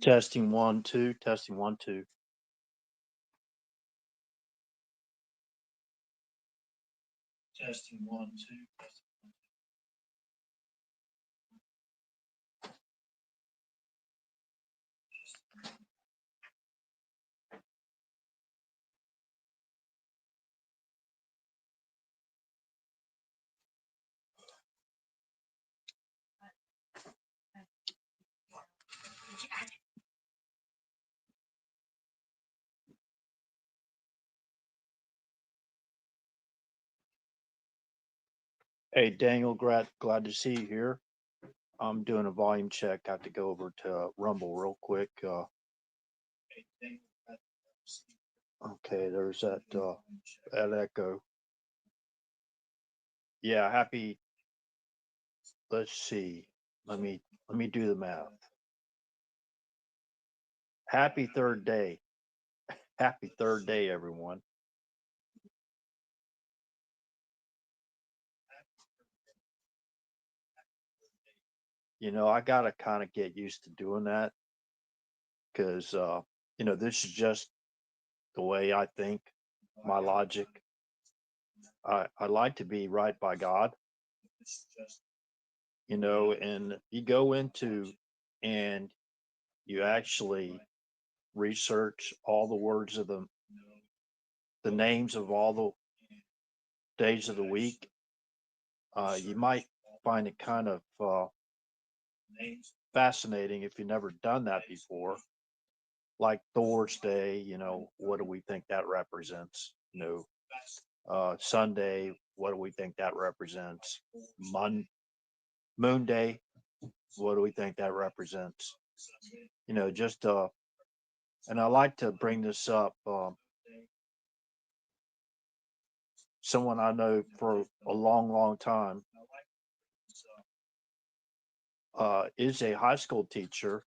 Testing one, two, testing one, two. Testing one, two, testing. Hey, Daniel, glad to see you here. I'm doing a volume check. I have to go over to Rumble real quick. Okay, there's that echo. Yeah, happy. Let's see. Let me do the math. Happy third day. Happy third day, everyone. I gotta kind of get used to doing that because this is just the way I think, my logic. I like to be right by God, and you go into and you actually research all the words of the names of all the days of the week. You might find it kind of fascinating if you've never done that before. Like Thor's Day, what do we think that represents? Sunday, what do we think that represents? Moon Day, what do we think that represents? Just and I like to bring this up. Someone I know for a long, long time is a high school teacher.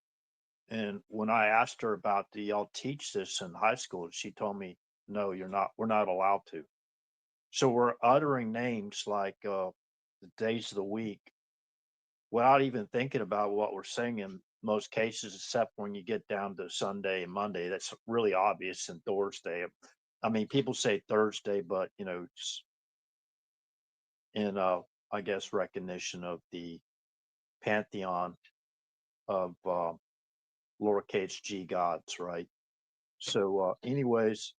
And when I asked her about, do y'all teach this in high school? She told me, no, you're not. We're not allowed to. So we're uttering names like the days of the week without even thinking about what we're saying in most cases, except when you get down to Sunday and Monday. That's really obvious. And Thursday. I mean, people say Thursday, but in I guess recognition of the pantheon of lowercase g gods, right? So, anyways,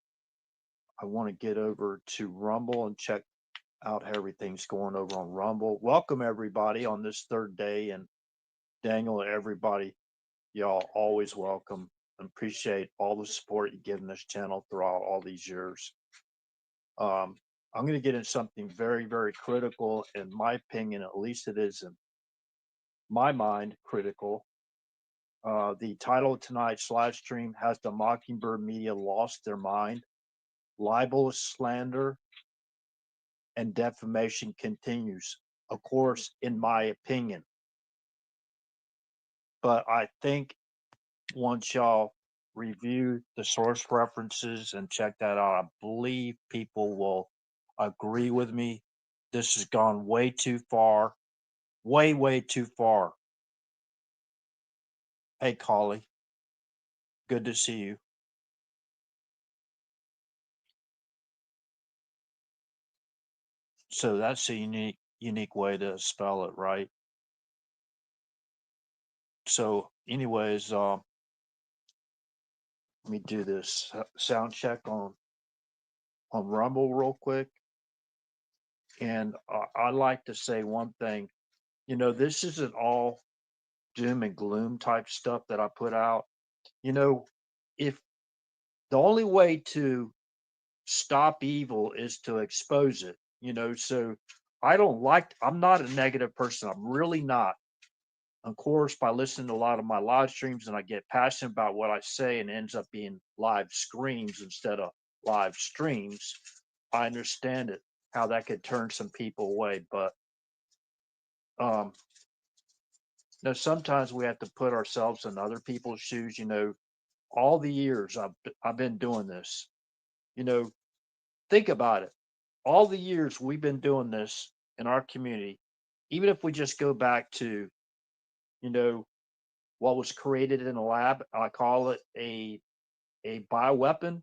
I want to get over to Rumble and check out how everything's going over on Rumble. Welcome everybody on this third day, and Daniel and everybody, y'all always welcome. And appreciate all the support you give in this channel throughout all these years. I'm going to get into something very, very critical, in my opinion. At least it is in my mind critical. The title of tonight's live stream: Has the Mockingbird Media Lost Their Mind? Libelous, slander, and defamation continues, of course, in my opinion. But I think once y'all review the source references and check that out, I believe people will agree with me. This has gone way too far, way, way too far. Hey, Collie, good to see you. So that's a unique way to spell it, right? So, anyways, let me do this sound check on Rumble real quick. And I like to say one thing. This isn't all doom and gloom type stuff that I put out. If the only way to stop evil is to expose it, so I'm not a negative person. I'm really not. Of course, by listening to a lot of my live streams and I get passionate about what I say and it ends up being live screams instead of live streams, I understand it, how that could turn some people away. But um, sometimes we have to put ourselves in other people's shoes. All the years I've been doing this, you know, think about it. All the years we've been doing this in our community, even if we just go back to, you know, what was created in a lab. I call it a bioweapon,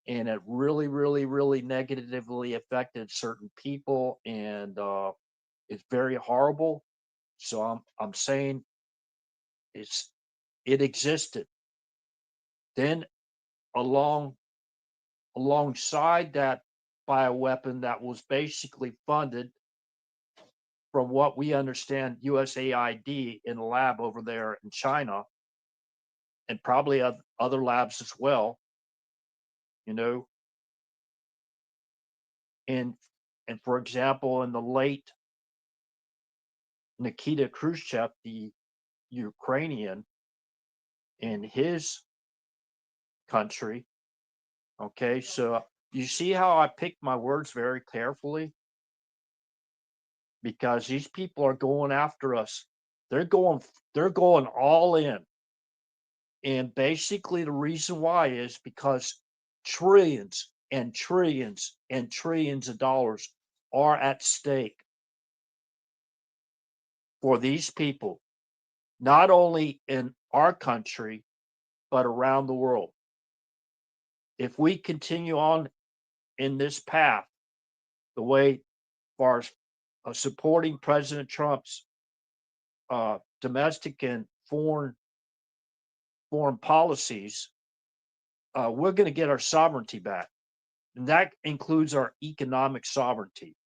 and it really, really, really negatively affected certain people, and it's very horrible. So I'm saying it's it existed. Then along alongside that bioweapon that was basically funded from what we understand USAID in a lab over there in China and probably other labs as well, you know, and for example, in the late Nikita Khrushchev, the Ukrainian, in his country. Okay, so you see how I pick my words very carefully because these people are going after us. They're going they're going all in. And basically the reason why is because trillions and trillions and trillions of dollars are at stake for these people, not only in our country, but around the world. If we continue on in this path, the way far as supporting President Trump's domestic and foreign policies, we're going to get our sovereignty back, and that includes our economic sovereignty.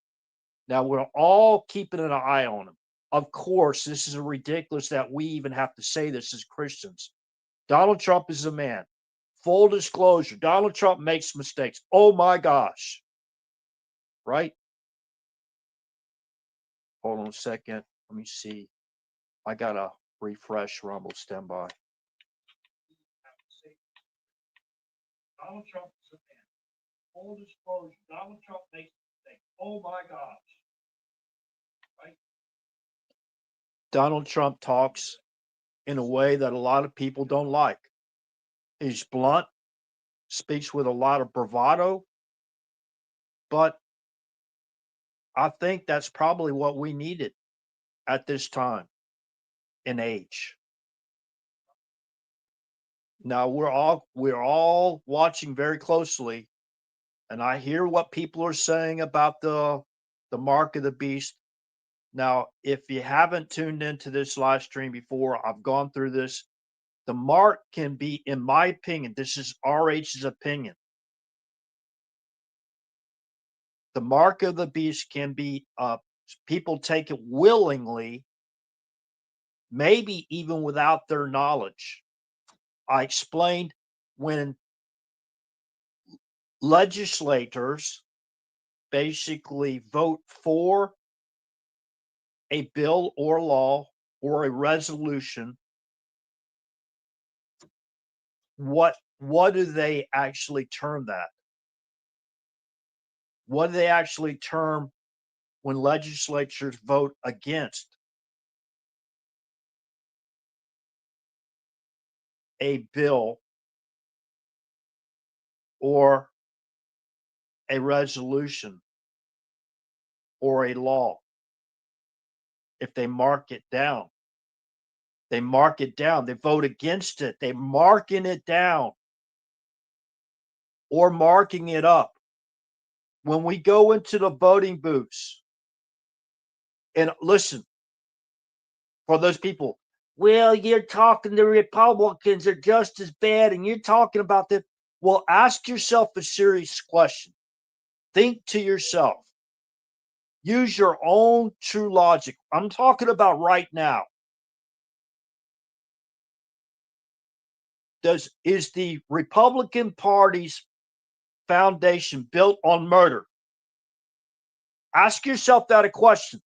Now we're all keeping an eye on him. Of course, this is ridiculous that we even have to say this as Christians. Donald Trump is a man. Full disclosure, Donald Trump makes mistakes. Oh my gosh. Right? Hold on a second. Let me see. I got to refresh Rumble. Stand by. Donald Trump is a man. Full disclosure, Donald Trump makes mistakes. Oh my gosh. Right? Donald Trump talks in a way that a lot of people don't like. He's blunt, speaks with a lot of bravado, but I think that's probably what we needed at this time and age. Now we're all watching very closely, and I hear what people are saying about the mark of the beast. Now, if you haven't tuned into this live stream before, I've gone through this. The mark can be, in my opinion, this is RH's opinion. The mark of the beast can be people take it willingly, maybe even without their knowledge. I explained when legislators basically vote for a bill or law or a resolution, what do they actually term that? What do they actually term when legislatures vote against a bill or a resolution or a law? If they mark it down, they mark it down, they vote against it, they're marking it down or marking it up. When we go into the voting booths, and listen, for those people, well, you're talking the Republicans are just as bad, and you're talking about that. Well, ask yourself a serious question. Think to yourself. Use your own true logic. I'm talking about right now. Is the Republican Party's foundation built on murder? Ask yourself that a question.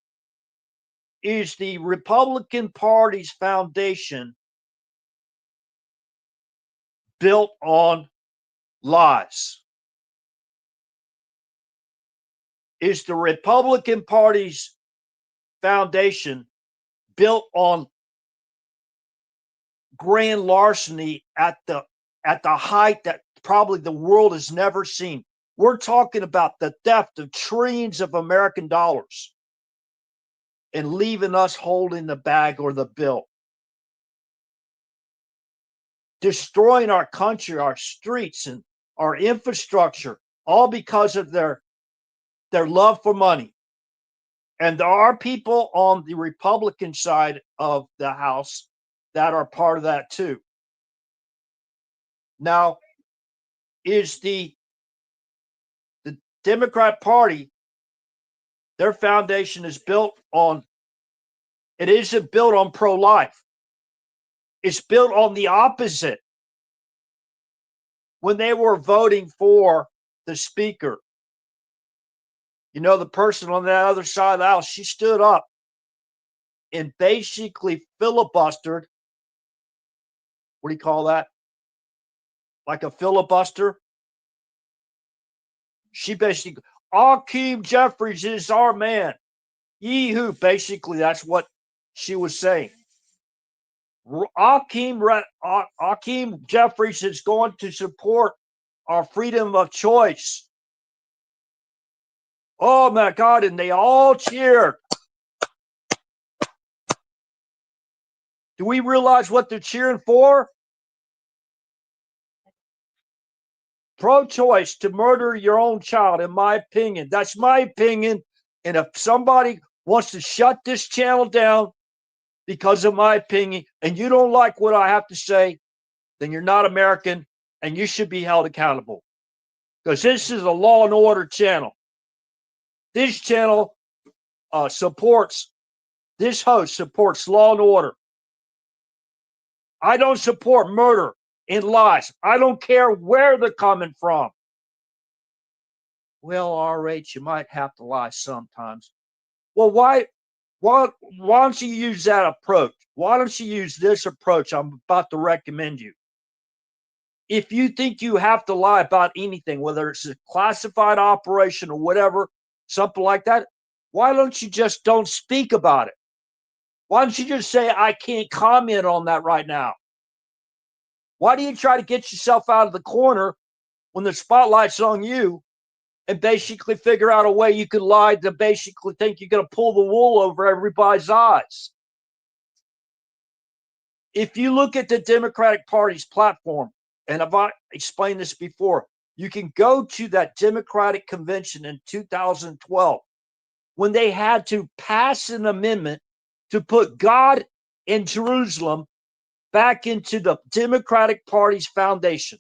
Is the Republican Party's foundation built on lies? Is the Republican Party's foundation built on grand larceny at the height that probably the world has never seen? We're talking about the theft of trillions of American dollars and leaving us holding the bag or the bill. destroying our country, our streets, and our infrastructure, all because of their love for money. And there are people on the Republican side of the House that are part of that too. Now, is the Democrat Party, their foundation is built on, it isn't built on pro-life. It's built on the opposite. When they were voting for the speaker, you know, the person on the other side of the house, she stood up and basically filibustered. What do you call that? Like a filibuster? She basically, Akeem Jeffries is our man. Yee-hoo. Basically, that's what she was saying. Akeem Jeffries is going to support our freedom of choice. Oh my God, and they all cheered. Do we realize what they're cheering for? Pro-choice, to murder your own child, in my opinion. That's my opinion. And if somebody wants to shut this channel down because of my opinion, and you don't like what I have to say, then you're not American, and you should be held accountable. Because this is a law and order channel. This channel supports, this host supports law and order. I don't support murder and lies. I don't care where they're coming from. Well, RH, you might have to lie sometimes. Well, why don't you use that approach? Why don't you use this approach I'm about to recommend you? If you think you have to lie about anything, whether it's a classified operation or whatever, something like that, why don't you just don't speak about it? Why don't you just say, I can't comment on that right now? Why do you try to get yourself out of the corner when the spotlight's on you and basically figure out a way you could lie to basically think you're going to pull the wool over everybody's eyes? If you look at the Democratic Party's platform, and I've explained this before, you can go to that Democratic convention in 2012 when they had to pass an amendment to put God in Jerusalem back into the Democratic Party's foundation.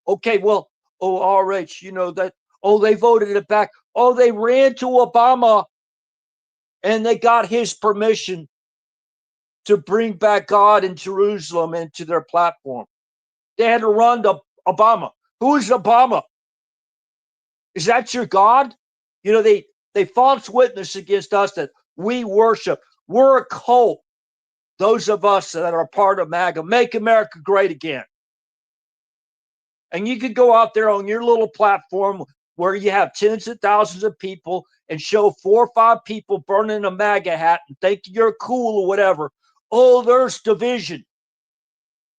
Okay, well, RH, you know that, they voted it back. They ran to Obama and they got his permission to bring back God in Jerusalem into their platform. They had to run to Obama. Who is Obama? Is that your God? You know, they false witness against us that we worship. We're a cult. Those of us that are part of MAGA, Make America Great Again. And you could go out there on your little platform where you have tens of thousands of people and show 4 or 5 people burning a MAGA hat and think you're cool or whatever. Oh, there's division.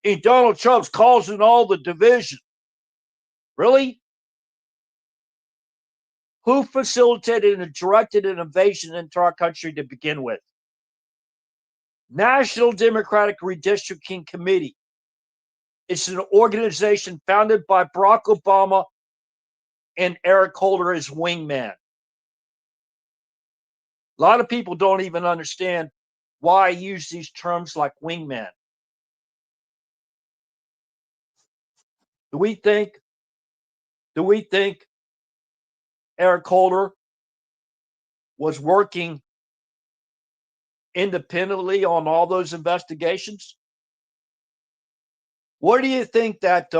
And Donald Trump's causing all the division. Really? Who facilitated and directed an invasion into our country to begin with? National Democratic Redistricting Committee. It's an organization founded by Barack Obama and Eric Holder as wingman. A lot of people don't even understand why I use these terms like wingman. Do we think Eric Holder was working independently on all those investigations? What do you think that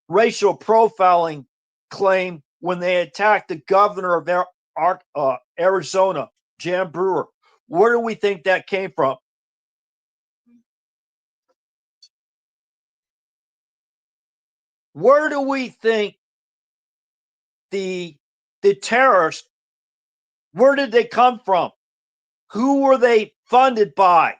racial profiling claim when they attacked the governor of Arizona, Jan Brewer? Where do we think that came from? Where do we think the terrorists, where did they come from? Who were they funded by?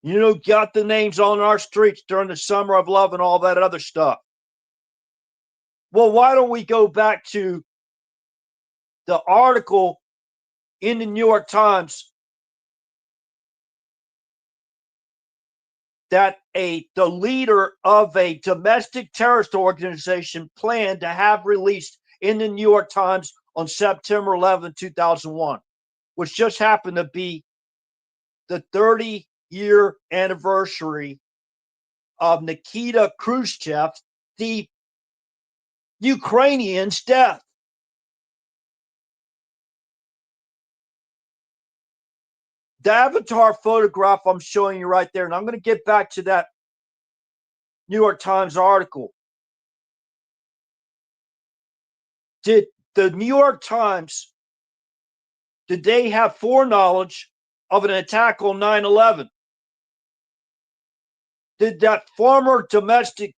You know, got the names on our streets during the Summer of Love and all that other stuff. Well, why don't we go back to the article in the New York Times that the leader of a domestic terrorist organization planned to have released in the New York Times on September 11, 2001, which just happened to be the 30-year anniversary of Nikita Khrushchev, the Ukrainian's death. The avatar photograph I'm showing you right there, and I'm going to get back to that New York Times article. Did the New York Times, did they have foreknowledge of an attack on 9/11? Did that former domestic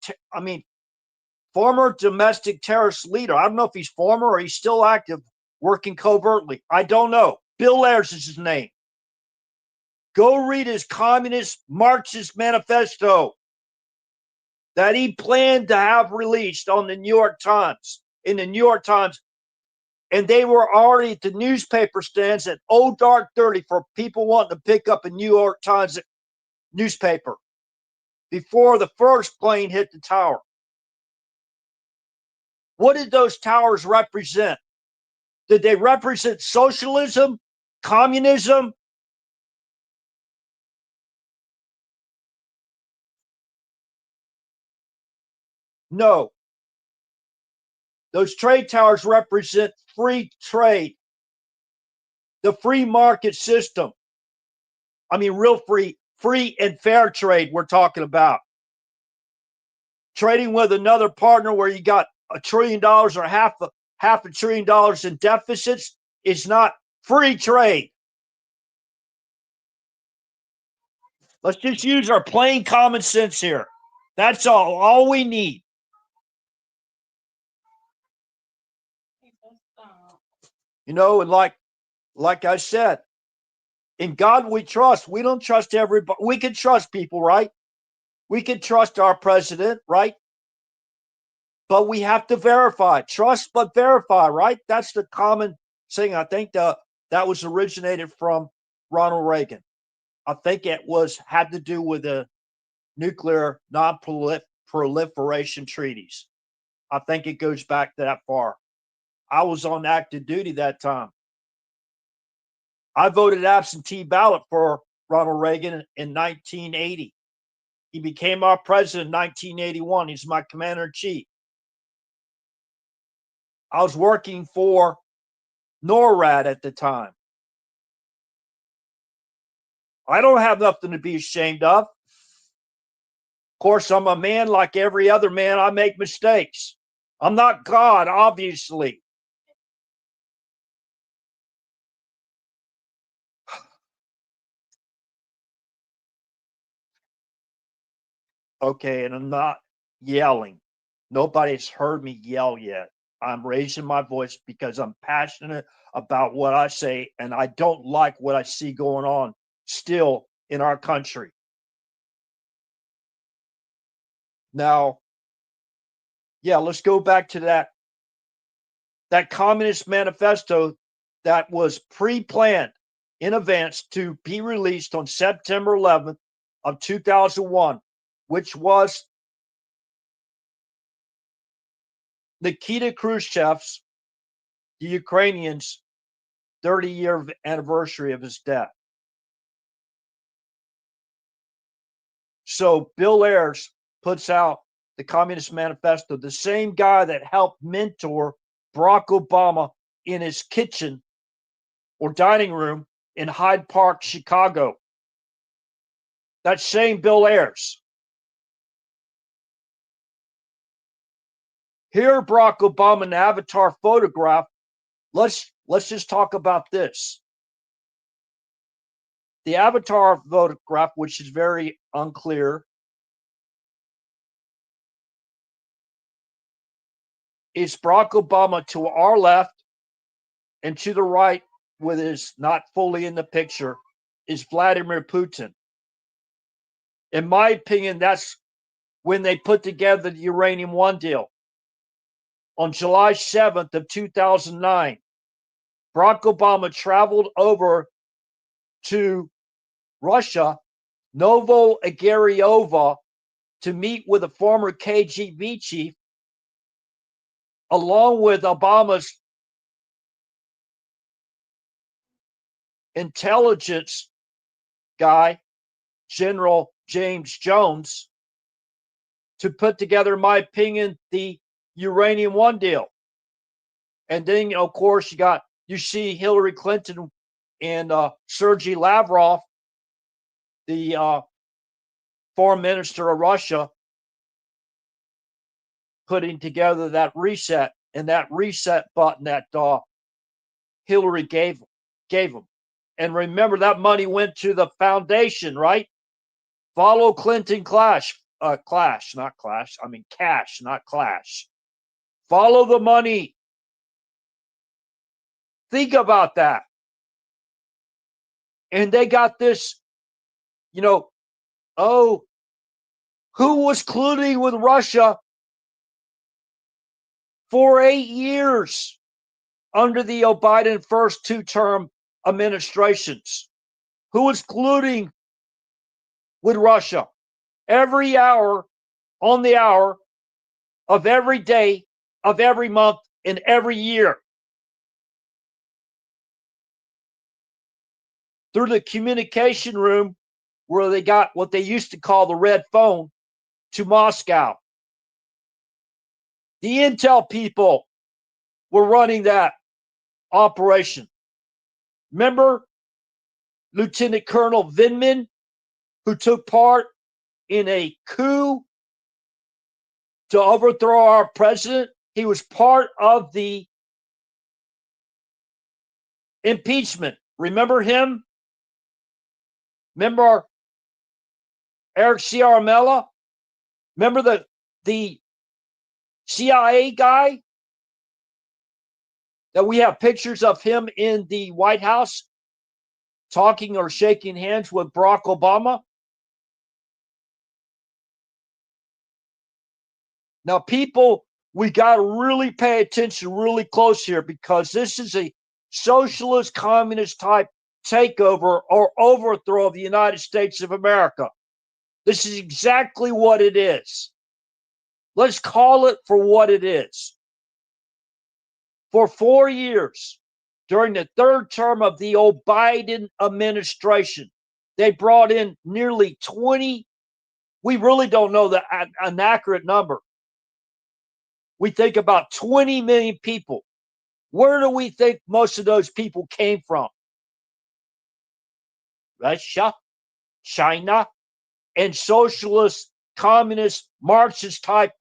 terrorist leader, I don't know if he's former or he's still active, working covertly, I don't know. Bill Ayers is his name. Go read his Communist Marxist manifesto that he planned to have released on the New York Times, in the New York Times. And they were already at the newspaper stands at Old Dark 30 for people wanting to pick up a New York Times newspaper before the first plane hit the tower. What did those towers represent? Did they represent socialism, communism? No. Those trade towers represent free trade, the free market system. I mean, real free and fair trade we're talking about. Trading with another partner where you got $1 trillion or half $500 billion in deficits is not free trade. Let's just use our plain common sense here. That's all we need. You know, and like I said, in God we trust. We don't trust everybody. We can trust people, right? We can trust our president, right? But we have to verify. Trust but verify, right? That's the common thing. I think that was originated from Ronald Reagan. I think it had to do with the nuclear non-proliferation treaties. I think it goes back that far. I was on active duty that time. I voted absentee ballot for Ronald Reagan in 1980. He became our president in 1981. He's my commander in chief. I was working for NORAD at the time. I don't have nothing to be ashamed of. Of course, I'm a man like every other man. I make mistakes. I'm not God, obviously. Okay, and I'm not yelling. Nobody's heard me yell yet. I'm raising my voice because I'm passionate about what I say, and I don't like what I see going on still in our country. Now, yeah, let's go back to that Communist manifesto that was pre-planned in advance to be released on September 11th of 2001, which was Nikita Khrushchev's, the Ukrainians' 30-year anniversary of his death. So Bill Ayers puts out the Communist Manifesto, the same guy that helped mentor Barack Obama in his kitchen or dining room in Hyde Park, Chicago. That same Bill Ayers. Here, Barack Obama in the avatar photograph. Let's just talk about this. The avatar photograph, which is very unclear, is Barack Obama to our left, and to the right, with his not fully in the picture, is Vladimir Putin. In my opinion, that's when they put together the Uranium One deal. On July 7th of 2009, Barack Obama traveled over to Russia, Novo Agariova, to meet with a former KGB chief, along with Obama's intelligence guy, General James Jones, to put together, in my opinion, the Uranium One deal. And then, of course, you see Hillary Clinton and Sergei Lavrov, the foreign minister of Russia, putting together that reset, and that reset button that Hillary gave them. And remember, that money went to the foundation, right? Follow Clinton cash, not clash. Follow the money. Think about that. And they got this, who was colluding with Russia for 8 years under the Biden first two-term administrations? Who was colluding with Russia every hour, on the hour of every day, of every month, and every year? Through the communication room where they got what they used to call the red phone to Moscow. The intel people were running that operation. Remember Lieutenant Colonel Vindman, who took part in a coup to overthrow our president? He was part of the impeachment. Remember him? Remember Eric Ciaramella? Remember the CIA guy that we have pictures of him in the White House talking or shaking hands with Barack Obama? Now, people, we got to really pay attention really close here, because this is a socialist, communist type takeover or overthrow of the United States of America. This is exactly what it is. Let's call it for what it is. For 4 years, during the third term of the old Biden administration, they brought in nearly 20, we really don't know an accurate number. We think about 20 million people. Where do we think most of those people came from? Russia, China, and socialist, communist, Marxist type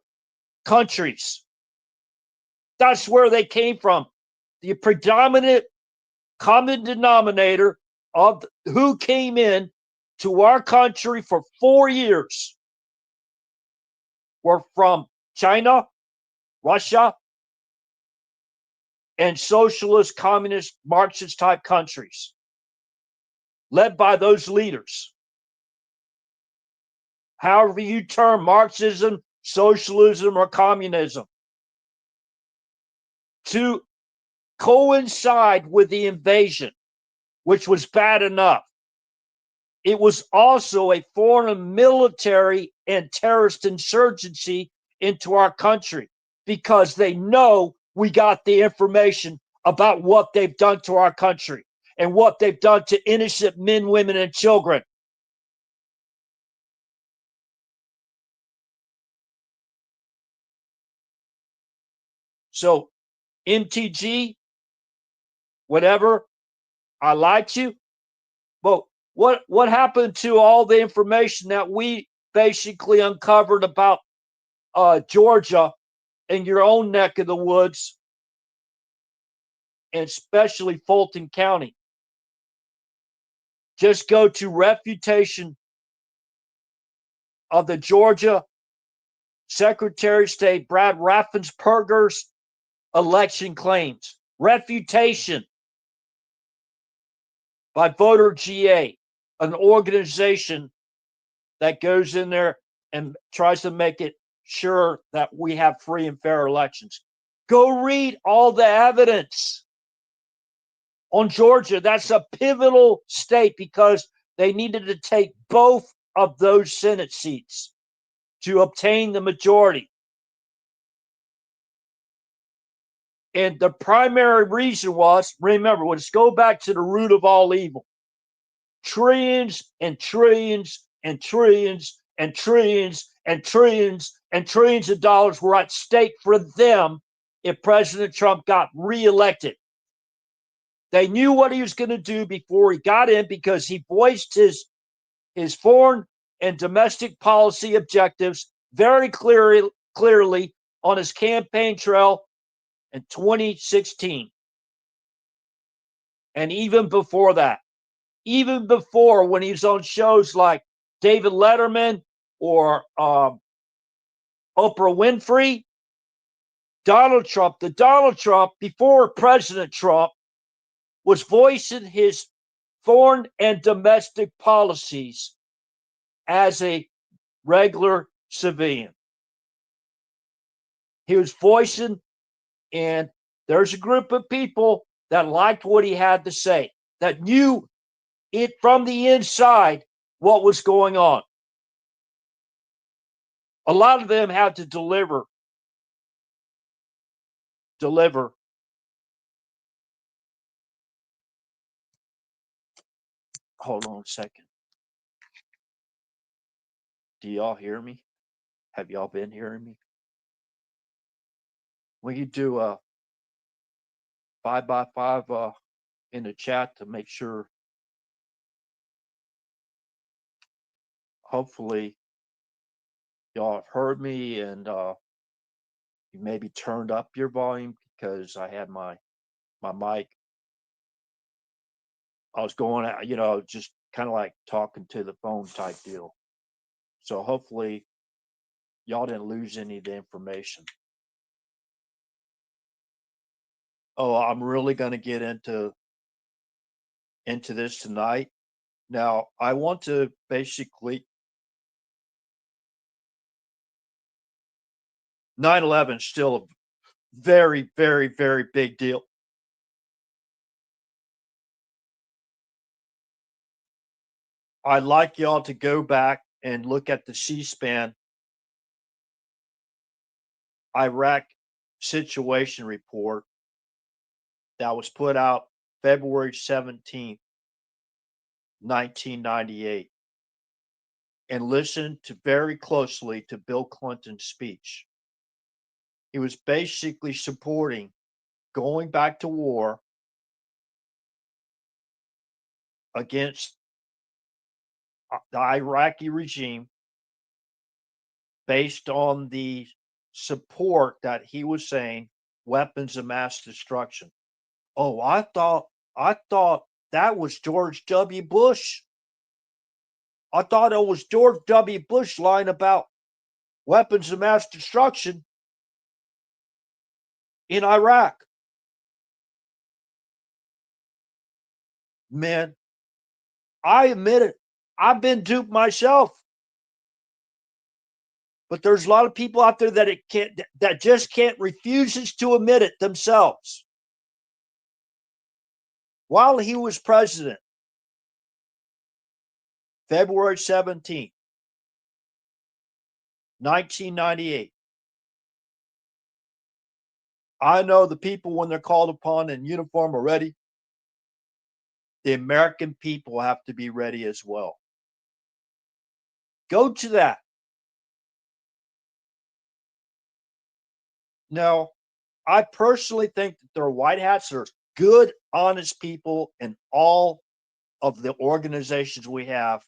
countries. That's where they came from. The predominant common denominator of who came in to our country for 4 years were from China, Russia, and socialist, communist, Marxist type countries, led by those leaders. However you term Marxism, socialism, or communism, to coincide with the invasion, which was bad enough. It was also a foreign military and terrorist insurgency into our country, because they know we got the information about what they've done to our country and what they've done to innocent men, women, and children. So, MTG, whatever, I like you, but what happened to all the information that we basically uncovered about Georgia and your own neck of the woods, and especially Fulton County? Just go to refutation of the Georgia Secretary of State Brad Raffensperger's election claims. Refutation by Voter GA, an organization that goes in there and tries to make it sure that we have free and fair elections. Go read all the evidence. on Georgia. That's a pivotal state because they needed to take both of those Senate seats to obtain the majority. And the primary reason was, remember, let's go back to the root of all evil. Trillions and trillions and trillions and trillions and trillions and trillions of dollars were at stake for them if President Trump got reelected. They knew what he was going to do before he got in because he voiced his foreign and domestic policy objectives very clearly on his campaign trail in 2016. And even before that, even before when he was on shows like David Letterman or Oprah Winfrey, Donald Trump before President Trump was voicing his foreign and domestic policies as a regular civilian. He was voicing, and there's a group of people that liked what he had to say, that knew it from the inside what was going on. A lot of them had to deliver. Hold on a second. Do y'all hear me? Have y'all been hearing me? We could do a 5x5 in the chat to make sure. Hopefully, y'all have heard me and you maybe turned up your volume because I had my mic. I was going out, just kind of like talking to the phone type deal. So hopefully y'all didn't lose any of the information. Oh, I'm really going to get into this tonight. Now, I want to basically 9/11 is still a very, very, very big deal. I'd like y'all to go back and look at the C-SPAN Iraq situation report that was put out February 17th, 1998, and listen very closely to Bill Clinton's speech. He was basically supporting going back to war against the Iraqi regime based on the support that he was saying weapons of mass destruction. Oh, I thought that was George W. Bush. I thought it was George W. Bush lying about weapons of mass destruction in Iraq. Man, I admit it. I've been duped myself. But there's a lot of people out there that just can't refuses to admit it themselves. While he was president, February 17th, 1998, I know the people, when they're called upon in uniform, are ready. The American people have to be ready as well. Go to that. Now, I personally think that there are white hats. There's good, honest people in all of the organizations we have.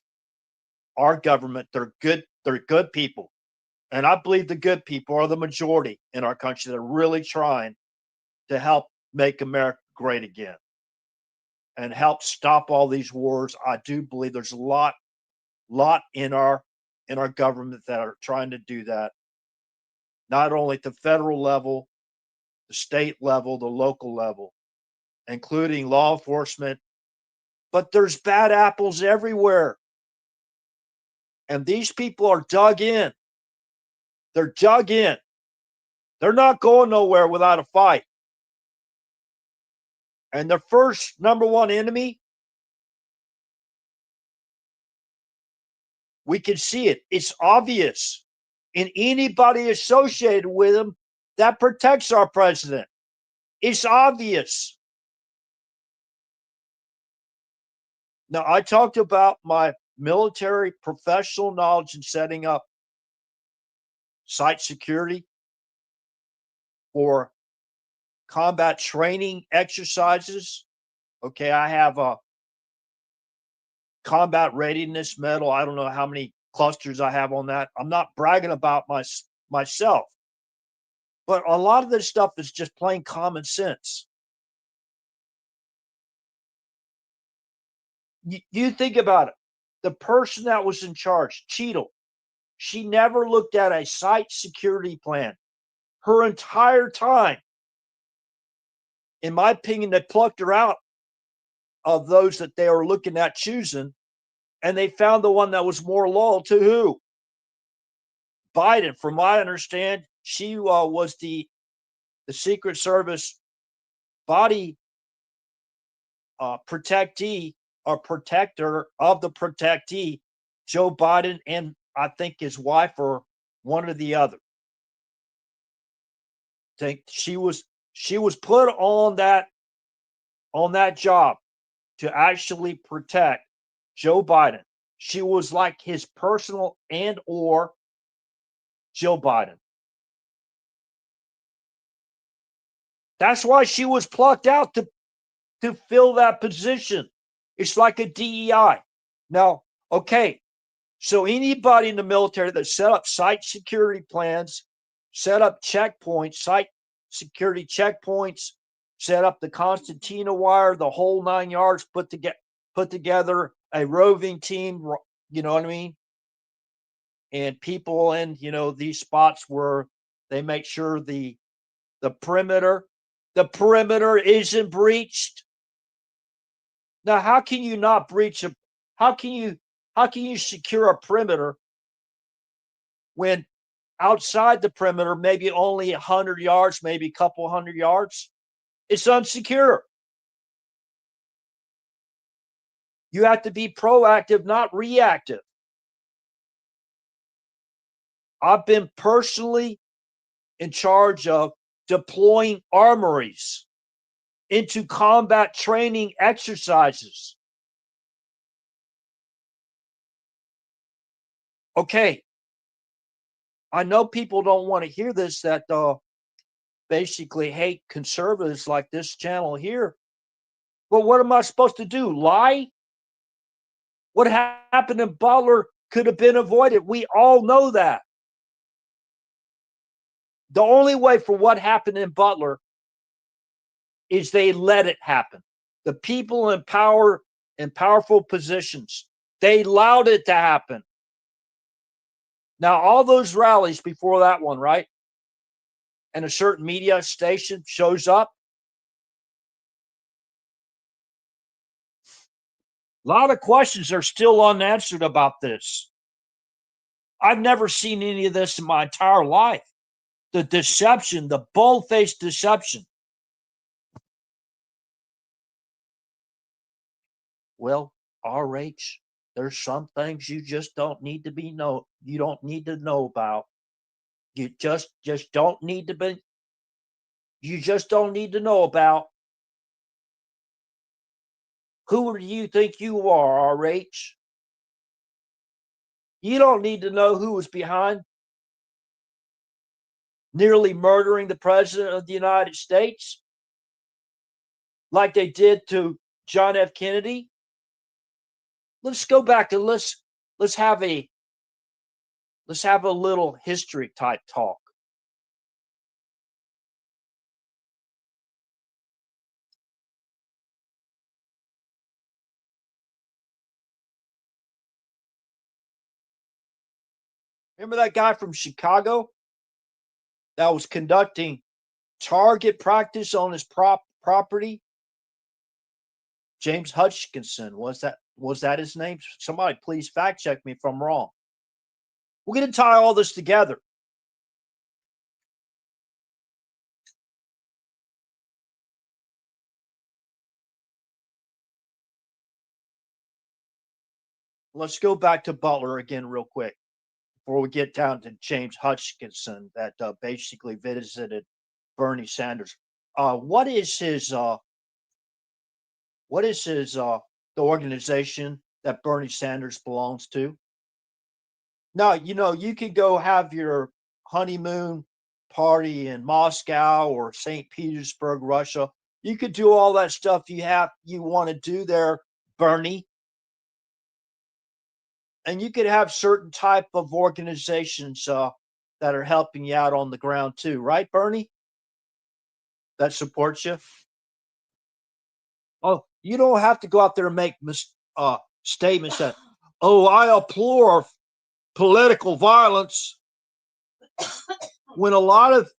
Our government, they're good people. And I believe the good people are the majority in our country that are really trying to help make America great again and help stop all these wars. I do believe there's a lot in our government that are trying to do that, not only at the federal level, the state level, the local level, including law enforcement, but there's bad apples everywhere. And these people are dug in. They're dug in. They're not going nowhere without a fight. And their first number one enemy, we can see it. It's obvious. And anybody associated with them that protects our president. It's obvious. Now, I talked about my military professional knowledge in setting up site security for combat training exercises. Okay, I have a combat readiness medal. I don't know how many clusters I have on that. I'm not bragging about myself, but a lot of this stuff is just plain common sense. You think about it. The person that was in charge, Cheadle, she never looked at a site security plan her entire time. In my opinion, they plucked her out of those that they were looking at choosing, and they found the one that was more loyal to who? Biden. From my understand, she was the Secret Service body protectee or protector of the protectee, Joe Biden, and I think his wife or one or the other. I think she was put on that job to actually protect Joe Biden. She was like his personal and or Joe Biden. That's why she was plucked out to fill that position. It's like a DEI. Now, okay, so anybody in the military that set up site security plans, set up checkpoints, site security checkpoints, set up the concertina wire, the whole 9 yards, put together a roving team, you know what I mean? And people in, these spots where they make sure the perimeter isn't breached. Now, how can you not breach how can you secure a perimeter when outside the perimeter, maybe only 100 yards, maybe a couple hundred yards, it's unsecure. You have to be proactive, not reactive. I've been personally in charge of deploying armories into combat training exercises. Okay, I know people don't want to hear this, that basically hate conservatives like this channel here. But what am I supposed to do? Lie? What happened in Butler could have been avoided. We all know that. The only way for what happened in Butler is they let it happen. The people in power and powerful positions, they allowed it to happen. Now, all those rallies before that one, right? And a certain media station shows up. A lot of questions are still unanswered about this. I've never seen any of this in my entire life. The deception, the bold-faced deception. Well, RH, there's some things you just don't need to you don't need to know about. You just don't need to be, you just don't need to know about. Who do you think you are, RH? You don't need to know who was behind nearly murdering the president of the United States like they did to John F. Kennedy. Let's go back and let's have a little history type talk. Remember that guy from Chicago that was conducting target practice on his property? James Hutchinson, was that his name? Somebody please fact check me if I'm wrong. We're going to tie all this together. let's go back to Butler again real quick before we get down to James Hutchinson that basically visited Bernie Sanders. What is his the organization that Bernie Sanders belongs to? Now, you could go have your honeymoon party in Moscow or St. Petersburg, Russia. You could do all that stuff you want to do there, Bernie. And you could have certain type of organizations that are helping you out on the ground too, right, Bernie? That supports you. Oh, you don't have to go out there and make statements that, oh, I implore political violence, when a lot of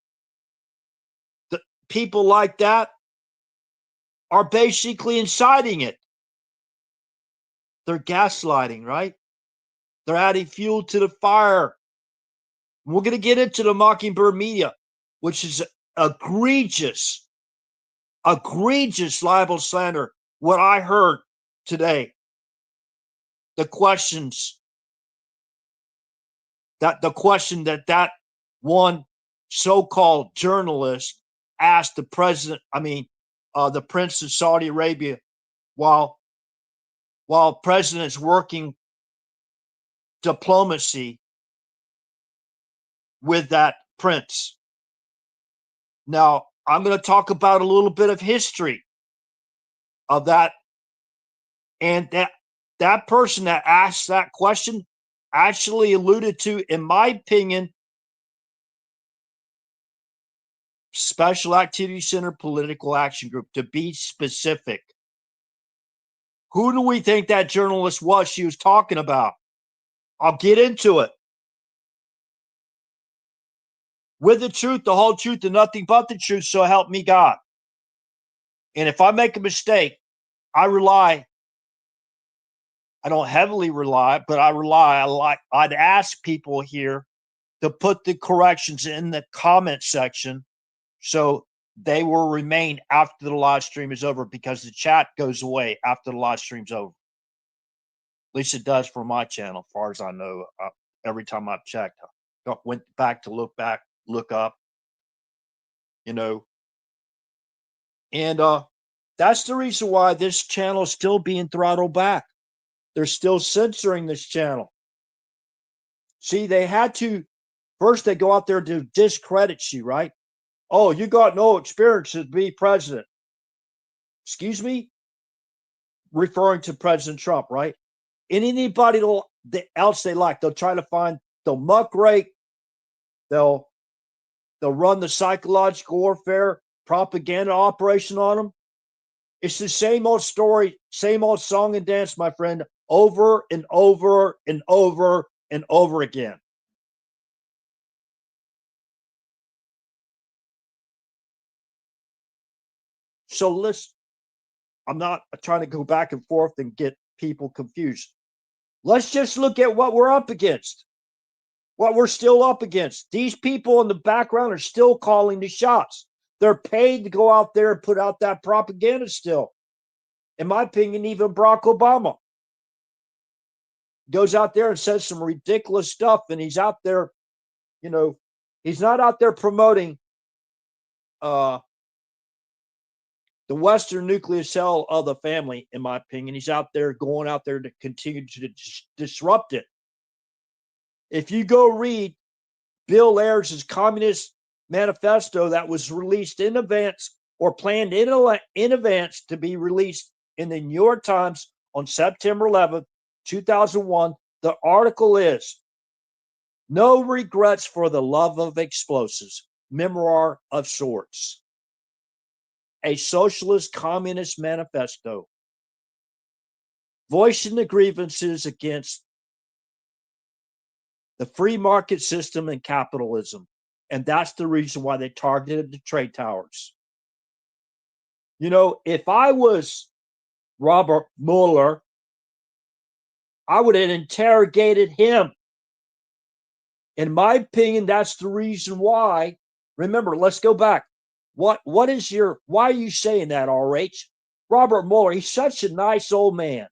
the people like that are basically inciting it. They're gaslighting, right? They're adding fuel to the fire. We're going to get into the Mockingbird media, which is egregious libel slander. What I heard today, the question that one so-called journalist asked the president, the Prince of Saudi Arabia, while president's working diplomacy with that prince. Now, I'm going to talk about a little bit of history of that. And that person that asked that question actually alluded to, in my opinion, Special Activity Center Political Action Group, to be specific. Who do we think that journalist was she was talking about? I'll get into it. With the truth, the whole truth, and nothing but the truth, so help me God. And if I make a mistake, I don't heavily rely, but I'd ask people here to put the corrections in the comment section so they will remain after the live stream is over, because the chat goes away after the live stream's over. At least it does for my channel, as far as I know. Every time I've checked, I went back to look up, and that's the reason why this channel is still being throttled back. They're still censoring this channel. See, they had to, first they go out there to discredit you, right? Oh, you got no experience to be president. Excuse me? Referring to President Trump, right? And anybody else they like, they'll muckrake, they'll run the psychological warfare propaganda operation on them. It's the same old story, same old song and dance, my friend, over and over and over and over again. So I'm not trying to go back and forth and get people confused. Let's just look at what we're up against, what we're still up against. These people in the background are still calling the shots. They're paid to go out there and put out that propaganda still. In my opinion, even Barack Obama goes out there and says some ridiculous stuff, and he's out there, he's not out there promoting the Western nuclear cell of the family, in my opinion. He's out there going out there to continue to disrupt it. If you go read Bill Ayers' Communist Manifesto that was released in advance, or planned in advance to be released in the New York Times on September 11th, 2001, the article is "No Regrets for the Love of Explosives, Memoir of Sorts. A Socialist Communist Manifesto, voicing the grievances against the free market system and capitalism." And that's the reason why they targeted the trade towers. If I was Robert Mueller, I would have interrogated him. In my opinion, that's the reason why. Remember, let's go back. Why are you saying that, RH? Robert Mueller, he's such a nice old man.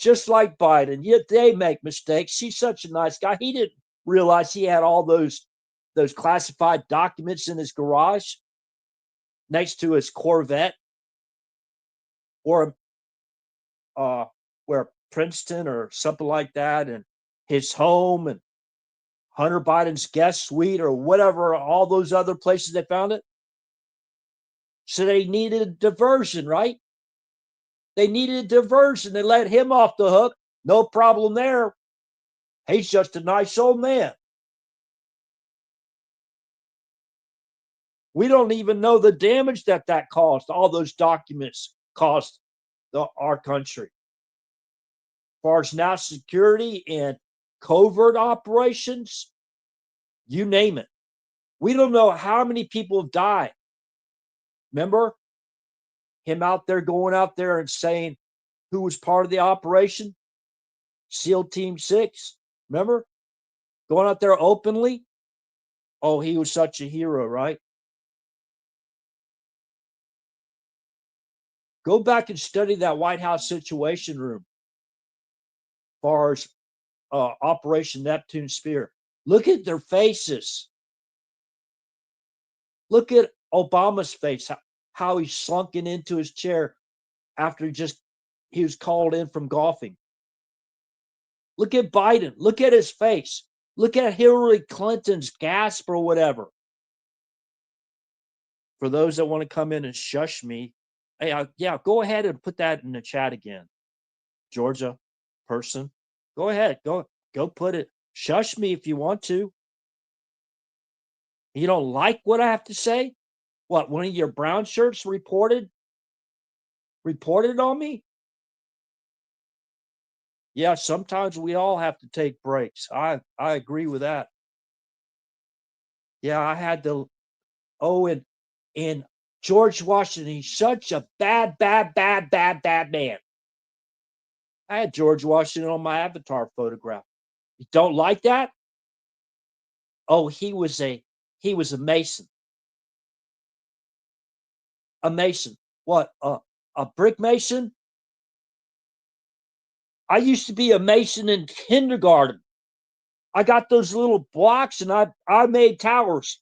just like Biden. Yet they make mistakes. He's such a nice guy. He didn't realize he had all those classified documents in his garage next to his Corvette, or where Princeton or something like that, and his home, and Hunter Biden's guest suite, or whatever, all those other places they found it. So they needed a diversion, right? They needed a diversion. They let him off the hook. No problem there. He's just a nice old man. We don't even know the damage that caused. All those documents cost our country. As far as national security and covert operations, you name it. We don't know how many people have died. Remember him out there going out there and saying who was part of the operation? SEAL Team 6. Remember? Going out there openly. Oh, he was such a hero, right? Go back and study that White House Situation Room as far as Operation Neptune Spear. Look at their faces. Look at Obama's face, how he's slunken into his chair after he was called in from golfing. Look at Biden. Look at his face. Look at Hillary Clinton's gasp or whatever. For those that want to come in and shush me, hey, yeah, go ahead and put that in the chat again. Georgia person, go ahead. Go put it. Shush me if you want to. You don't like what I have to say? What, one of your brown shirts reported on me? Yeah, sometimes we all have to take breaks. I agree with that. Yeah, I had to. Oh, and George Washington, he's such a bad man. I had George Washington on my avatar photograph. You don't like that? Oh, he was a mason. A mason. What? A brick mason? I used to be a mason in kindergarten. I got those little blocks and I made towers.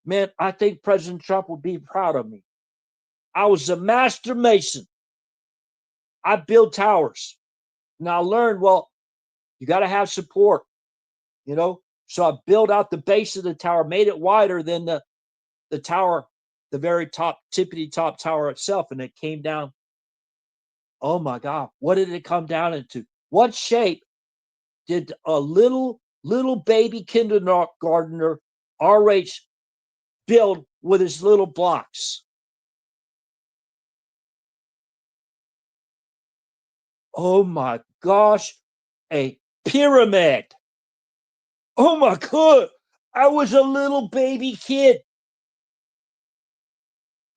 Man, I think President Trump would be proud of me. I was a master mason. I build towers. And I learned, well, you got to have support, So I built out the base of the tower, made it wider than the tower, the very top, tippity top tower itself. And it came down. Oh my God, what did it come down into? What shape did a little baby kindergartner RH build with his little blocks? Oh my gosh, a pyramid. Oh my God, I was a little baby kid.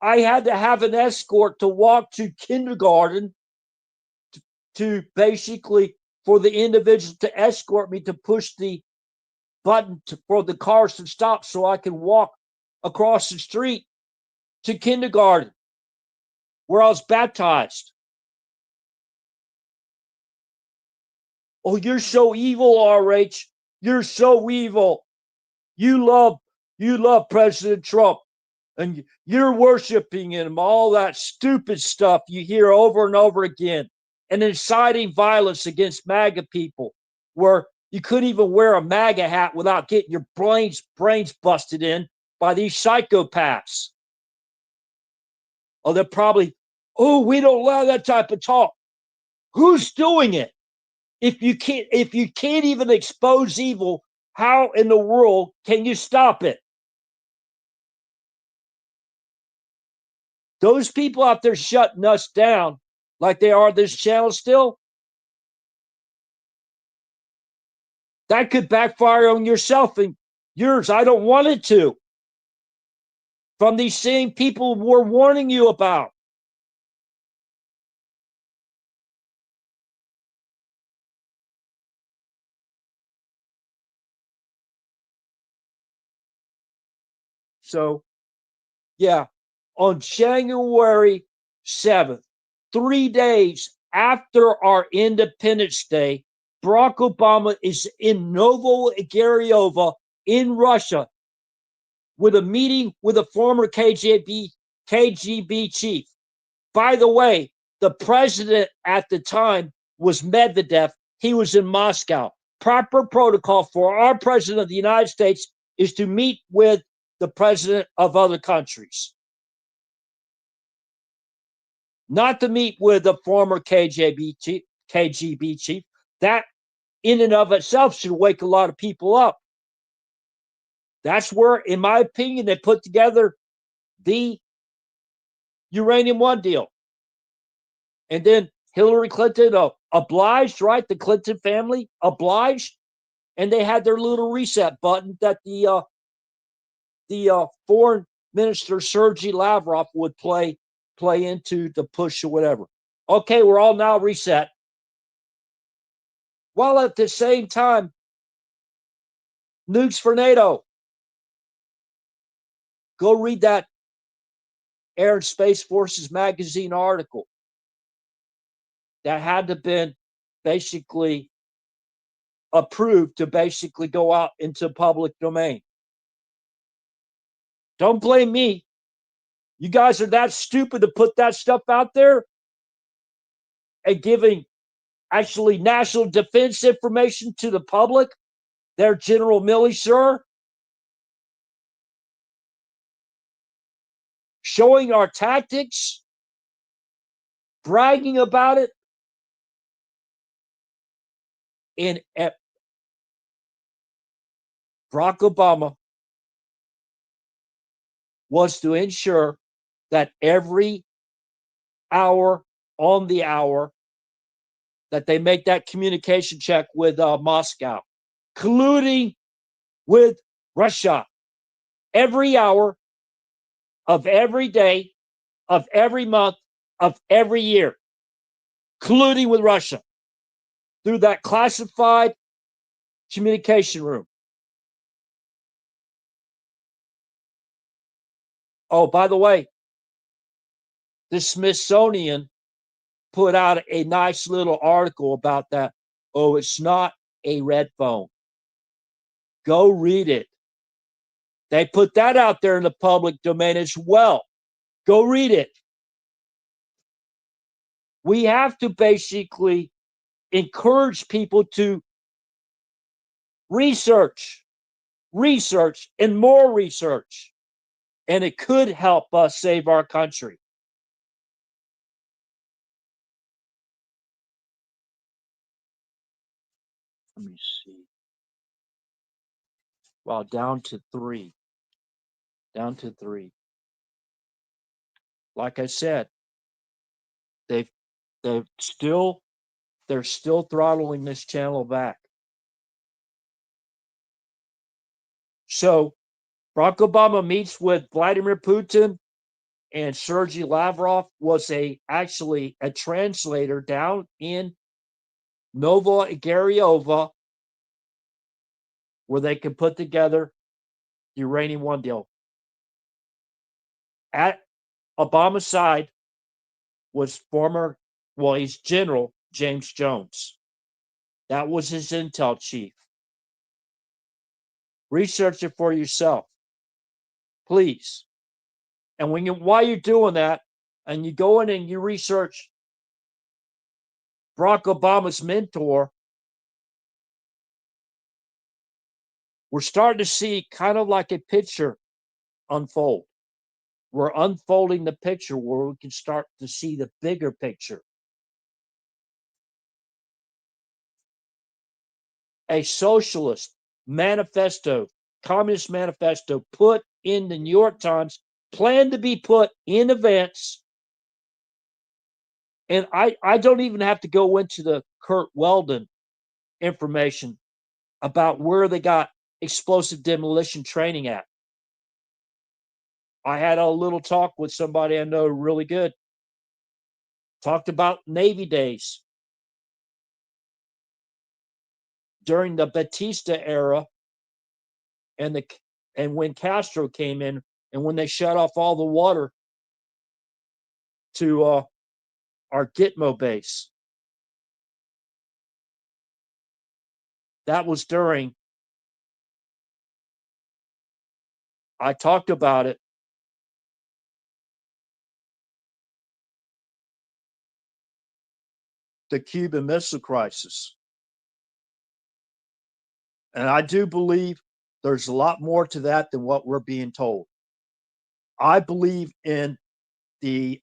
I had to have an escort to walk to kindergarten to basically for the individual to escort me to push the button for the cars to stop so I could walk across the street to kindergarten where I was baptized. Oh, you're so evil, RH. You're so evil. You love President Trump and you're worshiping him, all that stupid stuff you hear over and over again, and inciting violence against MAGA people, where you couldn't even wear a MAGA hat without getting your brains busted in by these psychopaths. Oh, they're probably, we don't allow that type of talk. Who's doing it? If you can't even expose evil, how in the world can you stop it? Those people out there shutting us down like they are this channel still, that could backfire on yourself and yours. I don't want it to. From these same people we're warning you about. So, yeah, on January 7th, 3 days after our Independence Day, Barack Obama is in Novo-Igorova in Russia with a meeting with a former KGB chief. By the way, the president at the time was Medvedev. He was in Moscow. Proper protocol for our president of the United States is to meet with the president of other countries, not to meet with a former KGB chief. That in and of itself should wake a lot of people up. That's where, in my opinion, they put together the Uranium One deal. And then Hillary Clinton obliged, right? The Clinton family obliged, and they had their little reset button that the foreign minister Sergei Lavrov would play into the push or whatever. Okay, we're all now reset. While at the same time, nukes for NATO. Go read that Air and Space Forces magazine article that had to been basically approved to basically go out into public domain. Don't blame me. You guys are that stupid to put that stuff out there and giving actually national defense information to the public. There, General Milley, sir. Showing our tactics, bragging about it, and Barack Obama was to ensure that every hour on the hour that they make that communication check with Moscow, colluding with Russia every hour of every day, of every month, of every year, colluding with Russia through that classified communication room. Oh, by the way, the Smithsonian put out a nice little article about that. Oh, it's not a red phone. Go read it. They put that out there in the public domain as well. Go read it. We have to basically encourage people to research, and more research. And it could help us save our country. Let me see. Well, down to three. Down to three. Like I said, they've they're still throttling this channel back. So Barack Obama meets with Vladimir Putin, and Sergei Lavrov was actually a translator down in Novo-Igorova, where they could put together the Uranium One deal. At Obama's side was he's General James Jones. That was his intel chief. Research it for yourself, please. And while you're doing that, and you go in and you research Barack Obama's mentor, we're starting to see kind of like a picture unfold. We're unfolding the picture where we can start to see the bigger picture. A socialist manifesto, communist manifesto put in the New York Times, planned to be put in advance. And I don't even have to go into the Kurt Weldon information about where they got explosive demolition training at. I had a little talk with somebody I know really good. Talked about Navy days during the Batista era, and when Castro came in, and when they shut off all the water to our Gitmo base. that was during, I talked about it, the Cuban Missile Crisis. And I do believe there's a lot more to that than what we're being told. I believe in the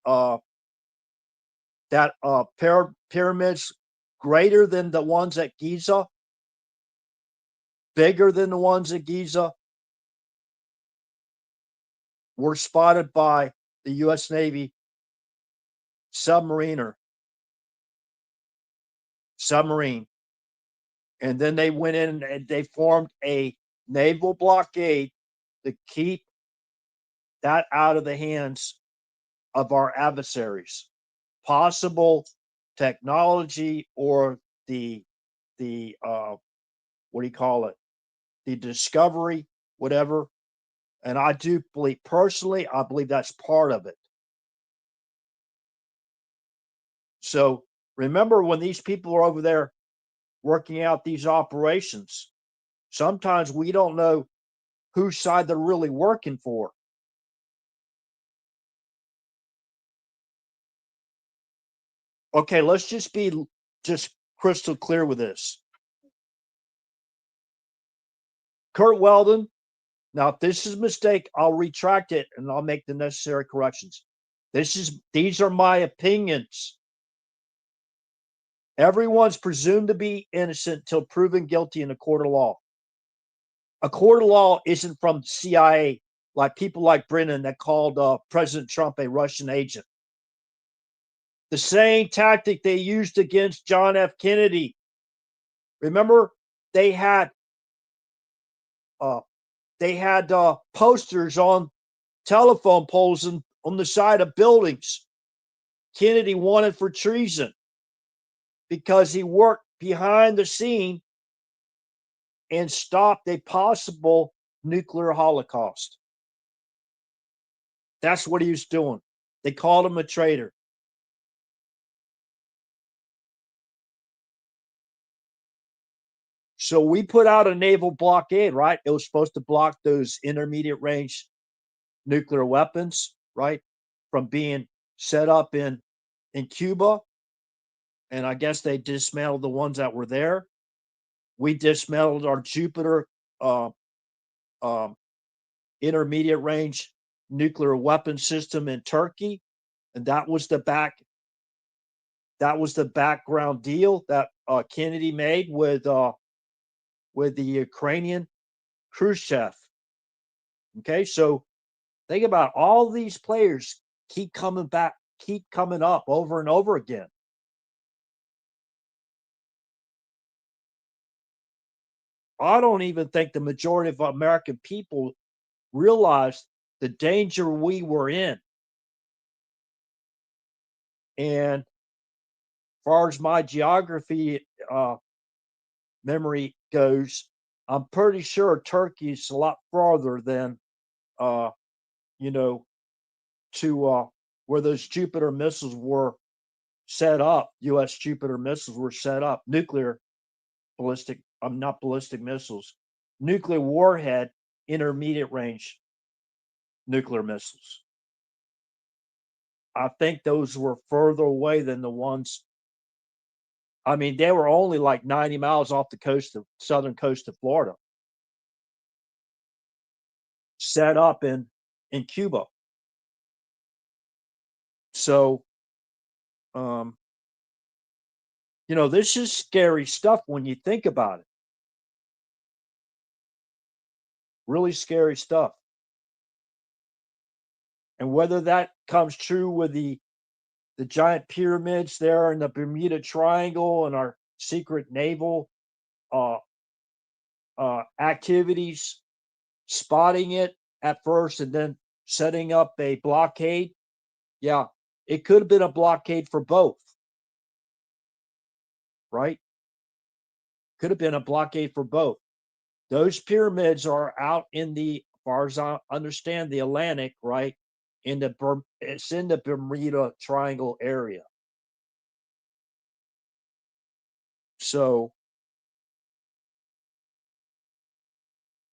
pyramids greater than the ones at Giza, bigger than the ones at Giza, were spotted by the U.S. Navy submarine. And then they went in and they formed a naval blockade to keep that out of the hands of our adversaries. Possible technology or the what do you call it? The discovery, whatever. And I do believe, personally, I believe that's part of it. So remember, when these people are over there working out these operations, sometimes we don't know whose side they're really working for. Okay, let's just be just crystal clear with this. Kurt Weldon, now if this is a mistake, I'll retract it and I'll make the necessary corrections. These are my opinions. Everyone's presumed to be innocent until proven guilty in a court of law. A court of law isn't from the CIA, like people like Brennan that called President Trump a Russian agent. The same tactic they used against John F. Kennedy. Remember, they had posters on telephone poles and on the side of buildings. Kennedy wanted for treason because he worked behind the scene and stopped a possible nuclear holocaust. That's what he was doing. They called him a traitor. So we put out a naval blockade, right? It was supposed to block those intermediate range nuclear weapons, right, from being set up in Cuba. And I guess they dismantled the ones that were there. We dismantled our Jupiter intermediate range nuclear weapon system in Turkey, and that was the background deal that Kennedy made with the Ukrainian Khrushchev. Okay, so think about all these players keep coming up over and over again. I don't even think the majority of American people realized the danger we were in. And as far as my geography memory goes, I'm pretty sure Turkey is a lot farther than, to where those Jupiter missiles were set up. U.S. Jupiter missiles were set up. Not ballistic missiles, nuclear warhead, intermediate range nuclear missiles. I think those were further away than the ones. I mean, they were only like 90 miles off the southern coast of Florida, set up in Cuba. So, this is scary stuff when you think about it. Really scary stuff. And whether that comes true with the giant pyramids there in the Bermuda Triangle and our secret naval activities, spotting it at first and then setting up a blockade. Yeah, it could have been a blockade for both, right? Could have been a blockade for both. Those pyramids are out in the, as far as I understand, the Atlantic, right? It's in the Bermuda Triangle area. So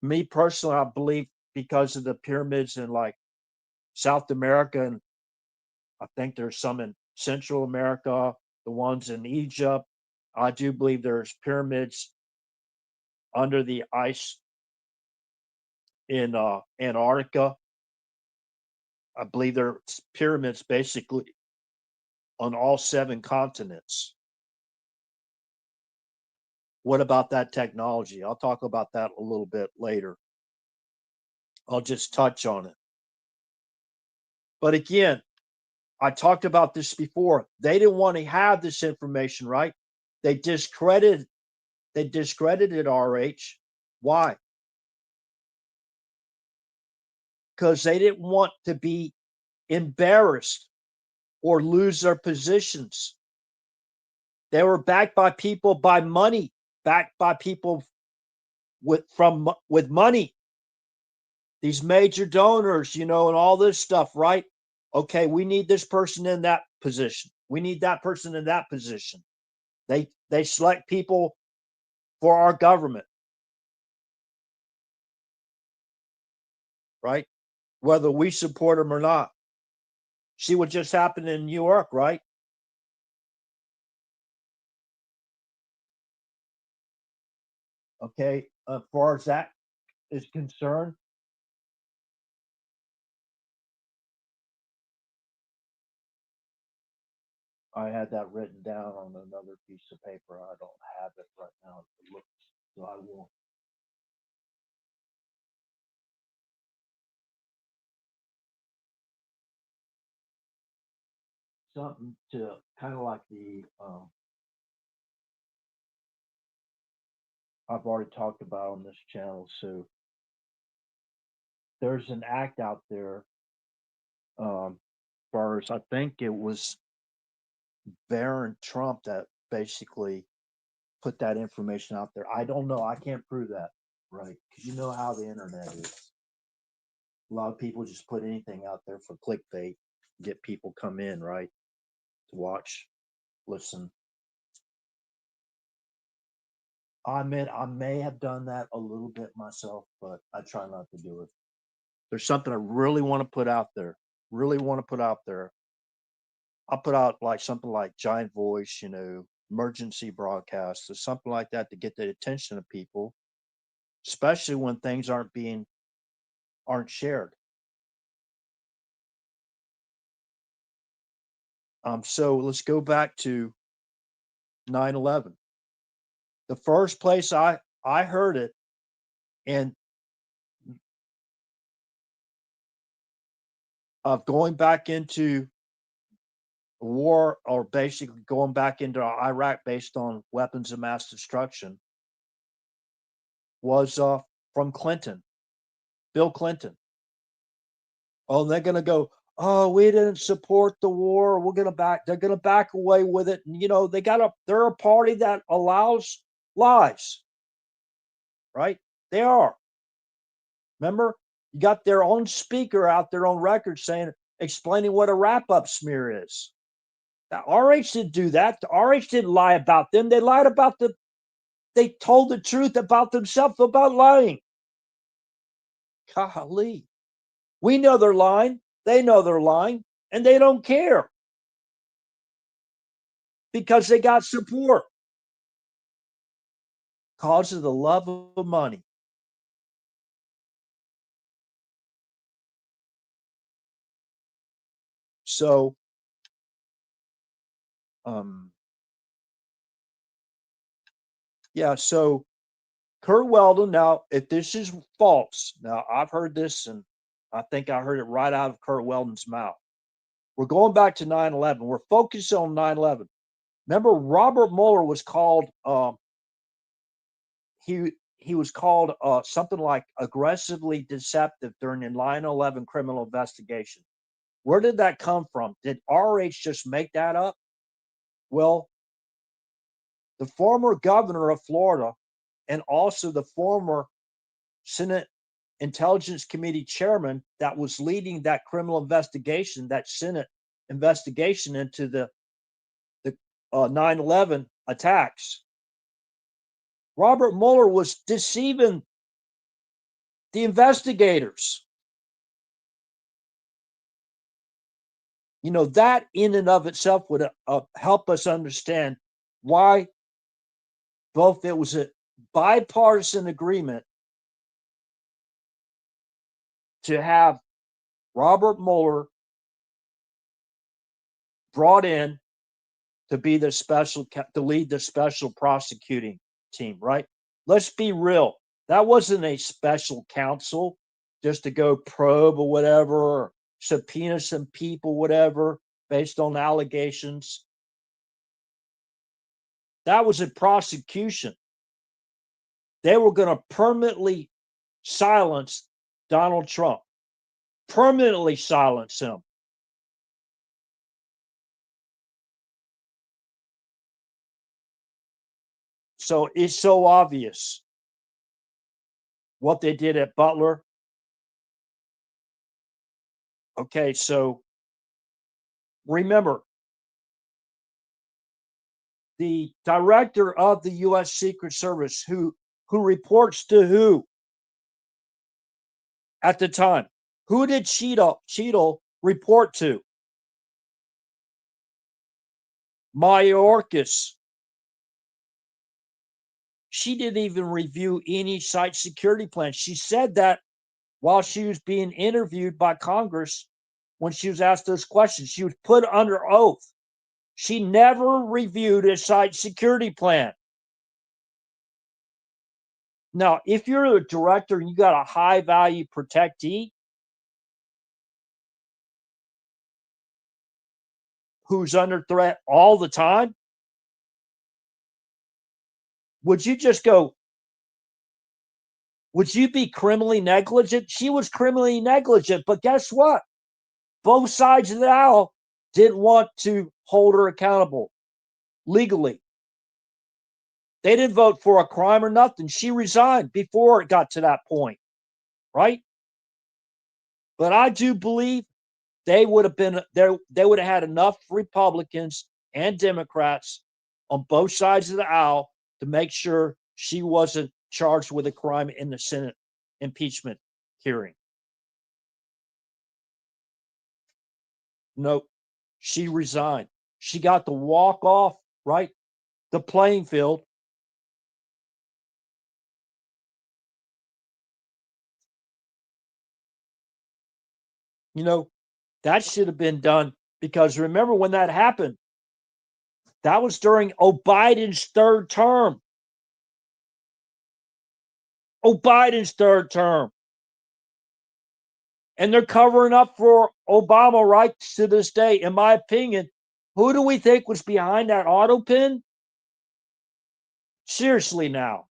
Me personally, I believe because of the pyramids in like South America, and I think there's some in Central America, the ones in Egypt. I do believe there's pyramids under the ice in Antarctica. I believe there's pyramids basically on all 7 continents. What about that technology? I'll talk about that a little bit later. I'll just touch on it. But again, I talked about this before. They didn't want to have this information, right? They discredited RH. Why? Because they didn't want to be embarrassed or lose their positions. They were backed by people by money, backed by people with money. These major donors, and all this stuff, right? Okay, we need this person in that position. We need that person in that position. They select people for our government, right? Whether we support them or not. See what just happened in New York, right? Okay, as far as that is concerned, I had that written down on another piece of paper. I don't have it right now to look, so I won't. Something to kind of like the I've already talked about on this channel. So there's an act out there. Far as I think it was Baron Trump that basically put that information out there. I don't know. I can't prove that, right? Because you know how the internet is. A lot of people just put anything out there for clickbait, get people come in, right? To watch, listen. I admit I may have done that a little bit myself, but I try not to do it. There's something I really want to put out there. Really want to put out there. I'll put out like something like Giant Voice, emergency broadcasts or something like that to get the attention of people, especially when things aren't shared. So let's go back to 9/11. The first place I heard it, and of going back into war, or basically going back into Iraq based on weapons of mass destruction, was from Clinton, Bill Clinton. Oh, they're going to go, oh, we didn't support the war. They're going to back away with it. And, they're a party that allows lies, right? They are. Remember, you got their own speaker out there on record explaining what a wrap up smear is. Now, RH didn't do that. The RH didn't lie about them. They told the truth about themselves about lying. Golly. We know they're lying. They know they're lying, and they don't care because they got support. Cause of the love of money. So, yeah, so Kurt Weldon, now, if this is false, now I've heard this, and I think I heard it right out of Kurt Weldon's mouth. We're going back to 9/11. We're focused on 9/11. Remember, Robert Mueller was called, he was called something like aggressively deceptive during the 9/11 criminal investigation. Where did that come from? Did RH just make that up? Well, the former governor of Florida and also the former Senate Intelligence Committee chairman that was leading that criminal investigation, that Senate investigation into the 9/11 attacks. Robert Mueller was deceiving the investigators. That in and of itself would help us understand why both it was a bipartisan agreement to have Robert Mueller brought in to be to lead the special prosecuting team, right? Let's be real. That wasn't a special counsel just to go probe or whatever, or subpoena some people, whatever, based on allegations. That was a prosecution. They were going to permanently silence Donald Trump, permanently silence him. So it's so obvious what they did at Butler. Okay, so remember, the director of the U.S. Secret Service, who reports to who at the time? Who did Cheadle report to? Mayorkas. She didn't even review any site security plans. She said that while she was being interviewed by Congress when she was asked those questions. She was put under oath. She never reviewed a site security plan. Now, if you're a director and you got a high value protectee who's under threat all the time, would you just go, would you be criminally negligent? She was criminally negligent, but guess what? Both sides of the aisle didn't want to hold her accountable legally. They didn't vote for a crime or nothing. She resigned before it got to that point, right? But I do believe they would have been there. They would have had enough Republicans and Democrats on both sides of the aisle to make sure she wasn't charged with a crime in the Senate impeachment hearing. Nope. She resigned. She got to walk off, right? The playing field. That should have been done, because remember when that happened, that was during Biden's third term. Biden's third term. And they're covering up for Obama right to this day. In my opinion, who do we think was behind that auto pin? Seriously now.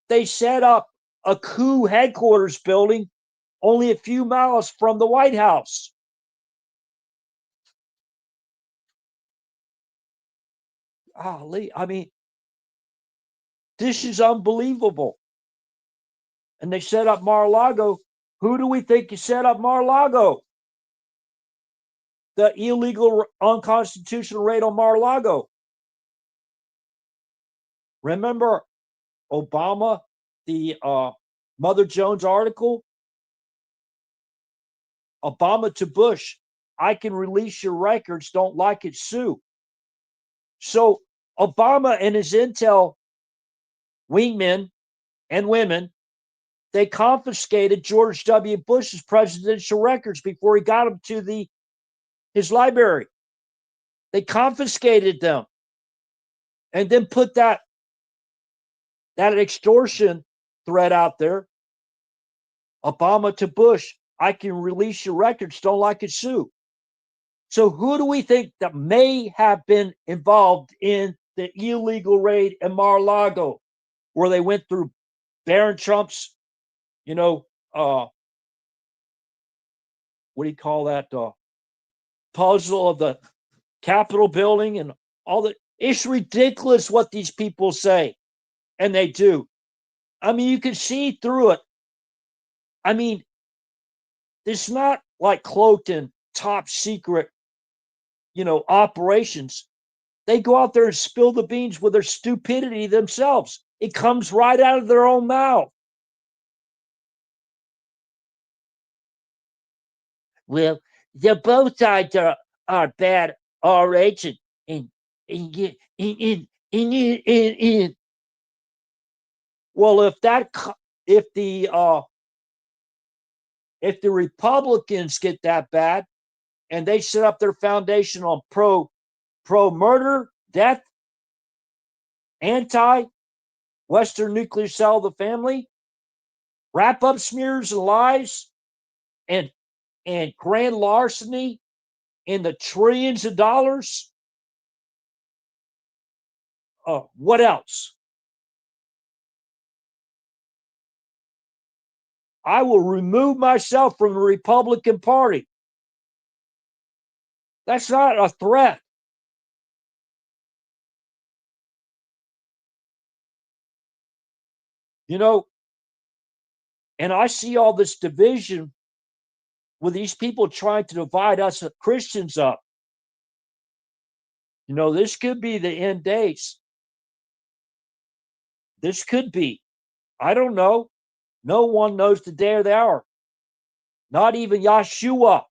They set up a coup headquarters building only a few miles from the White House. Golly, I mean, this is unbelievable. And they set up Mar-a-Lago. Who do we think set up Mar-a-Lago? The illegal, unconstitutional raid on Mar-a-Lago. Remember Obama, the Mother Jones article? Obama to Bush, I can release your records, don't like it, sue. So Obama and his intel wingmen and women, they confiscated George W. Bush's presidential records before he got them to his library. They confiscated them and then put that extortion threat out there. Obama to Bush, I can release your records, don't like it, sue. So who do we think that may have been involved in the illegal raid in Mar-a-Lago, where they went through Barron Trump's, what do you call that? Puzzle of the Capitol building and all that. It's ridiculous what these people say, and they do. I mean, you can see through it. I mean, it's not like cloaked in top secret, operations. They go out there and spill the beans with their stupidity themselves. It comes right out of their own mouth. Well, the both sides are bad. RH and and and and, and. Well, if the Republicans get that bad and they set up their foundation on pro murder, death, anti Western nuclear cell of the family, wrap up smears and lies, and grand larceny in the trillions of dollars. What else? I will remove myself from the Republican Party. That's not a threat. You know, and I see all this division with these people trying to divide us Christians up. This could be the end days. This could be. I don't know. No one knows the day or the hour. Not even Yeshua.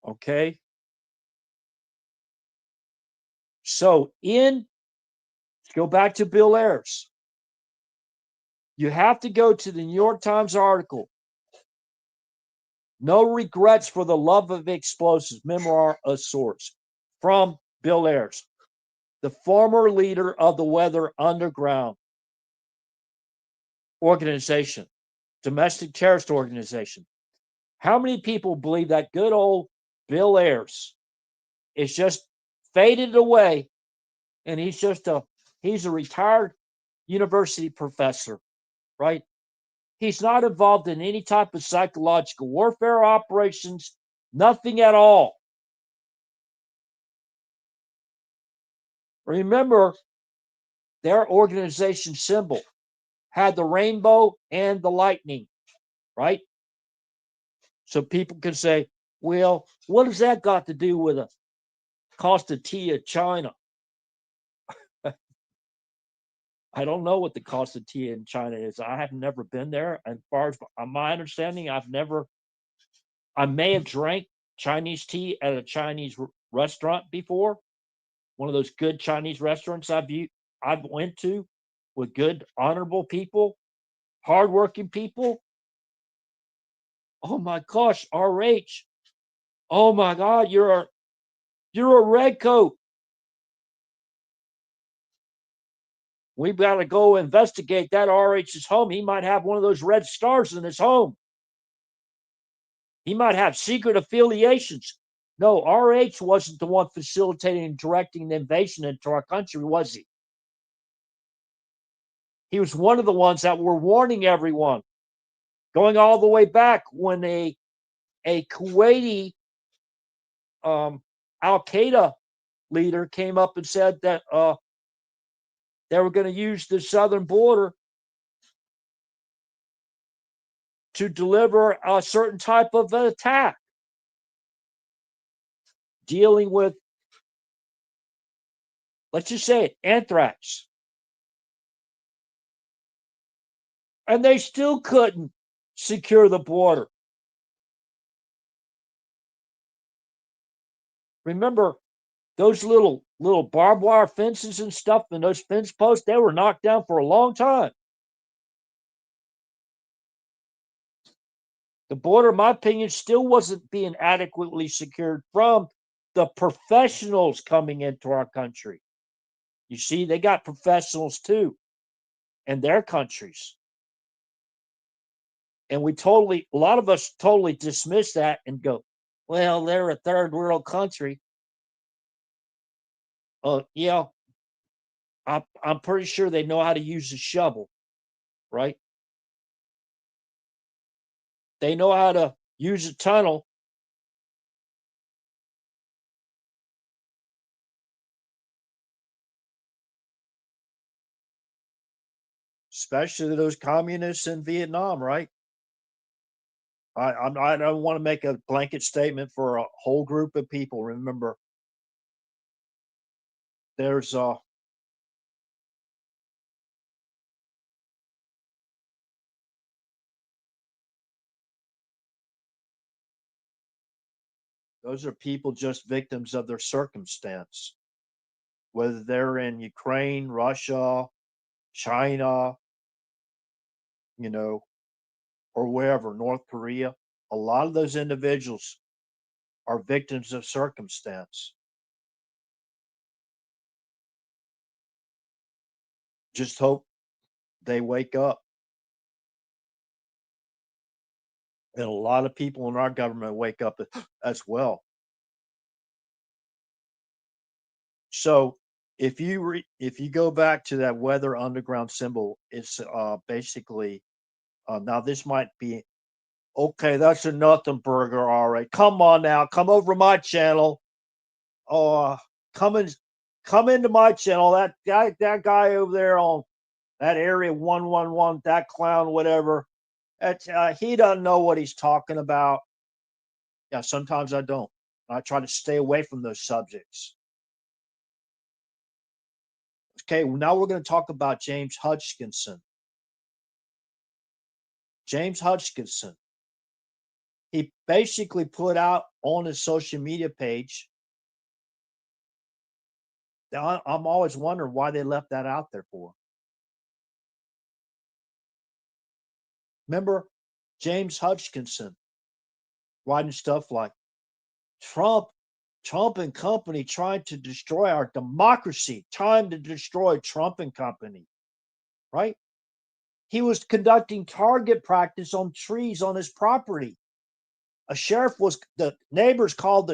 Okay. So let's go back to Bill Ayers. You have to go to the New York Times article. No regrets for the love of explosives, memoir of sorts, from Bill Ayers, the former leader of the Weather Underground organization, domestic terrorist organization. How many people believe that good old Bill Ayers is just faded away and he's a retired university professor, right? He's not involved in any type of psychological warfare operations, nothing at all. Remember, their organization symbol had the rainbow and the lightning, right? So people can say, well, what has that got to do with the cost of tea of China? I don't know what the cost of tea in China is. I have never been there. As far as my understanding, I may have drank Chinese tea at a Chinese restaurant before. One of those good Chinese restaurants I've went to with good, honorable people, hardworking people. Oh my gosh, RH. Oh my God, you're a redcoat. We've got to go investigate that RH's home. He might have one of those red stars in his home. He might have secret affiliations. No, RH wasn't the one facilitating and directing the invasion into our country, was he? He was one of the ones that were warning everyone, going all the way back when a Kuwaiti Al Qaeda leader came up and said that they were going to use the southern border to deliver a certain type of attack, dealing with, let's just say it, anthrax. And they still couldn't secure the border. Remember those little barbed wire fences and stuff and those fence posts, they were knocked down for a long time. The border, in my opinion, still wasn't being adequately secured from the professionals coming into our country. You see, they got professionals too in their countries. And a lot of us totally dismiss that and go, well, they're a third world country. Yeah, I'm pretty sure they know how to use a shovel, right? They know how to use a tunnel. Especially those communists in Vietnam, right? I don't want to make a blanket statement for a whole group of people. Remember, there's Those are people just victims of their circumstance, whether they're in Ukraine, Russia, China, you know, or wherever, North Korea. A lot of those individuals are victims of circumstance. Just hope they wake up. And a lot of people in our government wake up as well. So if you go back to that weather underground symbol, it's basically now this might be okay. That's a nothing burger. All right, come on now, come over to my channel. Uh, come in, come into my channel. That guy over there on that area 111, that clown, whatever. That's he doesn't know what he's talking about. Yeah, sometimes I don't. I try to stay away from those subjects. Okay, well, now we're going to talk about James Hodgkinson. James Hodgkinson. He basically put out on his social media page. I'm always wondering why they left that out there for. Remember James Hodgkinson writing stuff like Trump and company trying to destroy our democracy, trying to destroy Trump and company, right? He was conducting target practice on trees on his property. The neighbors called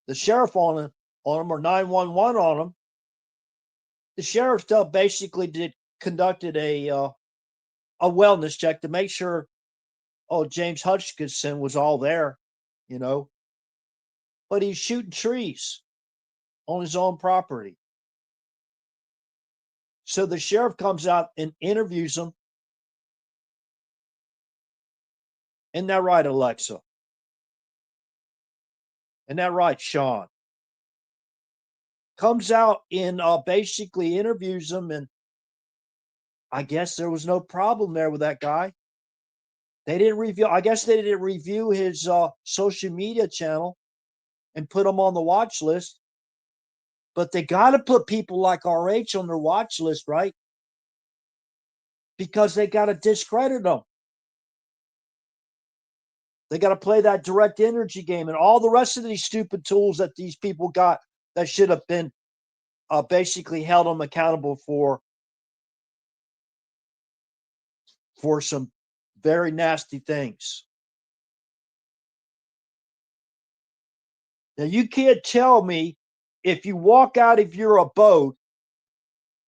the sheriff on him or 911 on him. The sheriff basically conducted a wellness check to make sure James Hodgkinson was all there, you know. But he's shooting trees on his own property. So the sheriff comes out and interviews him. Isn't that right, Alexa? Isn't that right, Sean? Comes out and basically interviews him, and I guess there was no problem there with that guy. They didn't review. I guess they didn't review his social media channel and put him on the watch list. But they got to put people like RH on their watch list, right? Because they got to discredit them. They got to play that direct energy game and all the rest of these stupid tools that these people got that should have been basically held them accountable for some very nasty things. Now, you can't tell me if you walk out of your abode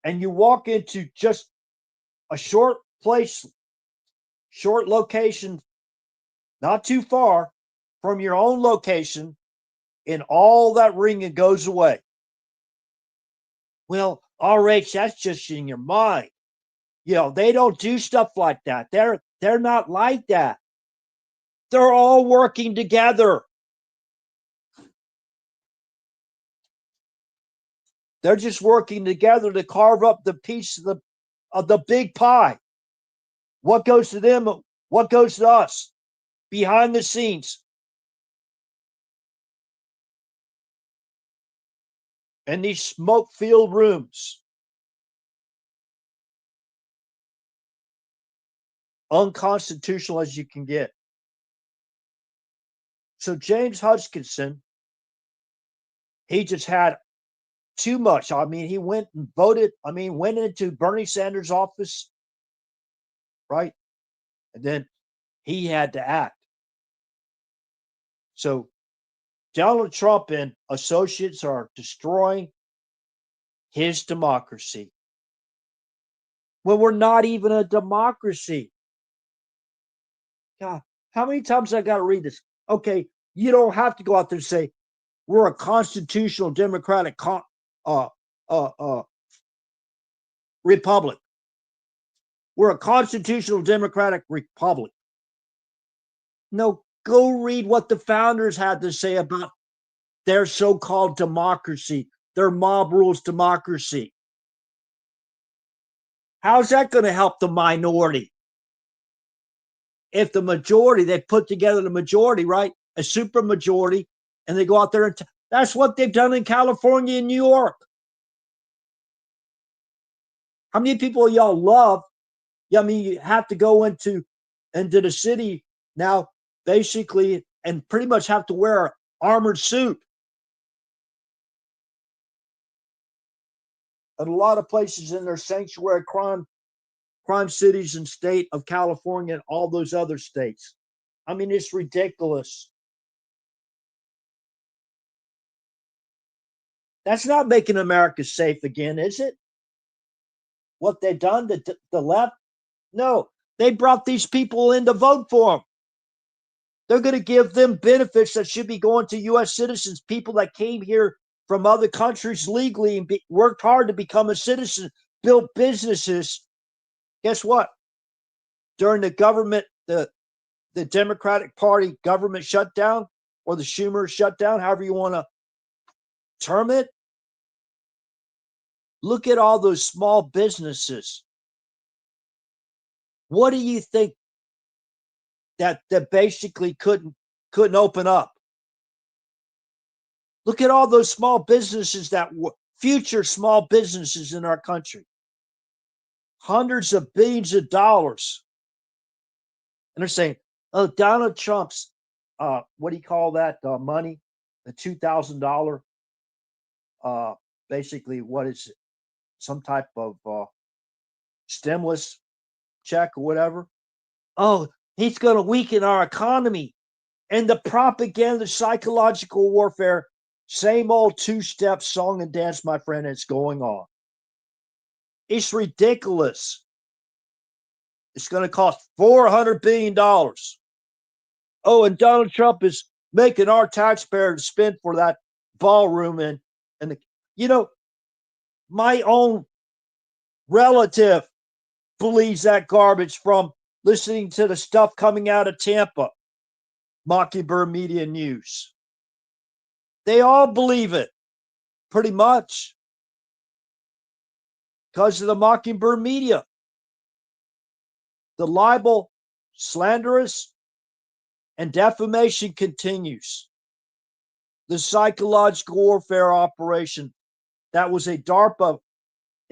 and you walk into just a short place, short location, not too far from your own location, and all that ringing goes away. Well, RH, that's just in your mind. You know, they don't do stuff like that. They're not like that. They're all working together. They're just working together to carve up the piece of the big pie. What goes to them? What goes to us? Behind the scenes. And these smoke-filled rooms. Unconstitutional as you can get. So James Hodgkinson, he just had too much. I mean, he went and voted. I mean, went into Bernie Sanders' office, right? And then he had to act. So Donald Trump and associates are destroying his democracy. Well, we're not even a democracy. God, how many times I got to read this? Okay, you don't have to go out there and say we're a constitutional democratic republic. We're a constitutional democratic republic. No, go read what the founders had to say about their so-called democracy, their mob rules democracy. How's that going to help the minority? If the majority, they put together the majority, right? A super majority, and they go out there and that's what they've done in California and New York. How many people y'all love? Yeah, I mean, you have to go into the city now, basically, and pretty much have to wear an armored suit. And a lot of places in their sanctuary crime cities and state of California and all those other states. I mean, it's ridiculous. That's not making America safe again, is it? What they've done, the left? No, they brought these people in to vote for them. They're going to give them benefits that should be going to U.S. citizens, people that came here from other countries legally and worked hard to become a citizen, built businesses. Guess what? During the government, the Democratic Party government shutdown or the Schumer shutdown, however you want to term it, look at all those small businesses. What do you think that basically couldn't open up? Look at all those small businesses that were future small businesses in our country. Hundreds of billions of dollars. And they're saying, oh, Donald Trump's, what do you call that, money? The $2,000, basically, what is it? Some type of stimulus check or whatever. Oh, he's going to weaken our economy. And the propaganda, psychological warfare, same old two-step song and dance, my friend, it's going on. It's ridiculous. It's going to cost $400 billion. Oh, and Donald Trump is making our taxpayers spend for that ballroom and my own relative believes that garbage from listening to the stuff coming out of Tampa, Mockingbird Media News. They all believe it, pretty much, because of the Mockingbird Media. The libel, slanderous, and defamation continues. The psychological warfare operation that was a DARPA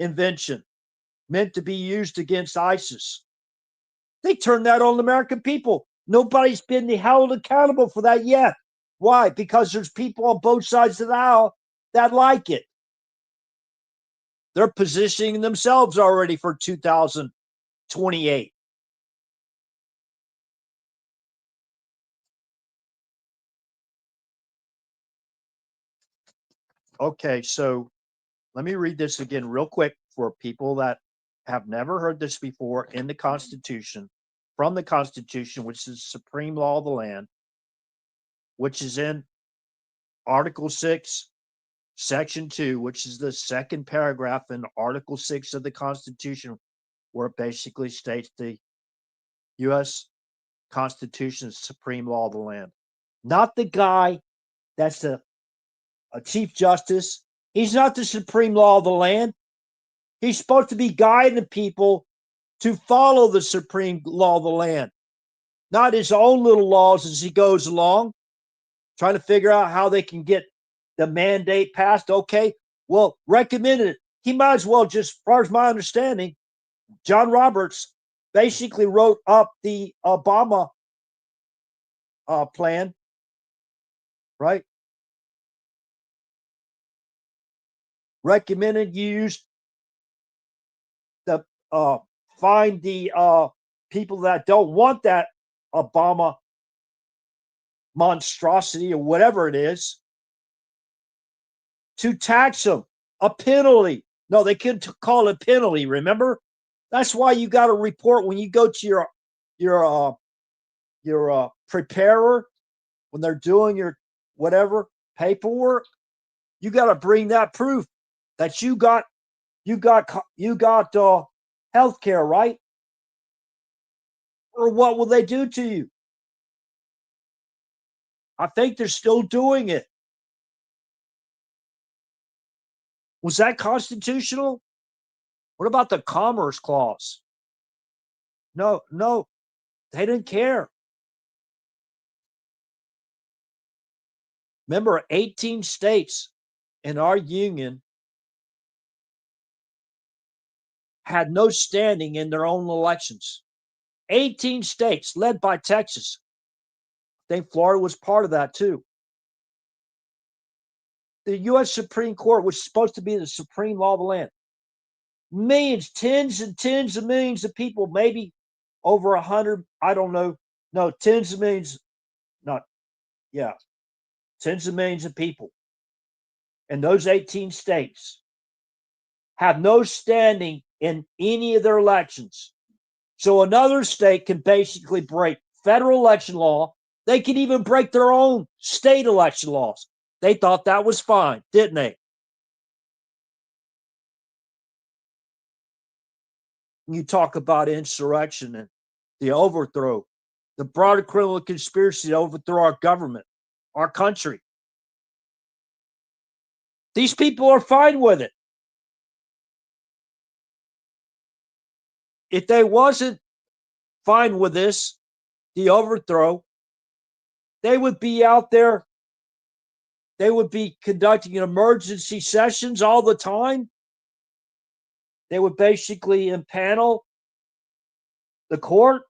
invention meant to be used against ISIS. They turned that on the American people. Nobody's been held accountable for that yet. Why? Because there's people on both sides of the aisle that like it. They're positioning themselves already for 2028. Okay, so let me read this again real quick for people that have never heard this before in the Constitution, from the Constitution, which is supreme law of the land, which is in Article 6, Section 2, which is the second paragraph in Article 6 of the Constitution, where it basically states the U.S. Constitution is supreme law of the land. Not the guy that's a Chief Justice. He's not the supreme law of the land. He's supposed to be guiding the people to follow the supreme law of the land, not his own little laws as he goes along, trying to figure out how they can get the mandate passed. Okay, well, recommended it. He might as well, just as far as my understanding, John Roberts basically wrote up the Obama plan, right? Recommended you use the find the people that don't want that Obama monstrosity or whatever it is to tax them, a penalty. No, they couldn't call it penalty. Remember, that's why you got to report when you go to your preparer when they're doing your whatever paperwork. You got to bring that proof that you got health care, right? Or what will they do to you? I think they're still doing it. Was that constitutional? What about the Commerce Clause? No, they didn't care. Remember, 18 states in our union had no standing in their own elections. 18 states, led by Texas. I think Florida was part of that too. The U.S. Supreme Court was supposed to be the supreme law of the land. Millions, tens and tens of millions of people, maybe over 100, I don't know. No, tens of millions, not, yeah, tens of millions of people in those 18 states have no standing in any of their elections. So another state can basically break federal election law. They can even break their own state election laws. They thought that was fine, didn't they? You talk about insurrection and the overthrow, the broader criminal conspiracy to overthrow our government, our country. These people are fine with it. If they wasn't fine with this, the overthrow, they would be out there. They would be conducting emergency sessions all the time. They would basically impanel the court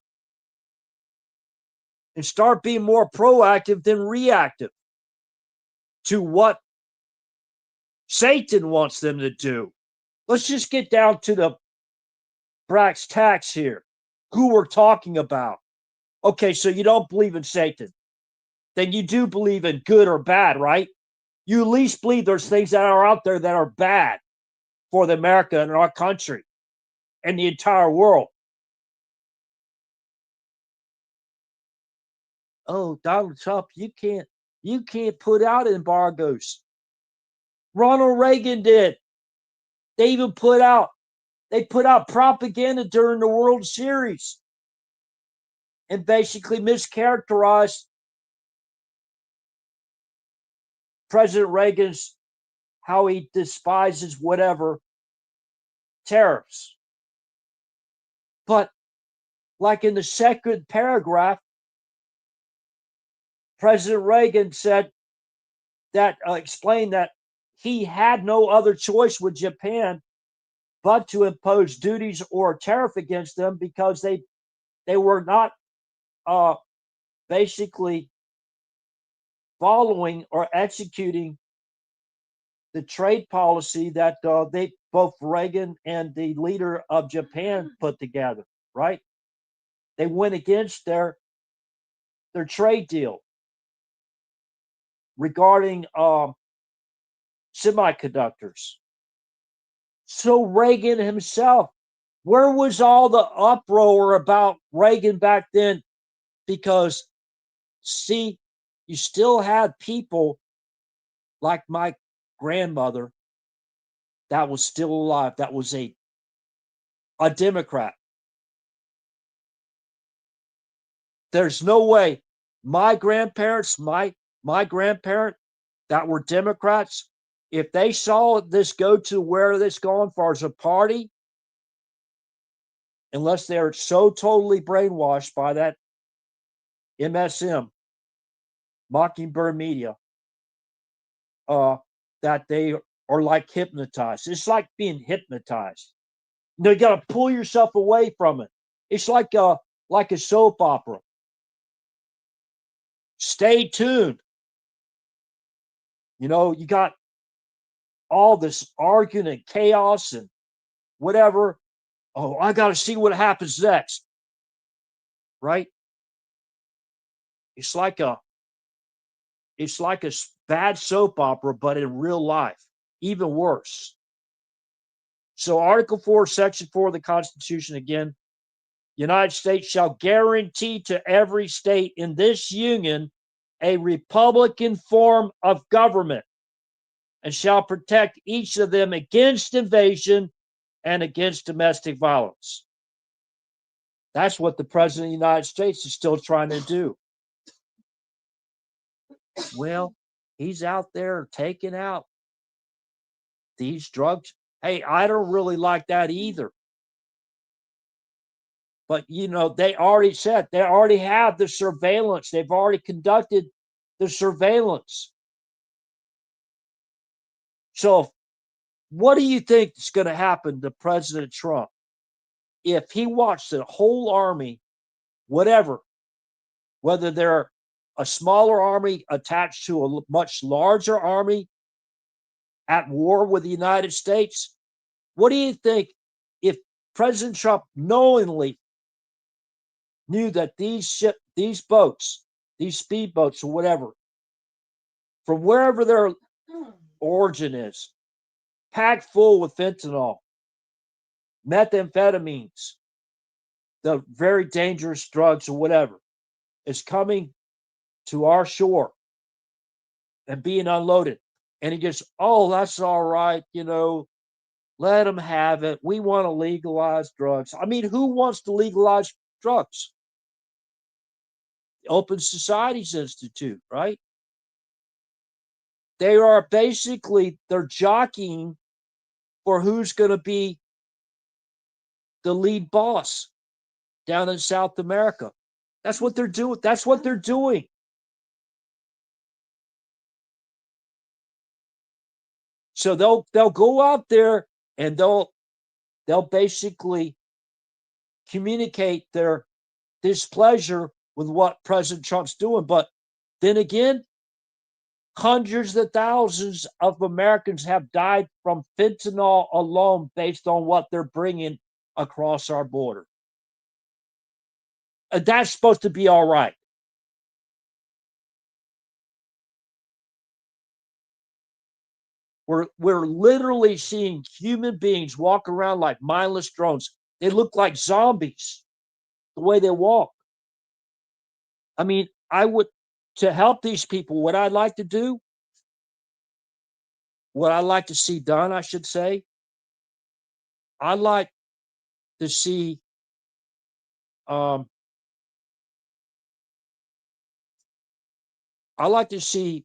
and start being more proactive than reactive to what Satan wants them to do. Let's just get down to the brass tacks here. Who we're talking about. Okay, so you don't believe in Satan. Then you do believe in good or bad, right? You at least believe there's things that are out there that are bad for the America and our country and the entire world. Oh, Donald Trump, you can't put out embargoes. Ronald Reagan did. They even put out propaganda during the World Series and basically mischaracterized President Reagan's how he despises whatever tariffs. But like in the second paragraph, President Reagan said that explained that he had no other choice with Japan but to impose duties or a tariff against them because they were not basically following or executing the trade policy that they both Reagan and the leader of Japan put together, right? They went against their trade deal regarding semiconductors. So Reagan himself, where was all the uproar about Reagan back then? Because, see, you still had people like my grandmother that was still alive, that was a Democrat. There's no way my grandparents, my grandparent that were Democrats, if they saw this go to where this going far as a party, unless they're so totally brainwashed by that MSM, Mockingbird Media, that they are like hypnotized. It's like being hypnotized. You got to pull yourself away from it. It's like a soap opera. Stay tuned. You got all this arguing and chaos and whatever. Oh, I got to see what happens next. Right? It's like a bad soap opera, but in real life, even worse. So Article 4, Section 4 of the Constitution, again, United States shall guarantee to every state in this union a republican form of government and shall protect each of them against invasion and against domestic violence. That's what the President of the United States is still trying to do. Well, he's out there taking out these drugs. Hey, I don't really like that either. But, they already said they already have the surveillance. They've already conducted the surveillance So, what do you think is going to happen to President Trump if he watched the whole army, whatever, whether they're a smaller army attached to a much larger army at war with the United States? What do you think if President Trump knowingly knew that these boats, these speedboats or whatever, from wherever their origin is, packed full with fentanyl, methamphetamines, the very dangerous drugs or whatever, is coming to our shore and being unloaded. And he goes, oh, that's all right, let them have it. We want to legalize drugs. I mean, who wants to legalize drugs? The Open Societies Institute, right? They're jockeying for who's going to be the lead boss down in South America. That's what they're doing. That's what they're doing. So they'll go out there and they'll basically communicate their displeasure with what President Trump's doing. But then again, hundreds of thousands of Americans have died from fentanyl alone based on what they're bringing across our border. That's supposed to be all right. We're literally seeing human beings walk around like mindless drones. They look like zombies the way they walk. I mean, to help these people, what I'd like to do, what I'd like to see done, I should say, I'd like to see I like to see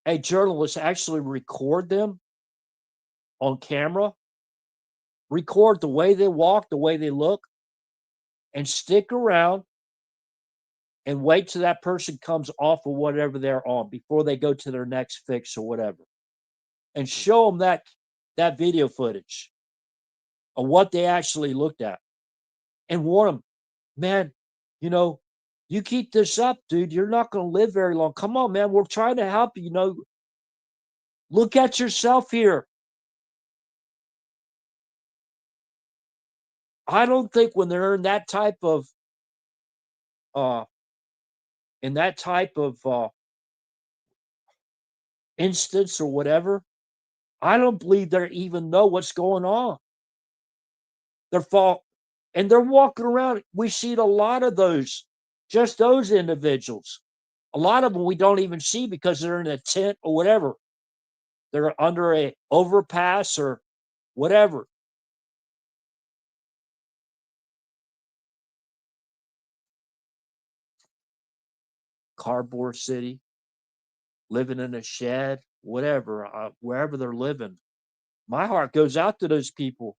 a journalist actually record them on camera, record the way they walk, the way they look, and stick around and wait till that person comes off of whatever they're on before they go to their next fix or whatever, and show them that video footage of what they actually looked at, and warn them, man, you keep this up, dude, you're not going to live very long. Come on, man, we're trying to help you. Look at yourself here. I don't think when they're in that type of in that type of instance or whatever, I don't believe they even know what's going on. They're fall and they're walking around. We see a lot of just those individuals. A lot of them we don't even see because they're in a tent or whatever. They're under a overpass or whatever. Cardboard city, living in a shed, whatever, wherever they're living. My heart goes out to those people.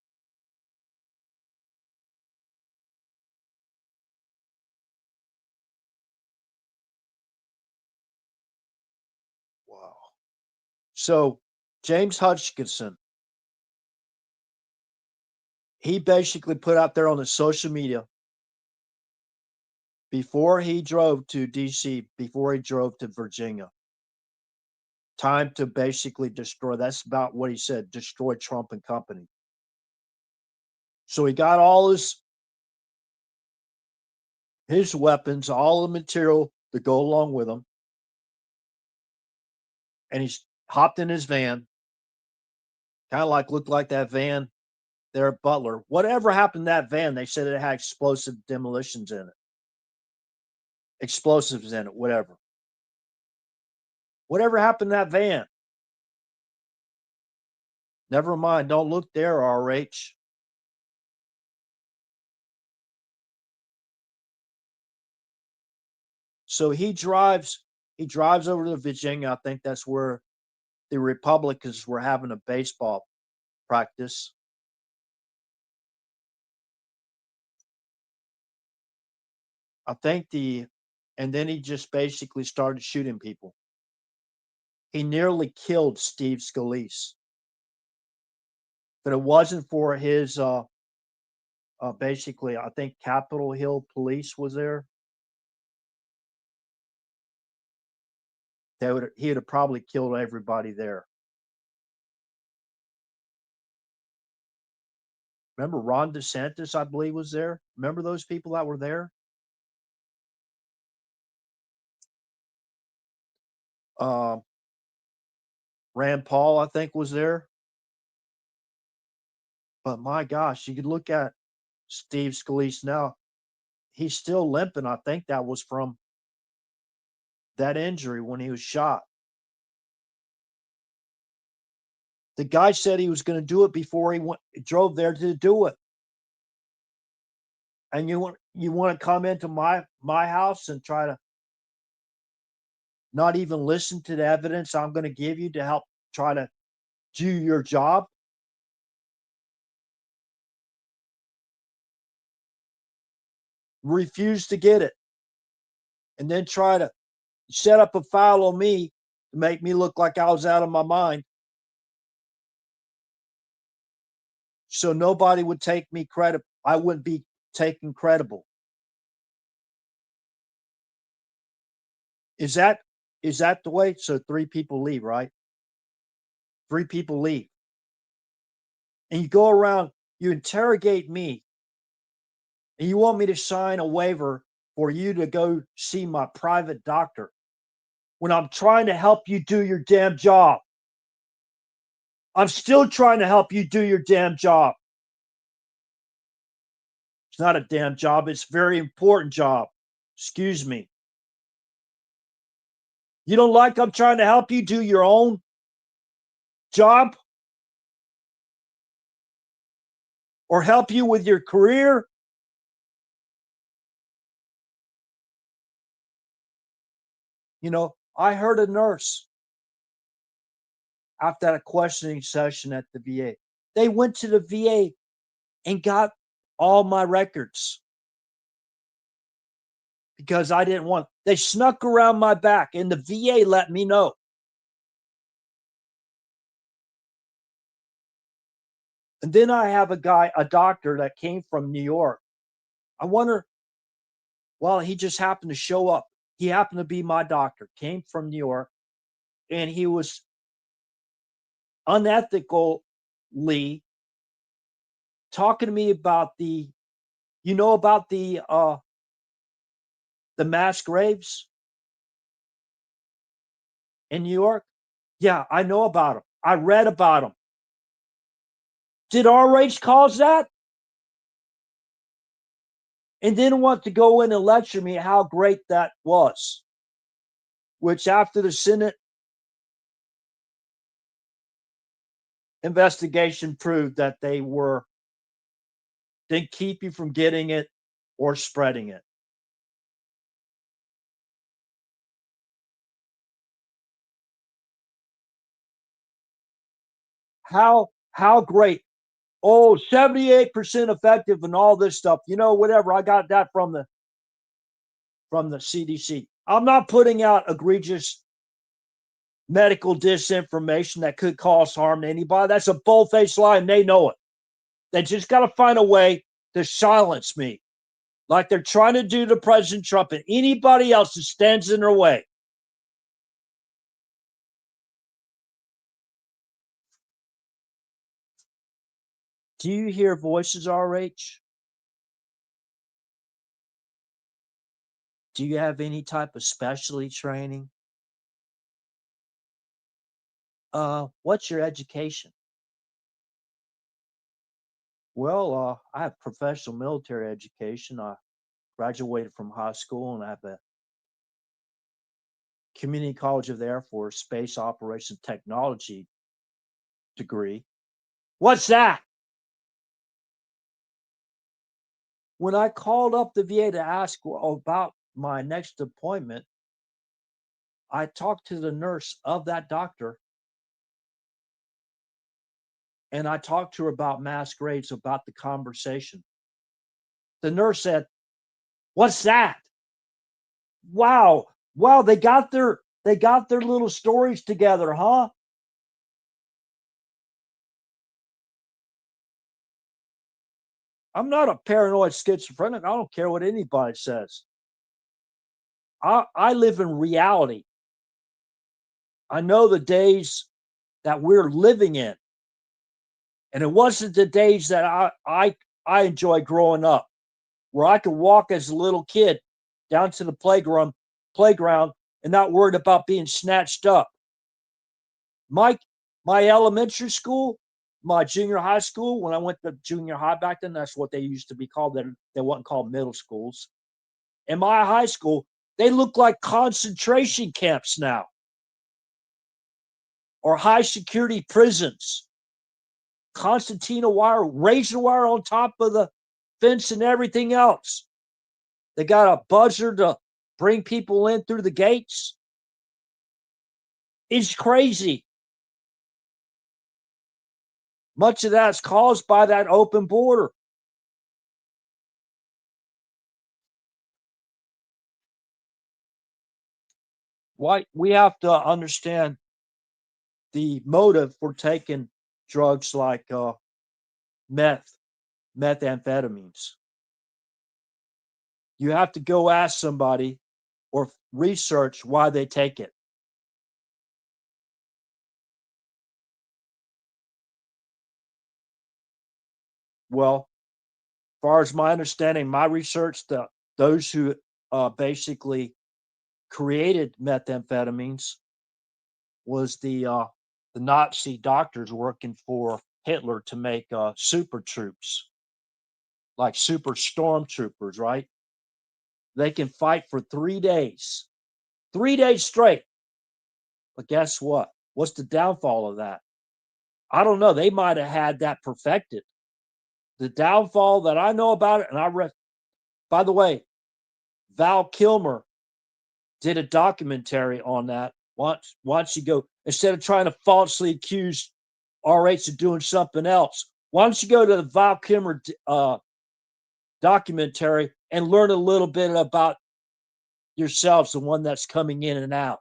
Wow. So James Hutchinson, he basically put out there on his social media before he drove to DC, before he drove to Virginia, time to basically destroy. That's about what he said, destroy Trump and company. So he got all his weapons, all the material to go along with him, and he's hopped in his van, kind of like looked like that van there at Butler. Whatever happened to that van? They said it had explosives in it, whatever. Whatever happened to that van? Never mind. Don't look there, RH. So he drives over to Virginia. I think that's where the Republicans were having a baseball practice. I think and then he just basically started shooting people. He nearly killed Steve Scalise. But it wasn't for his basically, I think Capitol Hill police was there. He would have probably killed everybody there. Remember Ron DeSantis, I believe, was there. Remember those people that were there? Rand Paul, I think, was there. But my gosh, you could look at Steve Scalise now. He's still limping. I think that was from that injury when he was shot. The guy said he was going to do it before he drove there to do it. And you want to come into my house and try to not even listen to the evidence I'm going to give you to help try to do your job? Refuse to get it. And then try to set up a file on me to make me look like I was out of my mind. So nobody would take me credit. I wouldn't be taken credible. Is that the way? So 3 people leave, right? 3 people leave. And you go around, you interrogate me, and you want me to sign a waiver for you to go see my private doctor when I'm trying to help you do your damn job. I'm still trying to help you do your damn job. It's not a damn job. It's a very important job. Excuse me. You don't like I'm trying to help you do your own job? Or help you with your career? You know, I heard a nurse after a questioning session at the VA. They went to the VA and got all my records because I didn't want. They snuck around my back, and the VA let me know. And then I have a doctor that came from New York. I wonder, well, he just happened to show up. He happened to be my doctor, came from New York, and he was unethically talking to me about the mass graves in New York. Yeah, I know about them. I read about them. Did RH cause that? And didn't want to go in and lecture me how great that was. Which after the Senate investigation proved that they didn't keep you from getting it or spreading it. How great. Oh, 78% effective and all this stuff. You know, whatever. I got that from the CDC. I'm not putting out egregious medical disinformation that could cause harm to anybody. That's a bold-faced lie, and they know it. They just got to find a way to silence me, like they're trying to do to President Trump and anybody else that stands in their way. Do you hear voices, RH? Do you have any type of specialty training? What's your education? Well, I have professional military education. I graduated from high school and I have a Community College of the Air Force Space Operations Technology degree. What's that? When I called up the VA to ask about my next appointment, I talked to the nurse of that doctor and I talked to her about mass graves, about the conversation. The nurse said, "What's that?" Wow, they got their They got their little stories together, huh? I'm not a paranoid schizophrenic. I don't care what anybody says. I live in reality. I know the days that we're living in. And it wasn't the days that I enjoyed growing up, where I could walk as a little kid down to the playground and not worried about being snatched up. My my elementary school, my junior high school, when I went to junior high back then, that's what they used to be called. They wasn't called middle schools. In my high school, they look like concentration camps now, or high security prisons. Concertina wire, razor wire on top of the fence and everything else. They got a buzzer to bring people in through the gates. It's crazy. Much of that's caused by that open border. Why we have to understand the motive for taking drugs like methamphetamines. You have to go ask somebody or research why they take it. Well, as far as my understanding, my research, those who basically created methamphetamines was the Nazi doctors working for Hitler to make super troops, like super stormtroopers, right? They can fight for 3 days straight. But guess what? What's the downfall of that? I don't know. They might have had that perfected. The downfall that I know about it, and I read, by the way, Val Kilmer did a documentary on that. Once you go, instead of trying to falsely accuse RH of doing something else, why don't you go to the Val Kilmer documentary and learn a little bit about yourselves, the one that's coming in and out,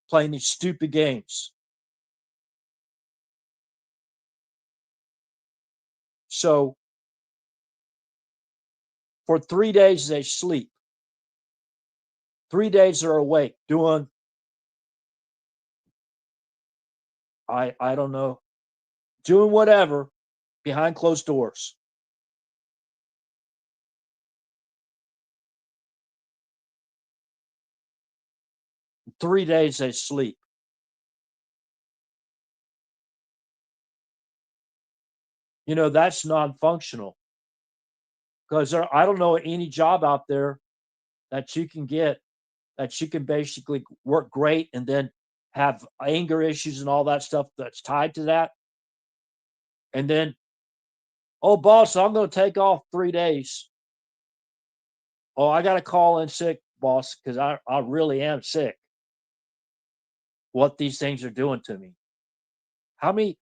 playing these stupid games. So for 3 days they sleep. 3 days they're awake doing, I don't know, doing whatever behind closed doors. In 3 days they sleep. You know, that's non-functional, because I don't know any job out there that you can get that you can basically work great and then have anger issues and all that stuff that's tied to that. And then, oh, boss, I'm going to take off 3 days. Oh, I got to call in sick, boss, because I really am sick. What these things are doing to me. How many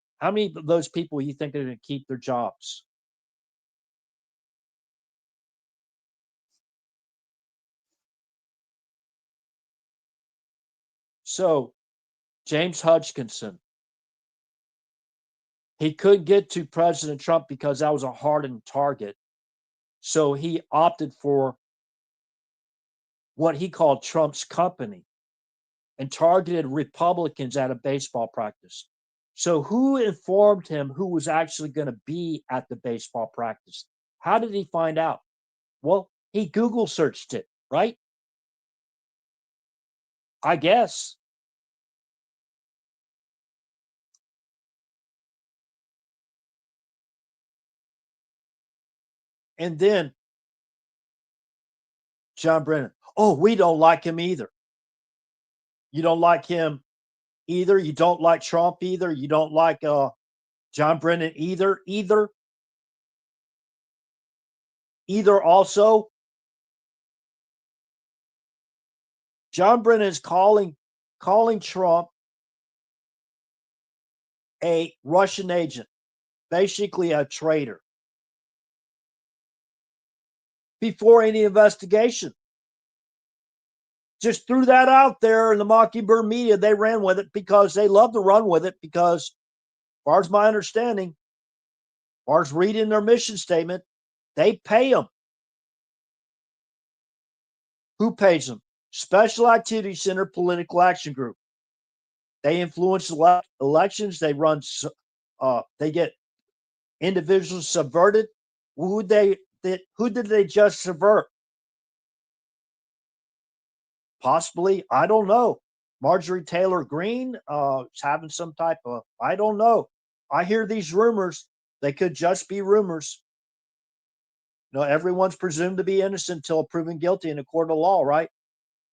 of those people you think are going to keep their jobs? So, James Hodgkinson, he couldn't get to President Trump because that was a hardened target. So he opted for what he called Trump's company and targeted Republicans at a baseball practice. So who informed him who was actually going to be at the baseball practice? How did he find out? Well, he Google searched it, right? I guess. And then John Brennan, oh, we don't like him either. You don't like him either. You don't like Trump either. You don't like John Brennan either. Also, John Brennan is calling Trump a Russian agent, basically a traitor, before any investigation. just threw that out there in the Mockingbird media. They ran with it because they love to run with it because, as far as my understanding, as far as reading their mission statement, they pay them. Who pays them? Special Activity Center Political Action Group. They influence elections. They run. They get individuals subverted. Who did they just subvert? Possibly, I don't know. Marjorie Taylor Greene is having some type of, I don't know. I hear these rumors. They could just be rumors. You know, everyone's presumed to be innocent until proven guilty in a court of law, right?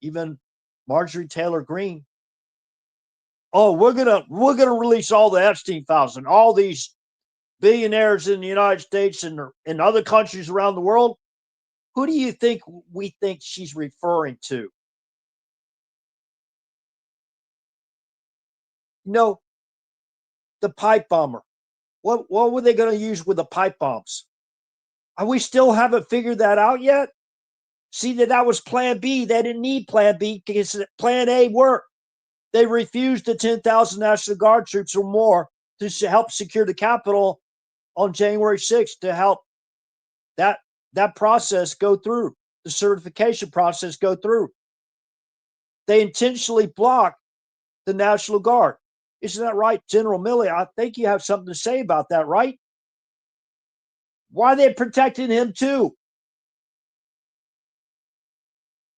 Even Marjorie Taylor Greene. Oh, we're gonna release all the Epstein files and all these billionaires in the United States and in other countries around the world. Who do you think we think she's referring to? You know, the pipe bomber. What were they going to use with the pipe bombs? We still haven't figured that out yet. See, that was plan B. They didn't need plan B because plan A worked. They refused the 10,000 National Guard troops or more to help secure the Capitol on January 6th to help that process go through, the certification process go through. They intentionally blocked the National Guard. Isn't that right, General Milley? I think you have something to say about that, right? Why are they protecting him too?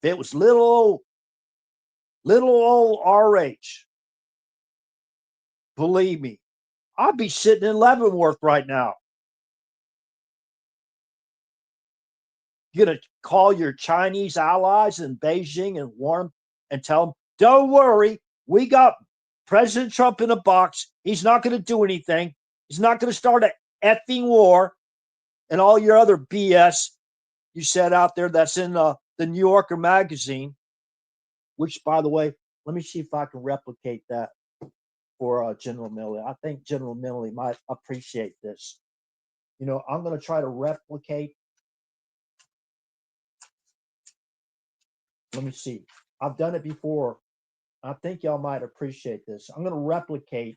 If it was little old RH, believe me, I'd be sitting in Leavenworth right now. You're going to call your Chinese allies in Beijing and warn them and tell them, don't worry, we got President Trump in a box. He's not going to do anything. He's not going to start an effing war and all your other BS you said out there that's in the New Yorker magazine, which, by the way, let me see if I can replicate that for General Milley. I think General Milley might appreciate this. You know, I'm going to try to replicate. Let me see. I've done it before. I think y'all might appreciate this. I'm going to replicate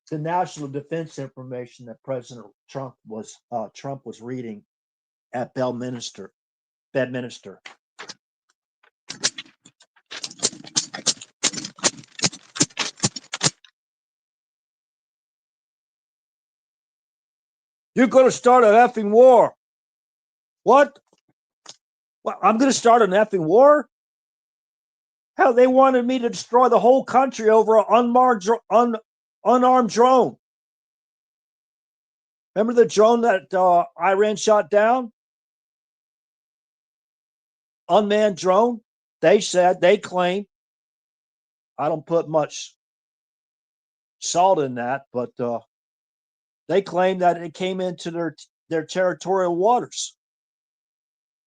the national defense information that President Trump was reading at Bedminster. You're going to start an effing war. What? Well, I'm going to start an effing war? Hell, they wanted me to destroy the whole country over an unarmed drone. Remember the drone that Iran shot down? Unmanned drone? They claim, I don't put much salt in that, but they claim that it came into their territorial waters.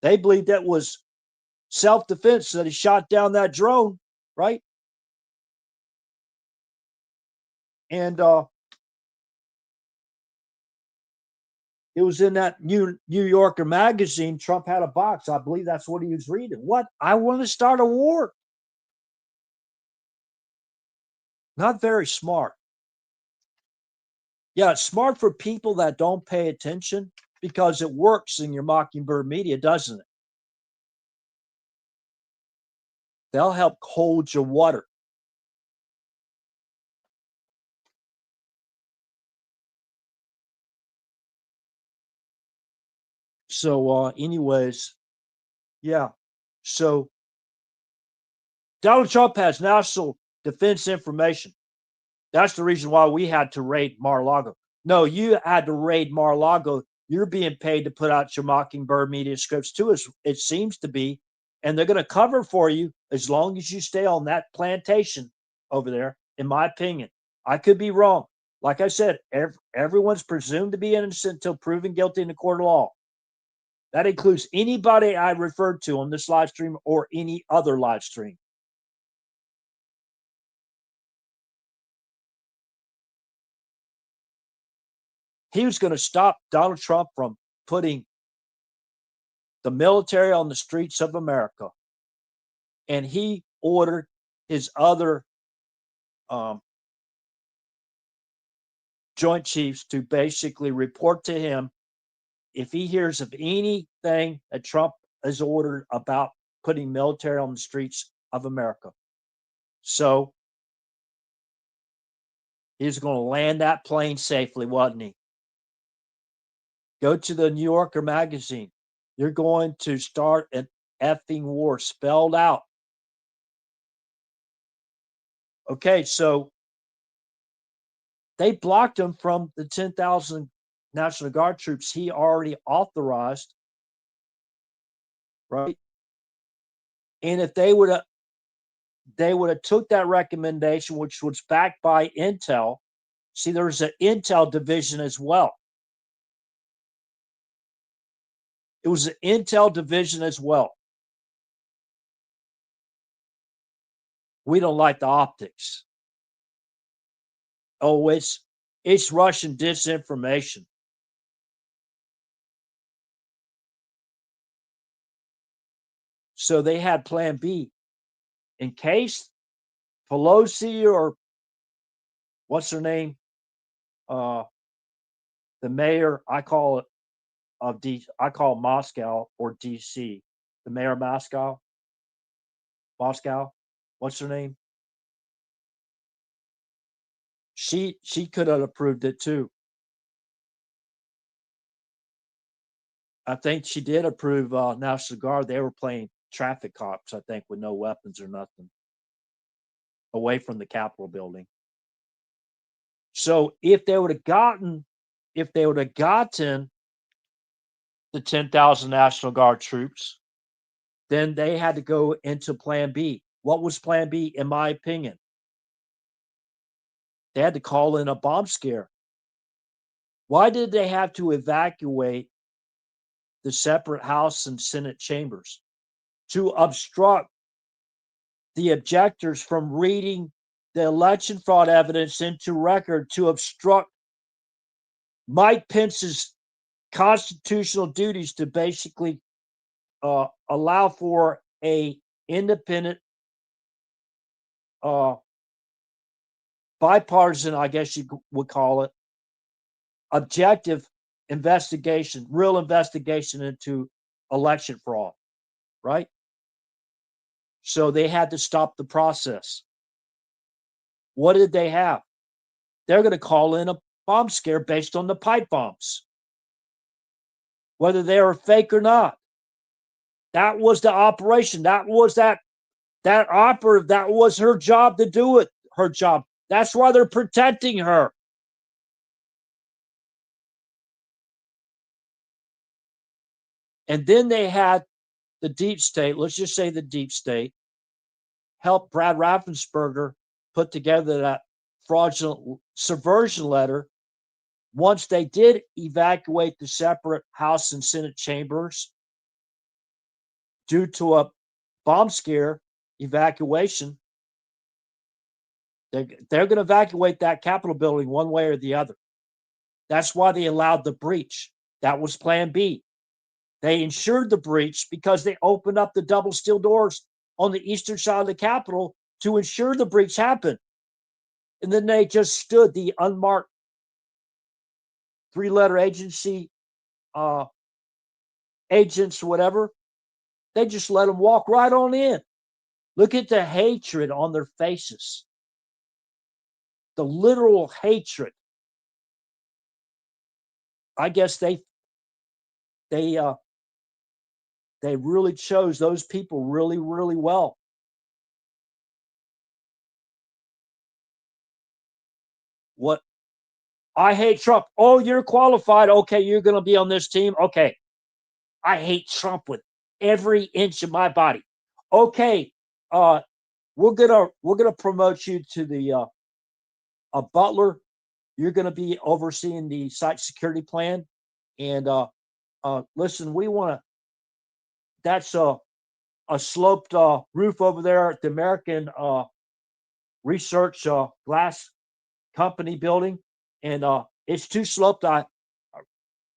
They believe that was self-defense, that he shot down that drone, right? And it was in that New Yorker magazine. Trump had a box. I believe that's what he was reading. What? I want to start a war. Not very smart. Yeah, it's smart for people that don't pay attention because it works in your Mockingbird media, doesn't it? They'll help hold your water. So, anyways, yeah. So, Donald Trump has national defense information. That's the reason why we had to raid Mar-a-Lago. No, you had to raid Mar-a-Lago. You're being paid to put out your Mockingbird media scripts too, as it seems to be. And they're going to cover for you as long as you stay on that plantation over there, in my opinion. I could be wrong. Like I said, everyone's presumed to be innocent until proven guilty in the court of law. That includes anybody I referred to on this live stream or any other live stream. He was going to stop Donald Trump from putting the military on the streets of America. And he ordered his other Joint Chiefs to basically report to him if he hears of anything that Trump has ordered about putting military on the streets of America. So he's going to land that plane safely, wasn't he? Go to the New Yorker magazine. You're going to start an effing war, spelled out. Okay, so they blocked him from the 10,000 National Guard troops he already authorized, right? And if they would have took that recommendation, which was backed by Intel. See, there's an Intel division as well. It was an Intel division as well. We don't like the optics. Oh, it's Russian disinformation. So they had plan B. In case Pelosi or what's her name? The mayor, I call Moscow or DC. The mayor of Moscow. What's her name? She could have approved it too. I think she did approve National Guard. They were playing traffic cops, I think, with no weapons or nothing, away from the Capitol building. So if they would have gotten the 10,000 National Guard troops, then they had to go into Plan B. What was Plan B, in my opinion? They had to call in a bomb scare. Why did they have to evacuate the separate House and Senate chambers? To obstruct the objectors from reading the election fraud evidence into record, to obstruct Mike Pence's constitutional duties to basically allow for a independent, bipartisan, I guess you would call it, objective investigation, real investigation into election fraud, right? So they had to stop the process. What did they have? They're going to call in a bomb scare based on the pipe bombs, whether they were fake or not. That was the operation. That was that operative. That was her job to do it. Her job. That's why they're protecting her. And then they had the deep state, let's just say the deep state, help Brad Raffensperger put together that fraudulent subversion letter. Once they did evacuate the separate House and Senate chambers due to a bomb scare evacuation, they're going to evacuate that Capitol building one way or the other. That's why they allowed the breach. That was Plan B. They ensured the breach because they opened up the double steel doors on the eastern side of the Capitol to ensure the breach happened. And then they just stood the unmarked three-letter agency agents, whatever. They just let them walk right on in. Look at the hatred on their faces. The literal hatred. I guess they really chose those people really, really well. What? I hate Trump. Oh, you're qualified. Okay, you're going to be on this team. Okay. I hate Trump with every inch of my body. Okay, we're gonna promote you to the a butler. You're gonna be overseeing the site security plan. And listen, we want to. That's a sloped roof over there at the American Research Glass Company building, and it's too sloped.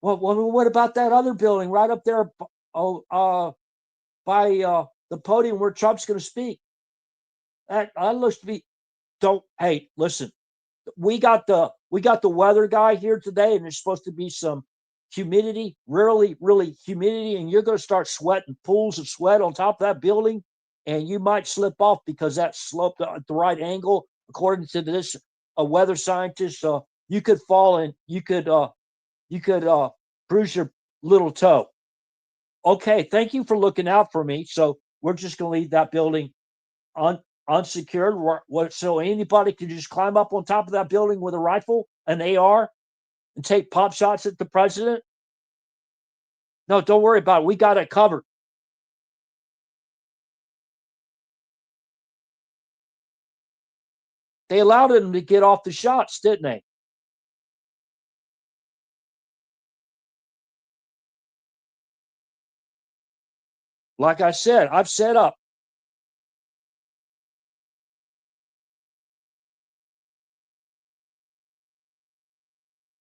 What about that other building right up there by the podium where Trump's going to speak. That looks to be. Don't. Hey, listen. We got the weather guy here today, and there's supposed to be some humidity, really humidity, and you're going to start sweating pools of sweat on top of that building, and you might slip off because that sloped at the right angle, according to this a weather scientist. You could fall and you could bruise your little toe. Okay, thank you for looking out for me. So we're just going to leave that building unsecured, so anybody can just climb up on top of that building with a rifle, an AR, and take pop shots at the president? No, don't worry about it. We got it covered. They allowed him to get off the shots, didn't they? Like I said, I've set up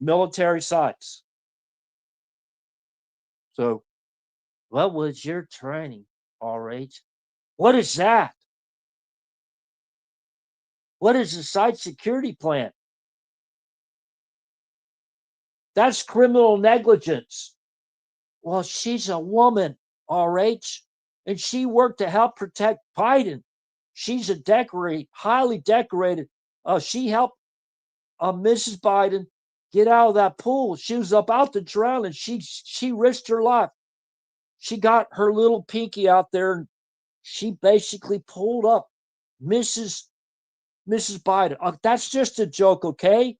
military sites. So, what was your training, RH? What is that? What is the site security plan? That's criminal negligence. Well, she's a woman, RH, and she worked to help protect Biden. She's a highly decorated. She helped Mrs. Biden get out of that pool. She was about to drown, and she risked her life. She got her little pinky out there, and she basically pulled up Mrs. Biden. That's just a joke, okay?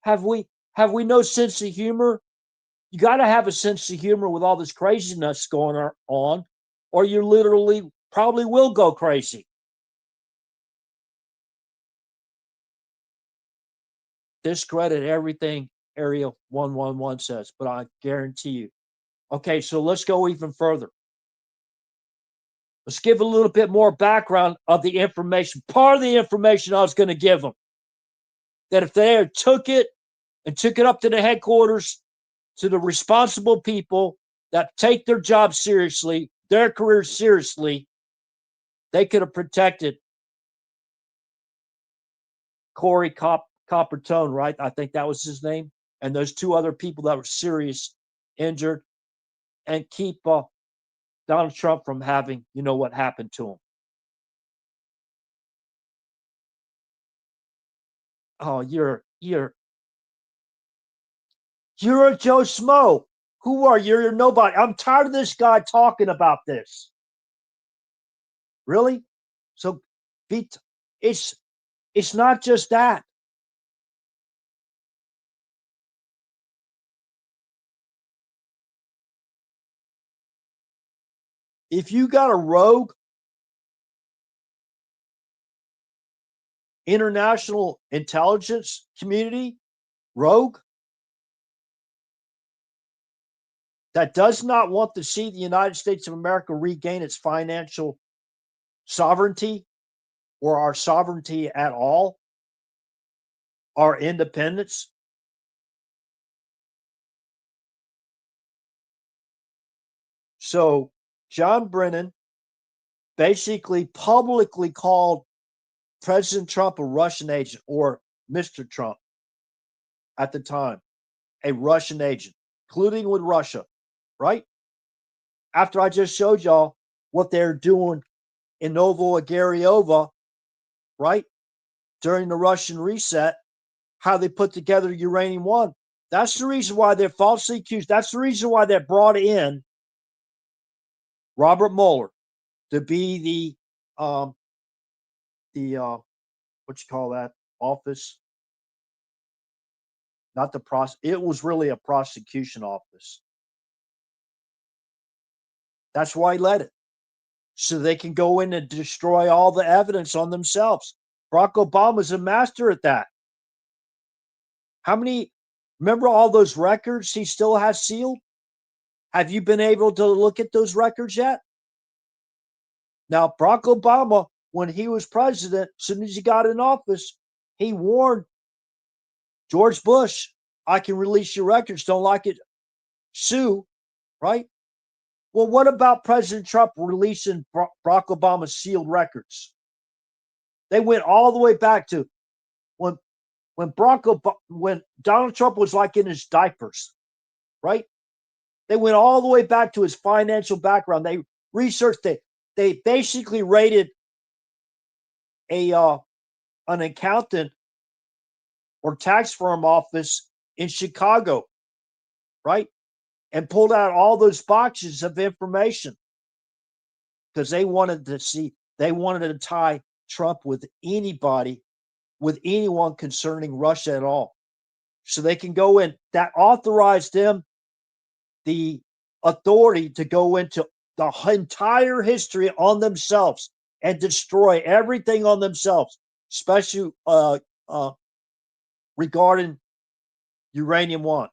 Have we no sense of humor? You got to have a sense of humor with all this craziness going on, or you literally probably will go crazy. Discredit everything Area 111 says, but I guarantee you. Okay, so let's go even further. Let's give a little bit more background of the information. Part of the information I was going to give them, that if they had took it up to the headquarters, to the responsible people that take their job seriously, their career seriously, they could have protected Corey Coppertone, right? I think that was his name. And those two other people that were serious injured, and keep Donald Trump from having, what happened to him. Oh, you're a Joe Schmo. Who are you? You're nobody. I'm tired of this guy talking about this. Really? So it's not just that. If you got a rogue international intelligence community, rogue, that does not want to see the United States of America regain its financial sovereignty, or our sovereignty at all, our independence. So John Brennan basically publicly called President Trump a Russian agent, or Mr. Trump at the time, a Russian agent, colluding with Russia, right? After I just showed y'all what they're doing in Novo-Ogariovo, right? During the Russian reset, how they put together Uranium One. That's the reason why they're falsely accused. That's the reason why they brought in Robert Mueller to be the what you call that office? Not the it was really a prosecution office. That's why he led it, so they can go in and destroy all the evidence on themselves. Barack Obama's a master at that. How many? Remember all those records he still has sealed? Have you been able to look at those records yet? Now, Barack Obama, when he was president, as soon as he got in office, he warned George Bush, I can release your records. Don't like it, sue, right? Well, what about President Trump releasing Barack Obama's sealed records? They went all the way back to when when Donald Trump was like in his diapers, right? They went all the way back to his financial background. They researched it. They basically raided a an accountant or tax firm office in Chicago, right? And pulled out all those boxes of information because they wanted to tie Trump with anybody, with anyone concerning Russia at all. So they can go in. That authorized them the authority to go into the entire history on themselves and destroy everything on themselves, especially regarding uranium one.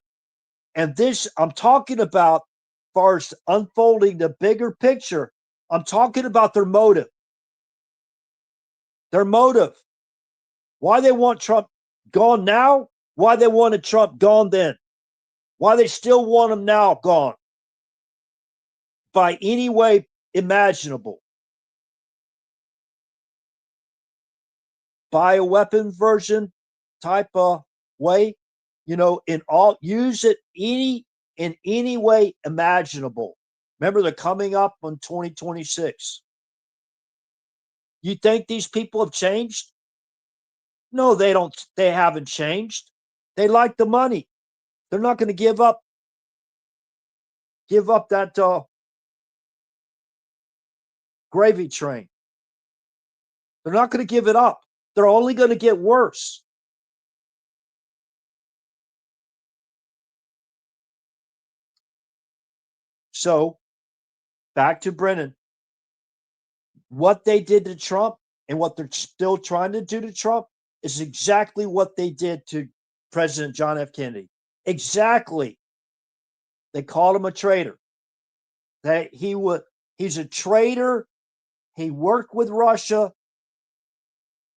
And this, I'm talking about, as far as unfolding the bigger picture, I'm talking about their motive. Their motive. Why they want Trump gone now, why they wanted Trump gone then, why they still want him now gone by any way imaginable. Bioweapon version type of way, use it in any way imaginable. Remember, they're coming up on 2026. You think these people have changed? No, they don't. They haven't changed. They like the money. They're not going to give up that gravy train. They're not going to give it up. They're only going to get worse. So, back to Brennan. What they did to Trump and what they're still trying to do to Trump is exactly what they did to President John F. Kennedy. Exactly. They called him a traitor. That he's a traitor. He worked with Russia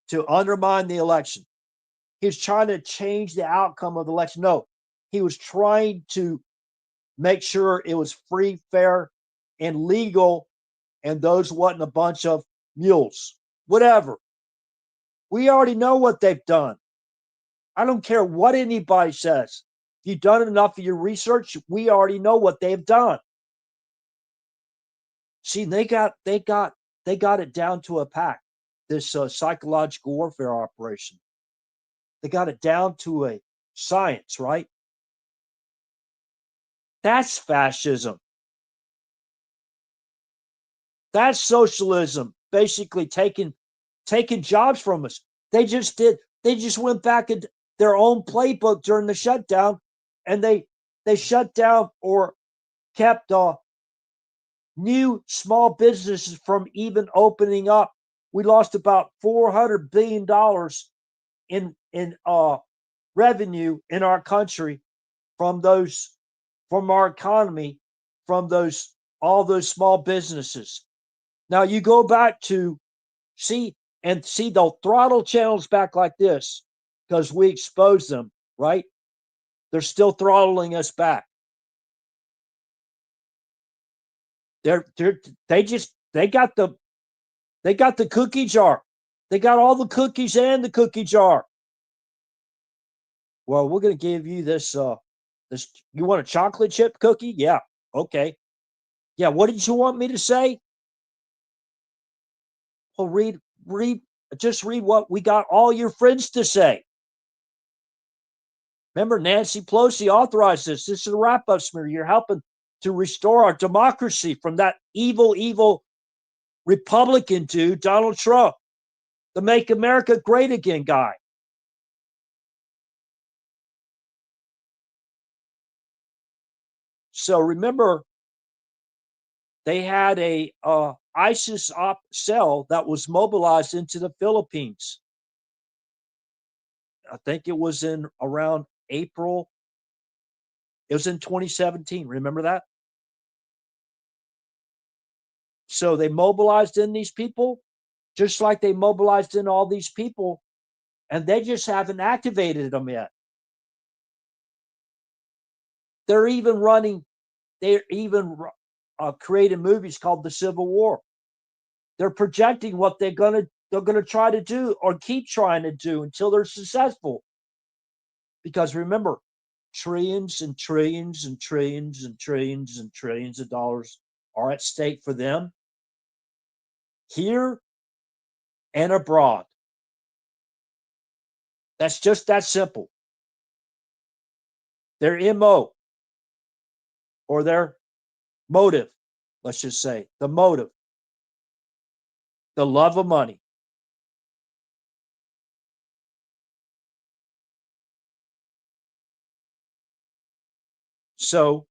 to undermine the election. He was trying to change the outcome of the election. No, he was trying to make sure it was free, fair, and legal, and those wasn't a bunch of mules. Whatever. We already know what they've done. I don't care what anybody says. If you've done enough of your research, we already know what they've done. See, they got it down to a pack. This psychological warfare operation. They got it down to a science, right? That's fascism. That's socialism. Basically, taking jobs from us. They just went back in their own playbook during the shutdown, and they shut down or kept new small businesses from even opening up. We lost about $400 billion in revenue in our country from our economy, from all those small businesses. Now you go back to see they'll throttle channels back like this because we expose them, right? They're still throttling us back. They got the cookie jar. They got all the cookies and the cookie jar. Well, we're going to give you this. You want a chocolate chip cookie? Yeah. Okay. Yeah. What did you want me to say? Well, read. Just read what we got all your friends to say. Remember, Nancy Pelosi authorized this. This is a wrap-up smear. You're helping to restore our democracy from that evil Republican dude, Donald Trump, the Make America Great Again guy. So remember, they had a ISIS op cell that was mobilized into the Philippines. I think it was in around April. It was in 2017. Remember that? So they mobilized in these people, just like they mobilized in all these people, and they just haven't activated them yet. They're even creating movies called The Civil War. They're projecting what they're gonna try to do or keep trying to do until they're successful. Because remember, trillions and trillions and trillions and trillions and trillions of dollars are at stake for them here and abroad. That's just that simple. Their MO or their motive, let's just say, the motive, the love of money. So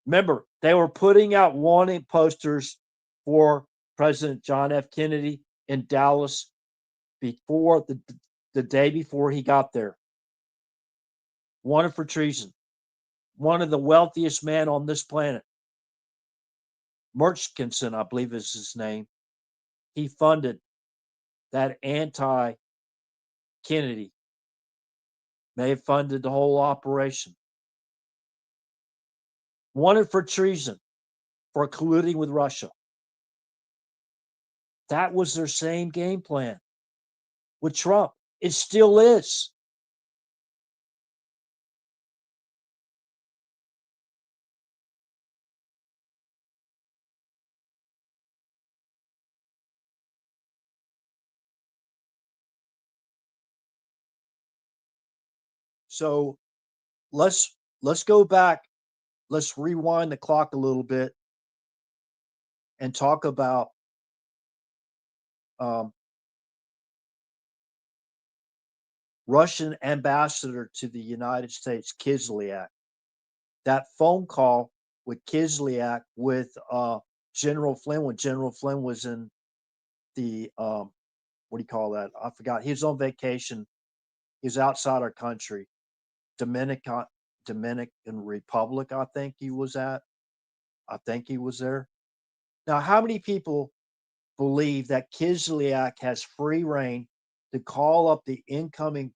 remember, they were putting out wanting posters for President John F. Kennedy in Dallas before the day before he got there. Wanted for treason. One of the wealthiest men on this planet. Murchison, I believe is his name. He funded that anti-Kennedy. May have funded the whole operation. Wanted for treason, for colluding with Russia. That was their same game plan with Trump. It still is. So let's go back. Let's rewind the clock a little bit and talk about Russian ambassador to the United States, Kislyak. That phone call with Kislyak with General Flynn when General Flynn was in the what do you call that? I forgot. He was on vacation. He was outside our country, Dominican Republic. I think he was at. I think he was there. Now, how many people believe that Kislyak has free reign to call up the incoming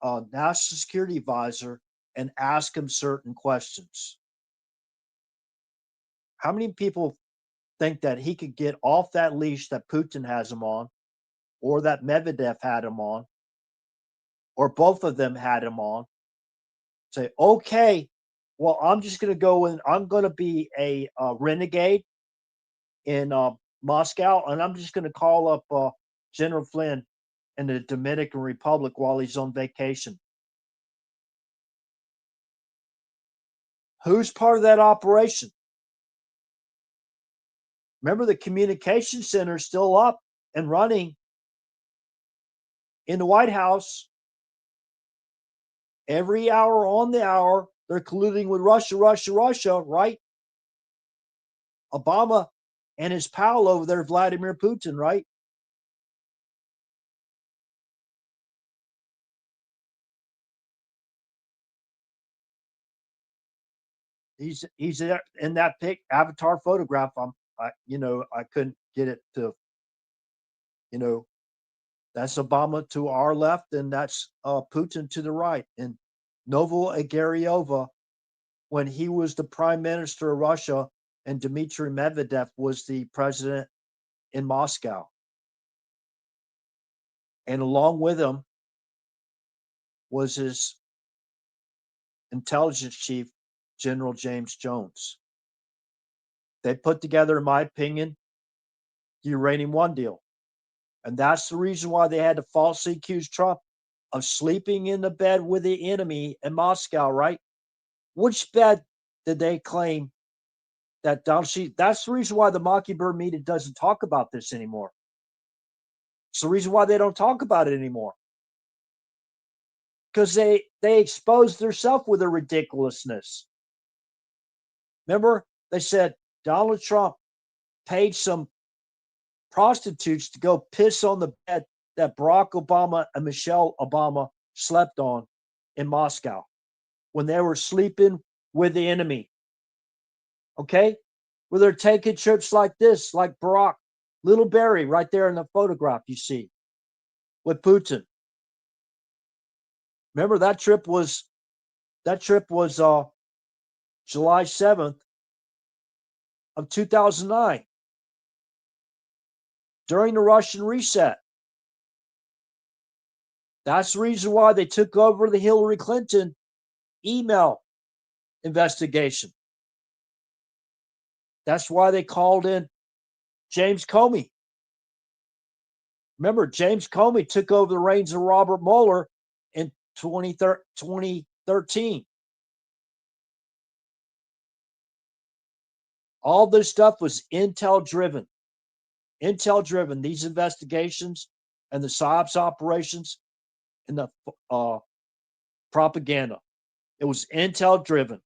national security advisor and ask him certain questions? How many people think that he could get off that leash that Putin has him on, or that Medvedev had him on, or both of them had him on? Say, okay, well, I'm just going to go and I'm going to be a renegade in Moscow, and I'm just going to call up General Flynn in the Dominican Republic while he's on vacation. Who's part of that operation? Remember, the communication center is still up and running in the White House. Every hour on the hour, they're colluding with Russia, right? Obama and his pal over there, Vladimir Putin, right? He's there in that avatar photograph. I couldn't get it to, that's Obama to our left, and that's Putin to the right. And Novo Agariova, when he was the prime minister of Russia, and Dmitry Medvedev was the president in Moscow. And along with him was his intelligence chief, General James Jones. They put together, in my opinion, the Uranium One deal. And that's the reason why they had to falsely accuse Trump of sleeping in the bed with the enemy in Moscow, right? Which bed did they claim that Donald Trump? That's the reason why the Mockingbird media doesn't talk about this anymore. It's the reason why they don't talk about it anymore. Because they exposed themselves with their ridiculousness. Remember, they said Donald Trump paid some prostitutes to go piss on the bed that Barack Obama and Michelle Obama slept on in Moscow when they were sleeping with the enemy. Okay? Where they're taking trips like this, like Barack, little Barry right there in the photograph you see with Putin. Remember that trip was July 7th, of 2009 during the Russian reset. That's the reason why they took over the Hillary Clinton email investigation. That's why they called in James Comey. Remember, James Comey took over the reins of Robert Mueller in 2013. All this stuff was intel driven. Intel driven. These investigations and the PSYOPs operations and the propaganda. It was intel driven.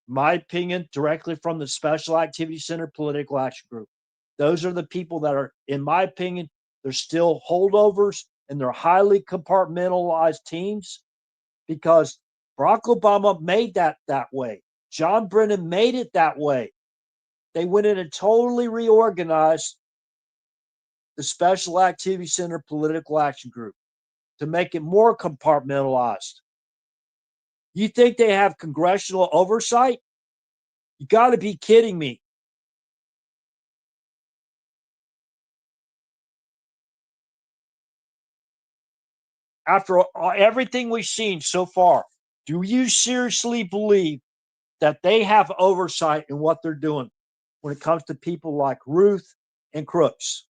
My opinion, directly from the Special Activity Center Political Action Group. Those are the people that are, in my opinion, they're still holdovers and they're highly compartmentalized teams because Barack Obama made that way. John Brennan made it that way. They went in and totally reorganized the Special Activity Center Political Action Group to make it more compartmentalized. You think they have congressional oversight? You got to be kidding me. After everything we've seen so far, do you seriously believe that they have oversight in what they're doing when it comes to people like Ruth and Crooks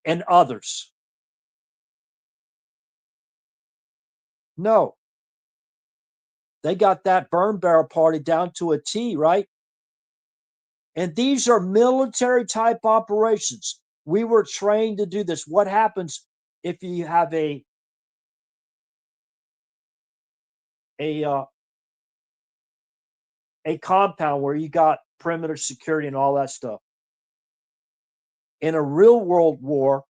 and others? No. They got that burn barrel party down to a T, right? And these are military type operations. We were trained to do this. What happens if you have a compound where you got perimeter security and all that stuff? In a real world war,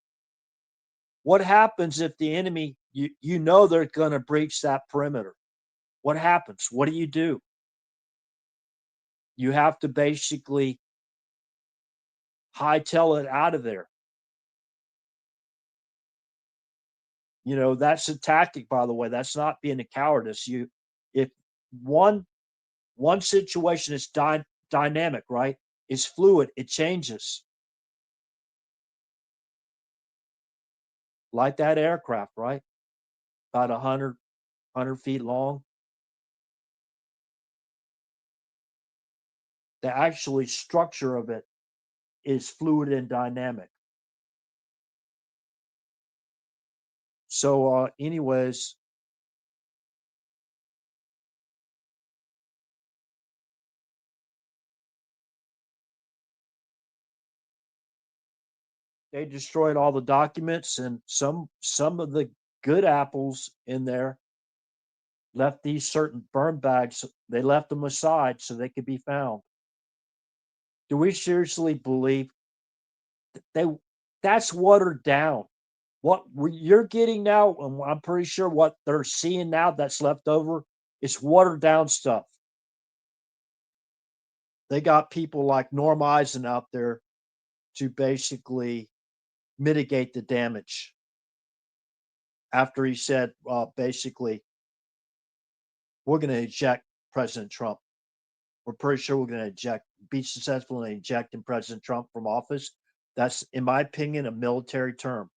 what happens if the enemy, you know they're going to breach that perimeter? What happens? What do? You have to basically hightail it out of there. You know, that's a tactic, by the way. That's not being a cowardice. If one situation is dynamic, right? It's fluid. It changes. Like that aircraft, right? About 100 feet long. The actually structure of it is fluid and dynamic. So, anyways, they destroyed all the documents, and some of the good apples in there left these certain burn bags. They left them aside so they could be found. Do we seriously believe that's watered down? What you're getting now, and I'm pretty sure what they're seeing now that's left over is watered down stuff. They got people like Norm Eisen out there to basically mitigate the damage. After he said, basically, we're going to eject President Trump. We're pretty sure we're going to be successful in ejecting President Trump from office. That's, in my opinion, a military term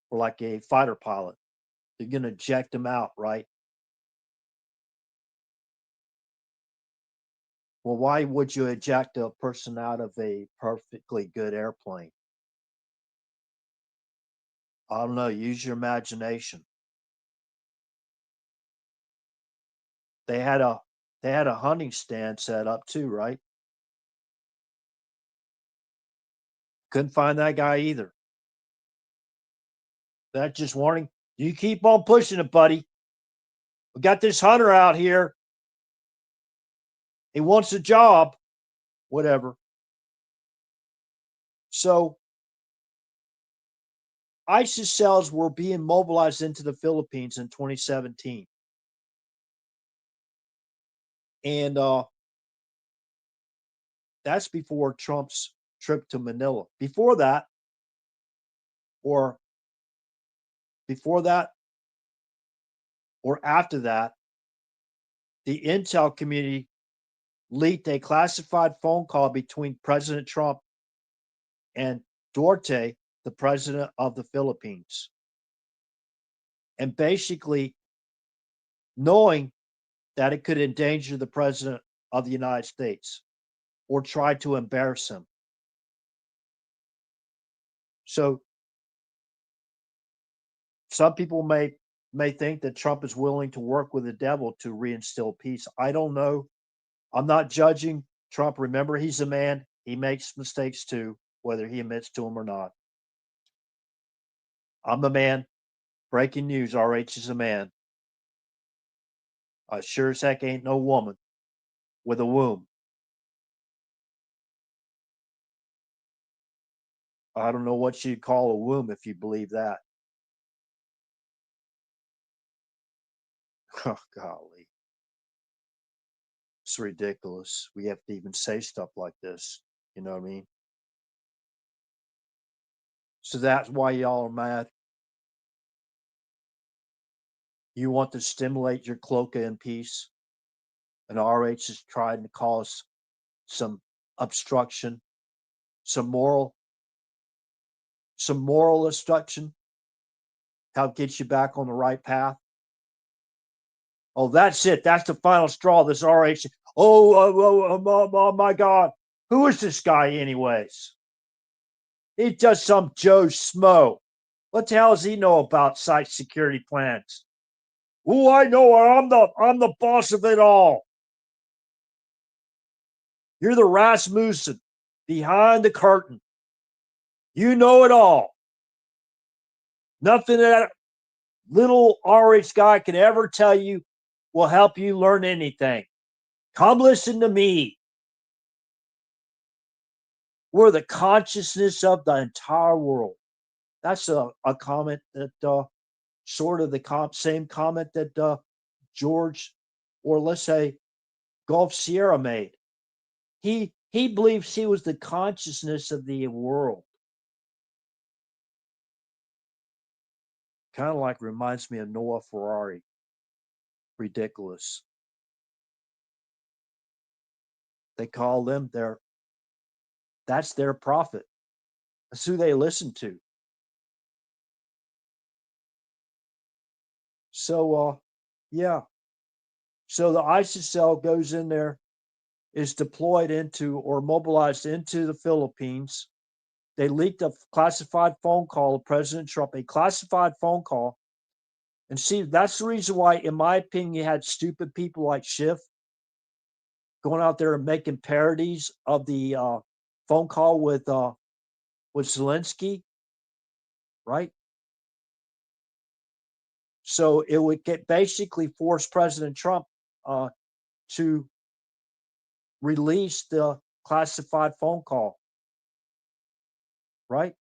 for like a fighter pilot. They're going to eject him out, right? Well, why would you eject a person out of a perfectly good airplane? I don't know. Use your imagination. They had a hunting stand set up too, right? Couldn't find that guy either. That's just warning. You keep on pushing it, buddy. We got this hunter out here. He wants a job. Whatever. So ISIS cells were being mobilized into the Philippines in 2017. And that's before Trump's trip to Manila. Before that, or after that, the intel community leaked a classified phone call between President Trump and Duterte, the president of the Philippines. And basically, knowing that it could endanger the president of the United States or try to embarrass him. So some people may think that Trump is willing to work with the devil to reinstill peace. I don't know. I'm not judging Trump. Remember, he's a man. He makes mistakes too, whether he admits to them or not. I'm the man. Breaking news, RH is a man. I sure as heck ain't no woman with a womb. I don't know what you'd call a womb if you believe that. Oh, golly. It's ridiculous. We have to even say stuff like this. You know what I mean? So that's why y'all are mad. You want to stimulate your cloaca in peace, and RH is trying to cause some obstruction, some moral obstruction, help get you back on the right path. Oh, that's it. That's the final straw. This RH. Oh, my God. Who is this guy, anyways? He's just some Joe Schmo. What the hell does he know about site security plans? Oh, I know. I'm the boss of it all. You're the Rasmussen behind the curtain. You know it all. Nothing that little RH guy can ever tell you will help you learn anything. Come listen to me. We're the consciousness of the entire world. That's a comment that sort of the same comment that George, or let's say Gulf Sierra made. He believes he was the consciousness of the world. Kind of like reminds me of Noah Ferrari. Ridiculous. They call them that's their prophet. That's who they listen to. So yeah. So the ISIS cell goes in there, is deployed into or mobilized into the Philippines. They leaked a classified phone call of President Trump, a classified phone call. And see, that's the reason why, in my opinion, you had stupid people like Schiff going out there and making parodies of the phone call with Zelensky, right? So it would basically force President Trump to release the classified phone call, right?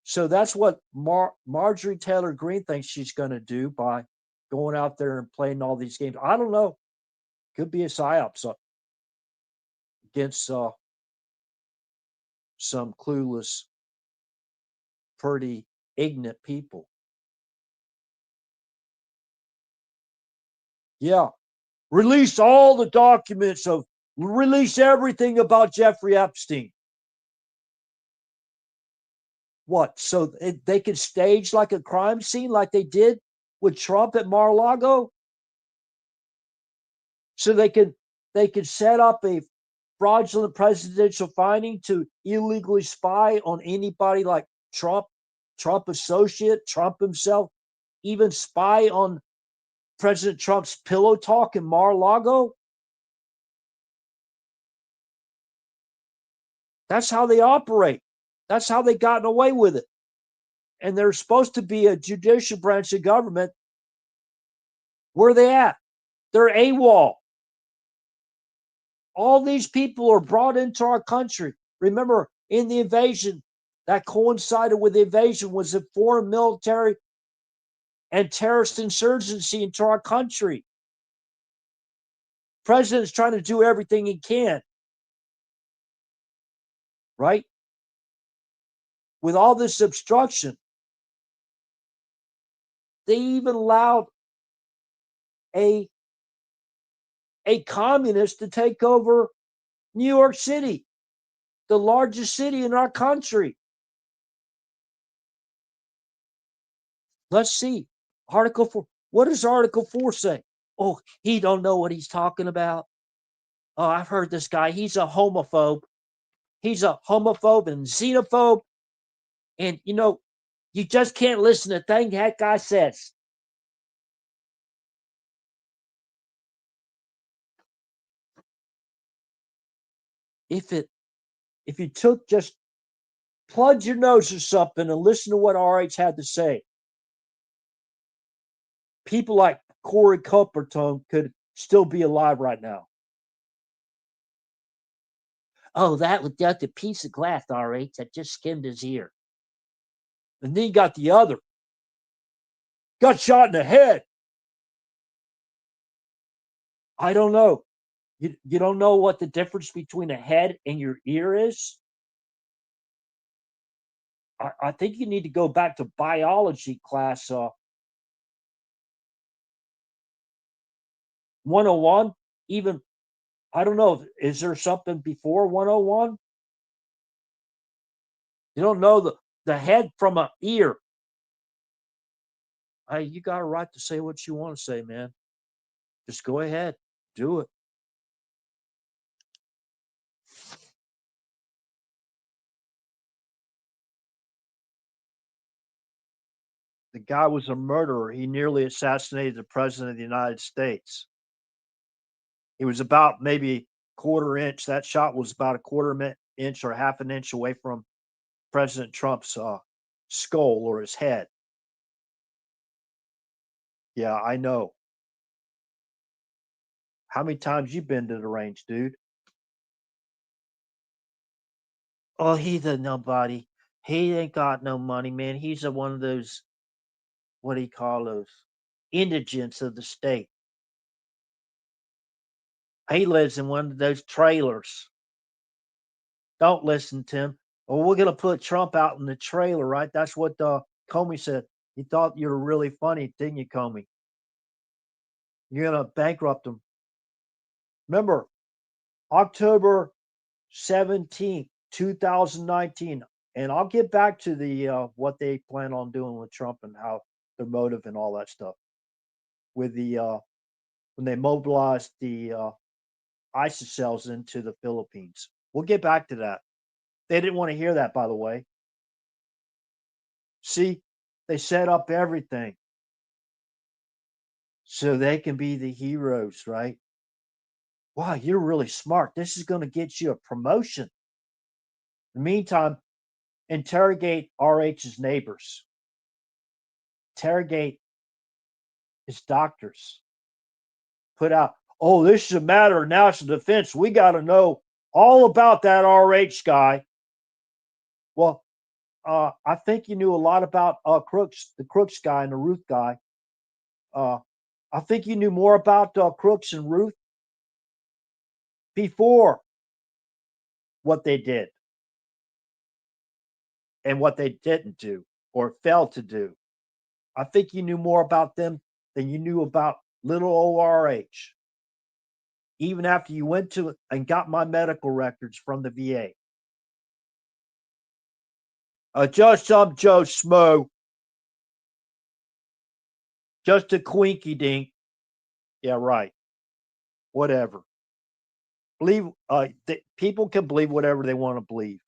So that's what Marjorie Taylor Greene thinks she's going to do by going out there and playing all these games. I don't know. Could be a psyop against some clueless, pretty ignorant people. Yeah. Release all the documents release everything about Jeffrey Epstein. What? So they could stage like a crime scene like they did with Trump at Mar-a-Lago? So they could set up a fraudulent presidential finding to illegally spy on anybody like Trump, Trump associate, Trump himself, even spy on President Trump's pillow talk in Mar-a-Lago? That's how they operate. That's how they gotten away with it. And there's supposed to be a judicial branch of government. Where are they at? They're AWOL. All these people are brought into our country. Remember, in the invasion, that coincided with the invasion was a foreign military and terrorist insurgency into our country. President's trying to do everything he can, right? With all this obstruction, they even allowed a a communist to take over New York City, the largest city in our country. Let's see. Article 4. What does Article 4 say? Oh, he don't know what he's talking about. Oh, I've heard this guy. He's a homophobe. He's a homophobe and xenophobe. And, you just can't listen to a thing that guy says. If you took just plug your nose or something and listen to what RH had to say, people like Corey Coppertone could still be alive right now. Oh, that was just a piece of glass, RH, that just skimmed his ear. And then you got the other. Got shot in the head. I don't know. You don't know what the difference between a head and your ear is? I think you need to go back to biology class 101. Even, I don't know, is there something before 101? You don't know the head from an ear. Hey, you got a right to say what you want to say, man. Just go ahead. Do it. The guy was a murderer. He nearly assassinated the president of the United States. He was about maybe quarter inch. That shot was about a quarter inch or half an inch away from President Trump's skull or his head. Yeah, I know. How many times you been to the range, dude? Oh, he's a nobody. He ain't got no money, man. He's one of those, what do you call those? Indigents of the state. He lives in one of those trailers. Don't listen to him. Well, we're going to put Trump out in the trailer, right? That's what Comey said. He thought you were really funny, didn't you, Comey? You're going to bankrupt him. Remember, October 17th, 2019. And I'll get back to the what they plan on doing with Trump and how their motive and all that stuff. With the when they mobilized the ISIS cells into the Philippines. We'll get back to that. They didn't want to hear that, by the way. See, they set up everything so they can be the heroes, right? Wow, you're really smart. This is going to get you a promotion. In the meantime, interrogate RH's neighbors, interrogate his doctors, put out, oh, this is a matter of national defense. We got to know all about that RH guy. Well, I think you knew a lot about Crooks, the Crooks guy and the Ruth guy. I think you knew more about Crooks and Ruth before what they did and what they didn't do or failed to do. I think you knew more about them than you knew about little ORH. Even after you went to and got my medical records from the VA. Just some Joe Smo. Just a quinky dink. Yeah, right. Whatever. Believe people can believe whatever they want to believe.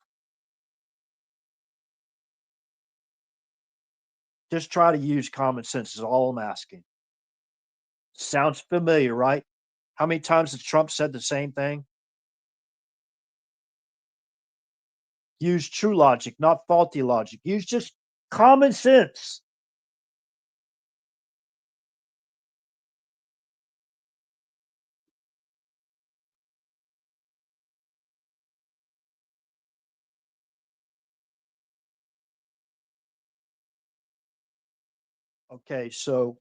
Just try to use common sense is all I'm asking. Sounds familiar, right? How many times has Trump said the same thing? Use true logic, not faulty logic. Use just common sense. Okay, so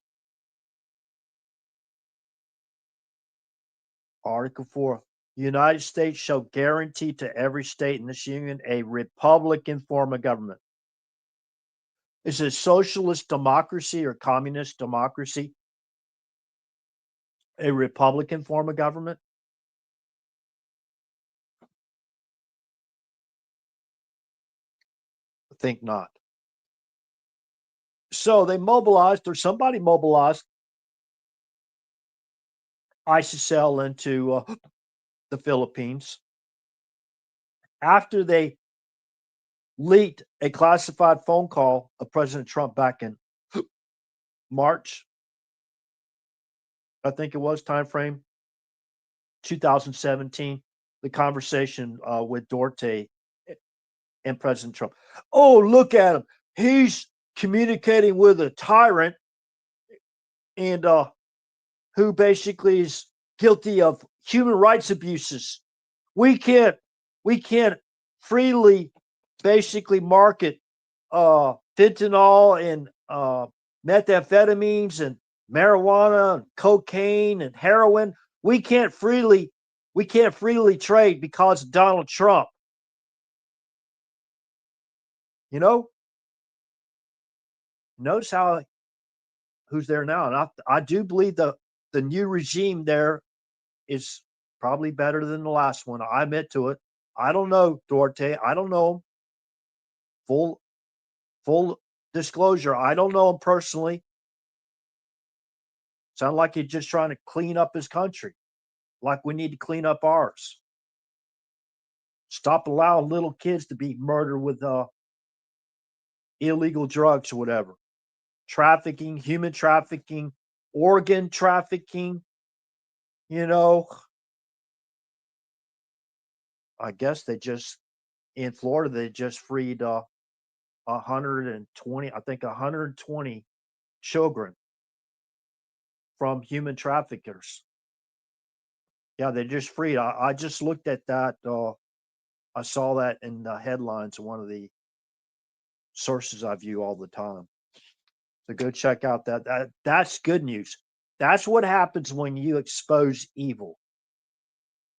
Article 4. The United States shall guarantee to every state in this union a Republican form of government. Is it socialist democracy or communist democracy? a Republican form of government? I think not. So they mobilized, or somebody mobilized ISIS-L into the Philippines after they leaked a classified phone call of President Trump back in March, I think it was time frame 2017. The conversation with Dorte and President Trump. Oh, look at him! He's communicating with a tyrant, and who basically is guilty of human rights abuses. We can't we can't freely basically market fentanyl and methamphetamines and marijuana and cocaine and heroin. We can't freely trade because of Donald Trump. You know, notice how who's there now, and I do believe the new regime there is probably better than the last one. I admit to it. I don't know Duarte. I don't know him. Full disclosure. I don't know him personally. Sound like he's just trying to clean up his country, like we need to clean up ours. Stop allowing little kids to be murdered with illegal drugs or whatever. Trafficking, human trafficking, organ trafficking. You know, I guess they just in Florida they just freed 120, I think 120 children from human traffickers. Yeah, they just freed. I just looked at that. I saw that in the headlines of one of the sources I view all the time. So go check out that's good news. That's what happens when you expose evil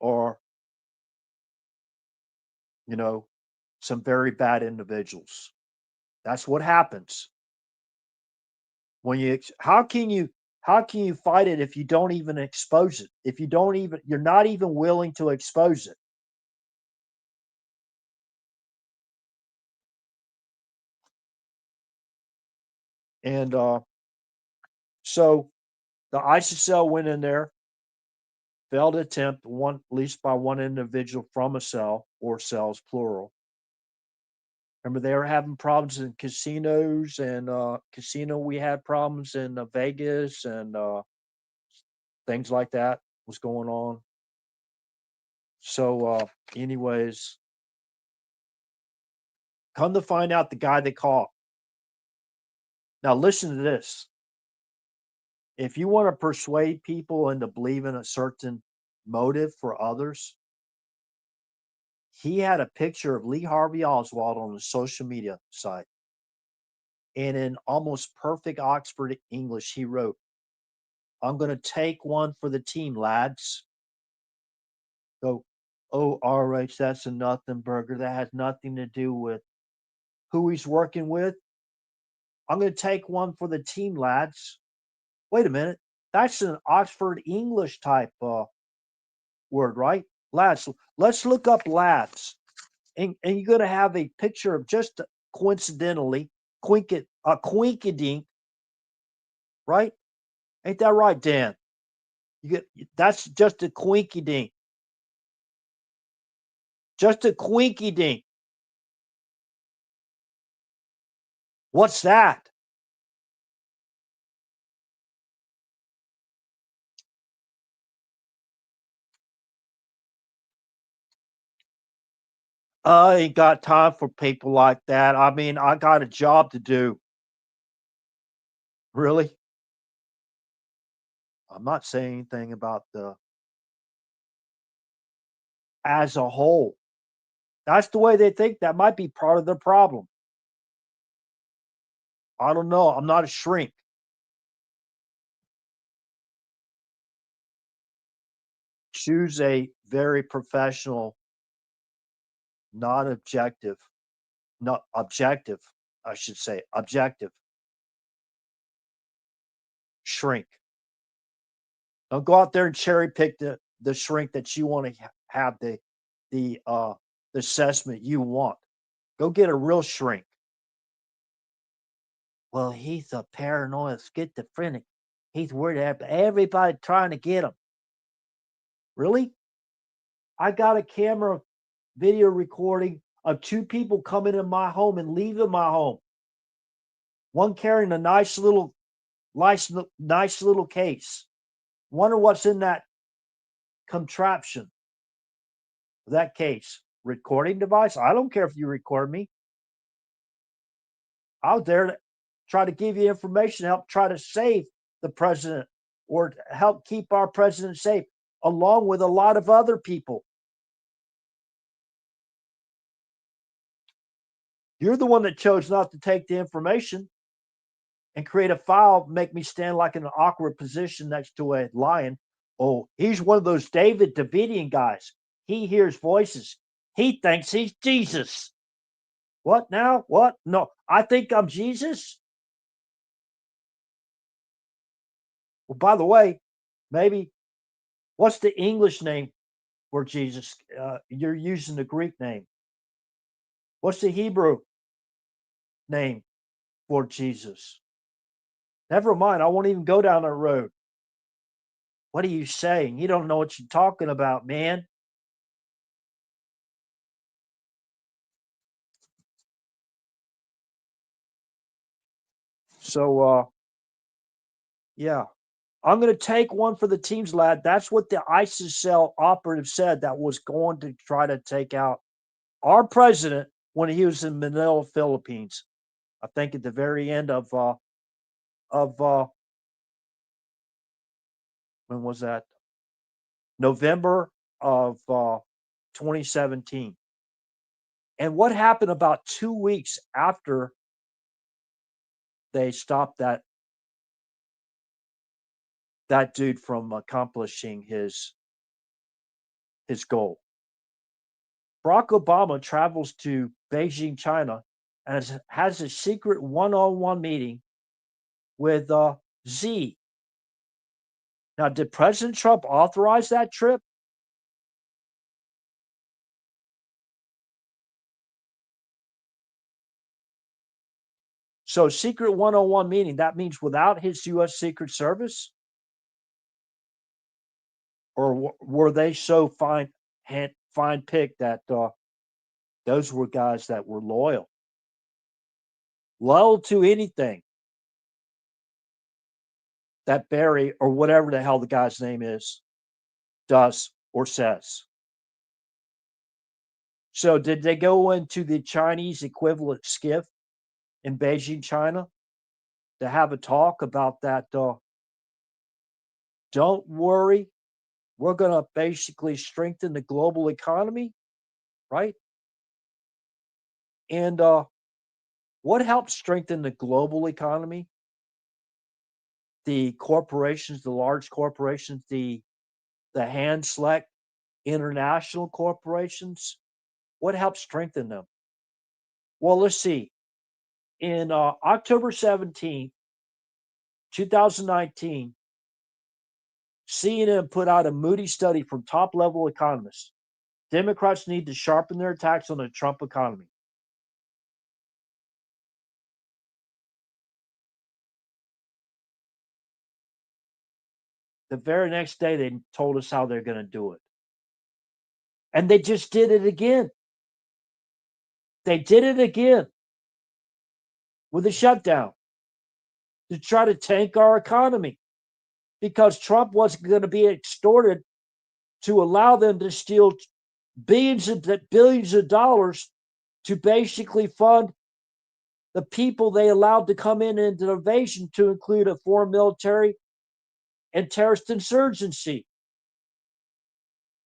or, you know, some very bad individuals. That's what happens. When you how can you fight it if you don't even expose it? If you're not even willing to expose it. And so the ISIS cell went in there, failed attempt, one at least by one individual from a cell or cells plural. Remember, they were having problems in casinos and casino. We had problems in Vegas and things like that was going on. So, anyways, come to find out, the guy they caught. Now, listen to this. If you want to persuade people into believing a certain motive for others, he had a picture of Lee Harvey Oswald on his social media site. And in almost perfect Oxford English, he wrote, I'm going to take one for the team, lads. Go, oh, RH, that's a nothing burger. That has nothing to do with who he's working with. I'm going to take one for the team, lads. Wait a minute. That's an Oxford English type word, right? Lads. Let's look up lads. And you're going to have a picture of just coincidentally, a quinkydink, right? Ain't that right, Dan? That's just a quinky dink. Just a quinky dink. What's that? I ain't got time for people like that. I mean, I got a job to do. Really? I'm not saying anything about the as a whole. That's the way they think. That might be part of the problem. I don't know. I'm not a shrink. Choose a very professional, not objective, not objective, I should say, objective shrink. Don't go out there and cherry pick the shrink that you want to have the assessment you want. Go get a real shrink. Well, he's a paranoid schizophrenic. He's worried about everybody trying to get him. Really? I got a camera video recording of two people coming in my home and leaving my home. One carrying a nice little case. Wonder what's in that contraption, that case. Recording device? I don't care if you record me. I was there to try to give you information, help try to save the president or help keep our president safe, along with a lot of other people. You're the one that chose not to take the information and create a file, make me stand like in an awkward position next to a lion. Oh, he's one of those David Davidian guys. He hears voices. He thinks he's Jesus. What now? What? No, I think I'm Jesus. Well, by the way, maybe what's the English name for Jesus? You're using the Greek name. What's the Hebrew name for Jesus? Never mind. I won't even go down that road. What are you saying? You don't know what you're talking about, man. So, yeah, I'm going to take one for the teams, lad. That's what the ISIS cell operative said that was going to try to take out our president when he was in Manila, Philippines. I think at the very end of when was that? November of 2017. And what happened about 2 weeks after they stopped that dude from accomplishing his goal? Barack Obama travels to Beijing, China, and has a secret one-on-one meeting with Xi. Now, did President Trump authorize that trip? So, secret one-on-one meeting, that means without his U.S. Secret Service? Or were they so fine-picked that those were guys that were loyal to anything that Barry, or whatever the hell the guy's name is, does or says? So did they go into the Chinese equivalent skiff in Beijing, China, to have a talk about that? Don't worry, we're going to basically strengthen the global economy, right? And what helps strengthen the global economy? The corporations, the large corporations, the hand select international corporations. What helps strengthen them? Well, let's see. In October 17th, 2019, CNN put out a moody study from top level economists. Democrats need to sharpen their attacks on the Trump economy. The very next day, they told us how they're going to do it. And they just did it again. They did it again with a shutdown to try to tank our economy because Trump wasn't going to be extorted to allow them to steal billions of dollars to basically fund the people they allowed to come in into the invasion, to include a foreign military and terrorist insurgency,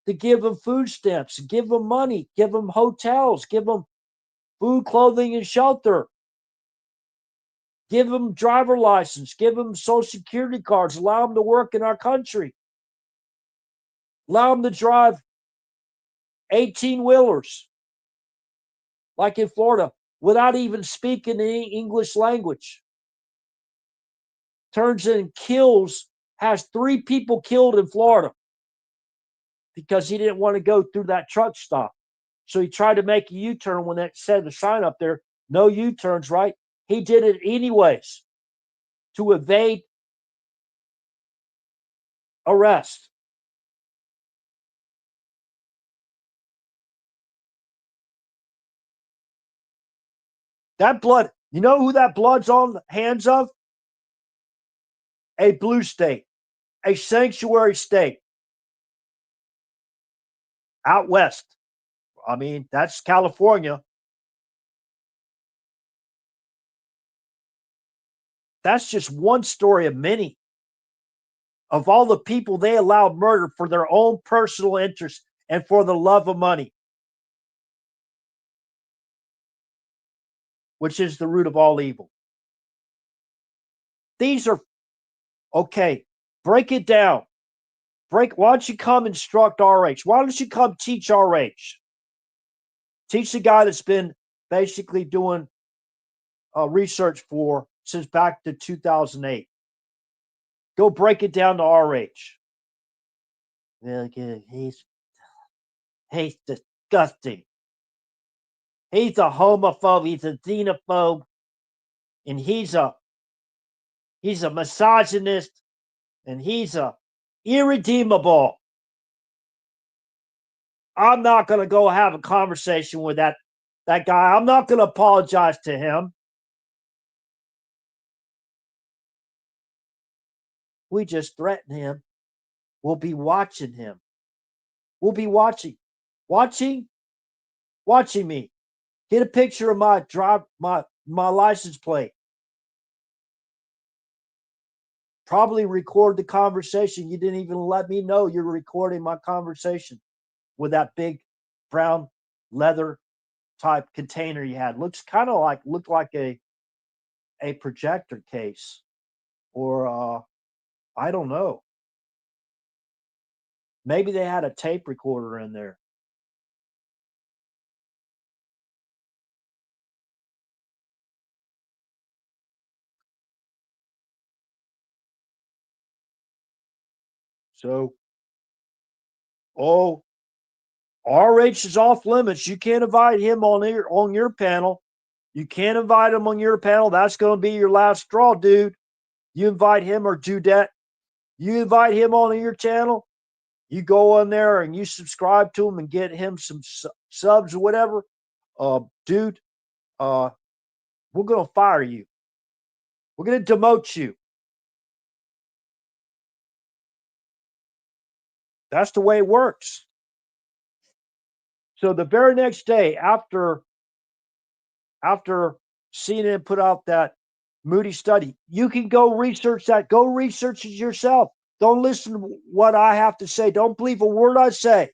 to give them food stamps, give them money, give them hotels, give them food, clothing, and shelter, give them driver license, give them social security cards, allow them to work in our country, allow them to drive 18-wheelers like in Florida without even speaking the English language. Turns in kills has 3 people killed in Florida because he didn't want to go through that truck stop. So he tried to make a U-turn when it said the sign up there, no U-turns, right? He did it anyways to evade arrest. That blood, you know who that blood's on the hands of? A blue state, a sanctuary state out west. I mean, that's California. That's just one story of many of all the people they allowed murder for their own personal interest and for the love of money, which is the root of all evil. These are okay. Break it down. Why don't you come instruct RH? Why don't you come teach RH? Teach the guy that's been basically doing research for since back to 2008. Go break it down to RH. He's disgusting. He's a homophobe. He's a xenophobe, and he's a misogynist, and he's a irredeemable. I'm not going to go have a conversation with that guy. I'm not going to apologize to him. We just threaten him. We'll be watching him. We'll be watching me. Get a picture of my license plate. Probably record the conversation. You didn't even let me know you're recording my conversation with that big brown leather type container you had. Looked like a projector case, or I don't know. Maybe they had a tape recorder in there. So, RH is off limits. You can't invite him on your panel. You can't invite him on your panel. That's going to be your last straw, dude. You invite him or Dudette. You invite him on your channel. You go on there and you subscribe to him and get him some subs or whatever. Dude, we're going to fire you. We're going to demote you. That's the way it works. So the very next day after CNN put out that Moody study, you can go research that. Go research it yourself. Don't listen to what I have to say. Don't believe a word I say.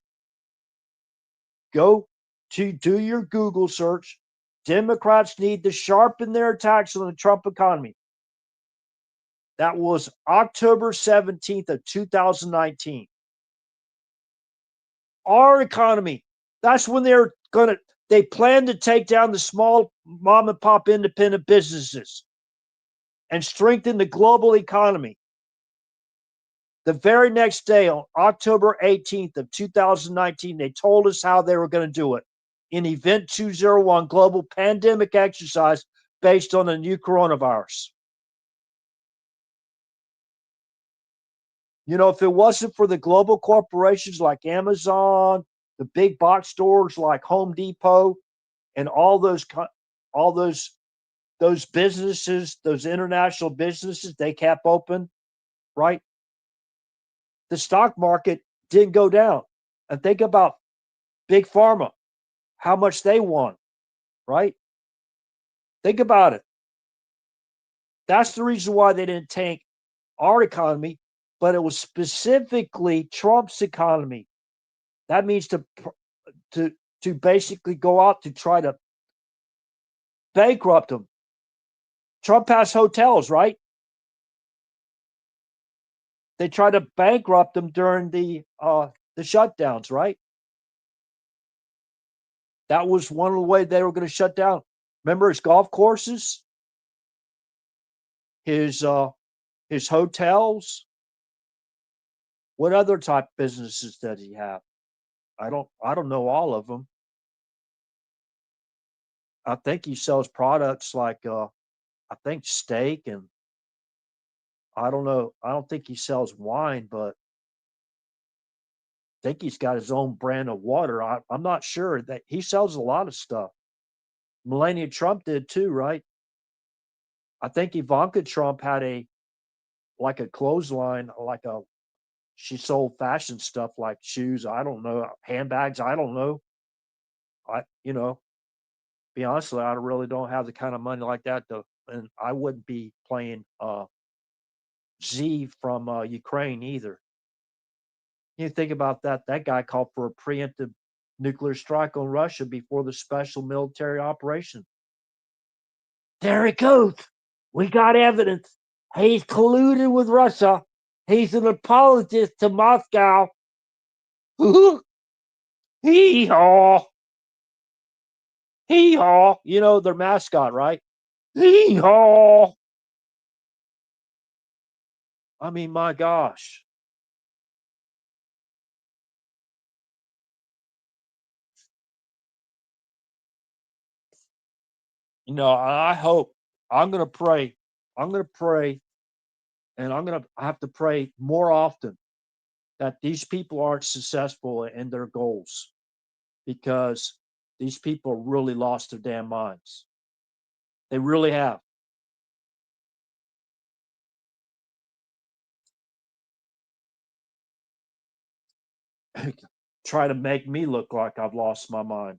Go to do your Google search. Democrats need to sharpen their attacks on the Trump economy. That was October 17th of 2019. Our economy. That's when they plan to take down the small mom and pop independent businesses and strengthen the global economy. The very next day, on October 18th of 2019, they told us how they were going to do it in Event 201, global pandemic exercise based on the new coronavirus. You know, if it wasn't for the global corporations like Amazon, the big box stores like Home Depot, and all those businesses, those international businesses, they kept open, right? The stock market didn't go down. And think about Big Pharma, how much they won, right? Think about it. That's the reason why they didn't tank our economy, but it was specifically Trump's economy. That means to basically go out to try to bankrupt them. Trump has hotels, right? They tried to bankrupt them during the shutdowns, right? That was one of the ways they were going to shut down. Remember his golf courses, his hotels, What other type of businesses does he have? I don't know all of them. I think he sells products like I think steak, and I don't know. I don't think he sells wine, but I think he's got his own brand of water. I'm not sure that he sells a lot of stuff. Melania Trump did too, right? I think Ivanka Trump had a clothesline, like a she sold fashion stuff like shoes. I don't know, handbags. I don't know. Be honest with you, I really don't have the kind of money like that to, and I wouldn't be playing Z from Ukraine either. You think about that. That guy called for a preemptive nuclear strike on Russia before the special military operation. There it goes. We got evidence. He's colluded with Russia. He's an apologist to Moscow. Hee haw. Hee haw. You know their mascot, right? Hee haw. I mean, my gosh. I hope I'm going to pray. I'm going to pray, and I'm going to have to pray more often that these people aren't successful in their goals, because these people really lost their damn minds. They really have. Try to make me look like I've lost my mind.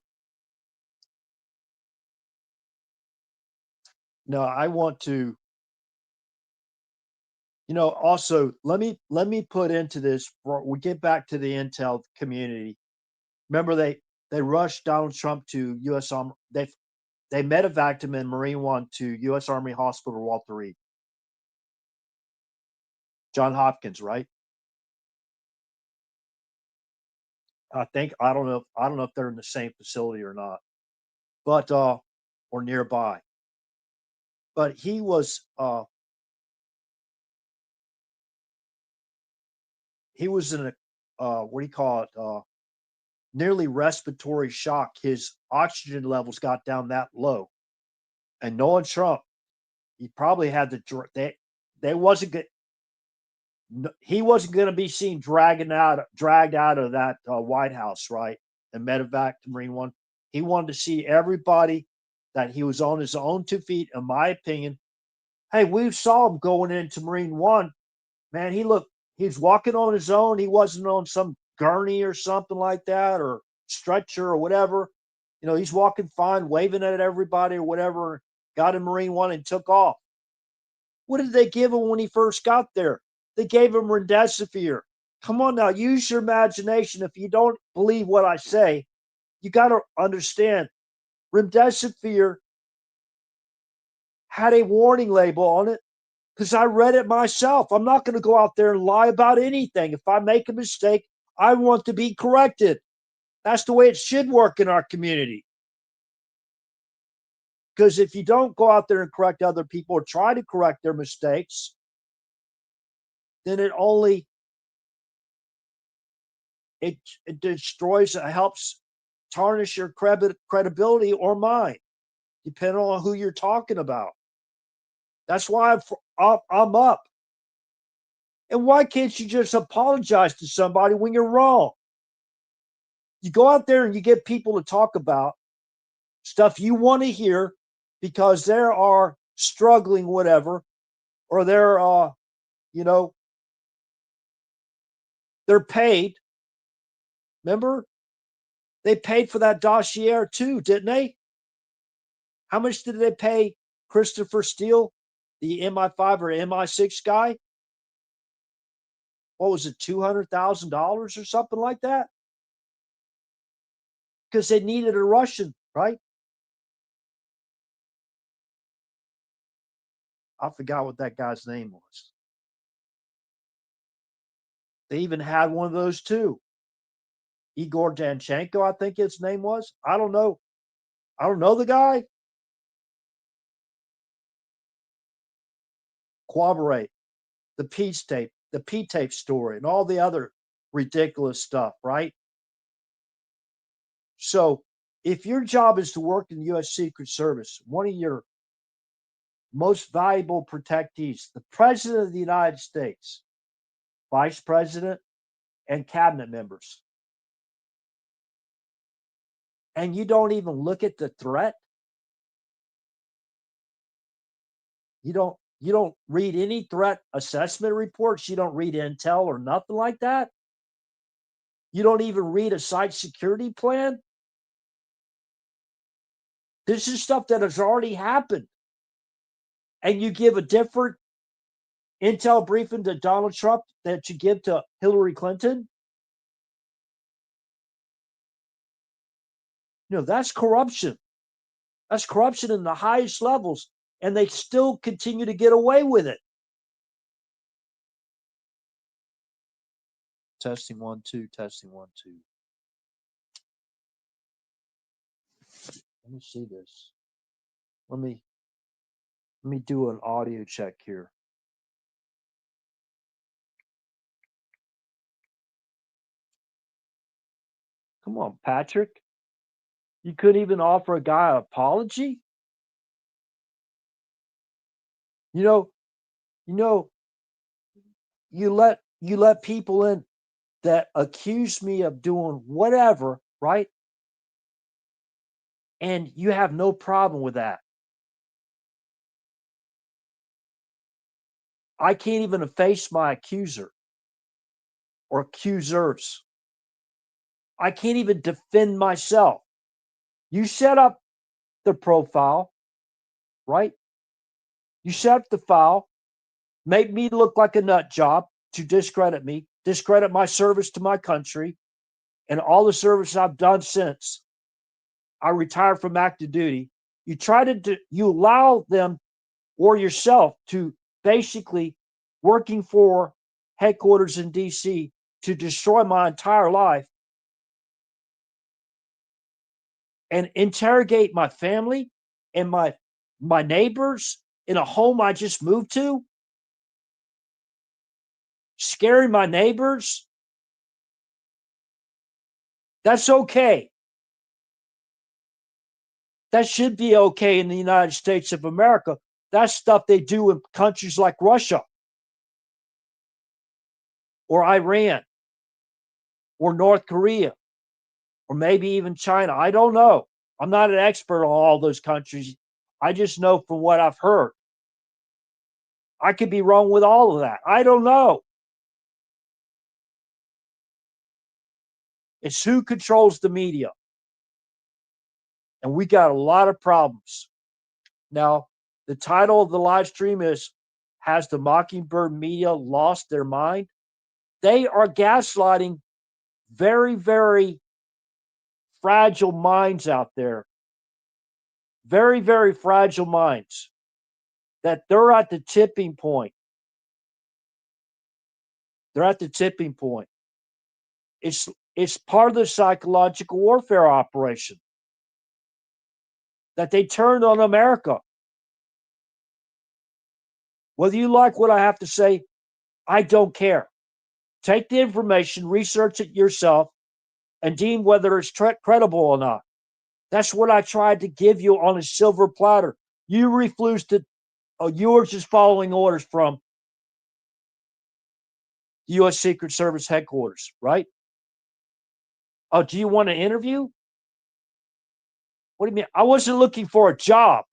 No, I want to, also let me put into this. We get back to the intel community. Remember, they rushed Donald Trump to U.S. Army. They medevaced him in Marine One to U.S. Army Hospital Walter Reed, John Hopkins, right? I think I don't know if they're in the same facility or not, but or nearby. But he was in a what do you call it? Nearly respiratory shock. His oxygen levels got down that low, and Donald Trump, he probably had the they wasn't good. He wasn't going to be seen dragged out of that White House, right? And medevac to Marine One. He wanted to see everybody that he was on his own 2 feet. In my opinion, hey, we saw him going into Marine One. Man, he's walking on his own. He wasn't on some gurney or something like that, or stretcher or whatever. He's walking fine, waving at everybody or whatever. Got in Marine One and took off. What did they give him when he first got there? They gave him remdesivir. Come on now, use your imagination. If you don't believe what I say, you got to understand remdesivir had a warning label on it, because I read it myself. I'm not going to go out there and lie about anything. If I make a mistake, I want to be corrected. That's the way it should work in our community. Because if you don't go out there and correct other people or try to correct their mistakes, then it destroys, it helps tarnish your credibility or mine, depending on who you're talking about. That's why I'm up. And why can't you just apologize to somebody when you're wrong? You go out there and you get people to talk about stuff you want to hear because they are struggling, whatever, or you know, they're paid. Remember, they paid for that dossier too, didn't they? How much did they pay Christopher Steele, the MI5 or MI6 guy? What was it, $200,000 or something like that? Because they needed a Russian, right? I forgot what that guy's name was. They even had one of those too. Igor Danchenko, I think his name was. I don't know. I don't know the guy. Corroborate the peace tape. the P-tape story and all the other ridiculous stuff, right? So if your job is to work in the U.S. Secret Service, one of your most valuable protectees, the President of the United States, Vice President, and cabinet members, and you don't even look at the threat, you don't read any threat assessment reports, you don't read intel or nothing like that, you don't even read a site security plan. This is stuff that has already happened. And you give a different intel briefing to Donald Trump that you give to Hillary Clinton. That's corruption. That's corruption in the highest levels. And they still continue to get away with it. Testing 1 2, testing 1 2. Let me see this. Let me do an audio check here. Come on, Patrick. You couldn't even offer a guy an apology? You let people in that accuse me of doing whatever, right? And you have no problem with that. I can't even face my accuser or accusers. I can't even defend myself. You set up the profile, right? You set up the file, make me look like a nut job to discredit me, discredit my service to my country, and all the service I've done since I retired from active duty. You allow them or yourself to basically working for headquarters in DC to destroy my entire life and interrogate my family and my neighbors in a home I just moved to, scaring my neighbors. That's okay. That should be okay in the United States of America. That's stuff they do in countries like Russia or Iran or North Korea or maybe even China. I don't know. I'm not an expert on all those countries. I just know from what I've heard. I could be wrong with all of that. I don't know. It's who controls the media. And we got a lot of problems. Now, the title of the live stream is, Has the Mockingbird Media Lost Their Mind? They are gaslighting very, very fragile minds out there. Very, very fragile minds. That they're at the tipping point. They're at the tipping point. It's part of the psychological warfare operation that they turned on America. Whether you like what I have to say, I don't care. Take the information, research it yourself, and deem whether it's credible or not. That's what I tried to give you on a silver platter. You refused to. You were just following orders from the U.S. Secret Service headquarters, right? Oh, do you want an interview? What do you mean? I wasn't looking for a job.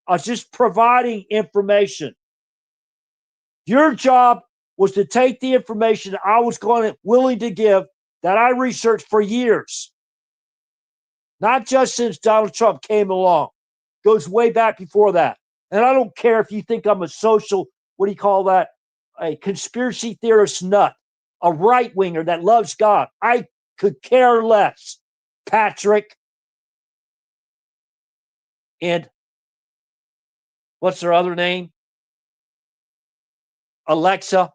I was just providing information. Your job was to take the information I was willing to give that I researched for years. Not just since Donald Trump came along. Goes way back before that. And I don't care if you think I'm a social, what do you call that? A conspiracy theorist nut. A right-winger that loves God. I could care less, Patrick. And what's their other name? Alexa.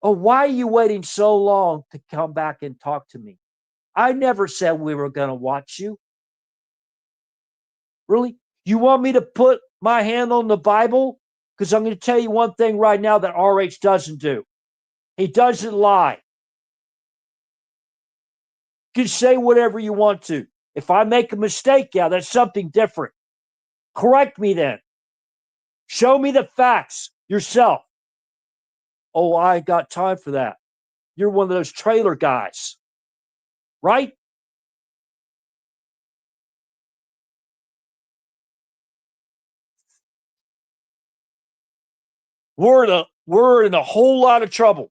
Oh, why are you waiting so long to come back and talk to me? I never said we were going to watch you. Really? You want me to put my hand on the Bible Because I'm going to tell you one thing right now that RH doesn't do. He doesn't lie. You can say whatever you want to. If I make a mistake, yeah, that's something different. Correct me then. Show me the facts yourself. Oh, I got time for that. You're one of those trailer guys, right? We're in a whole lot of trouble,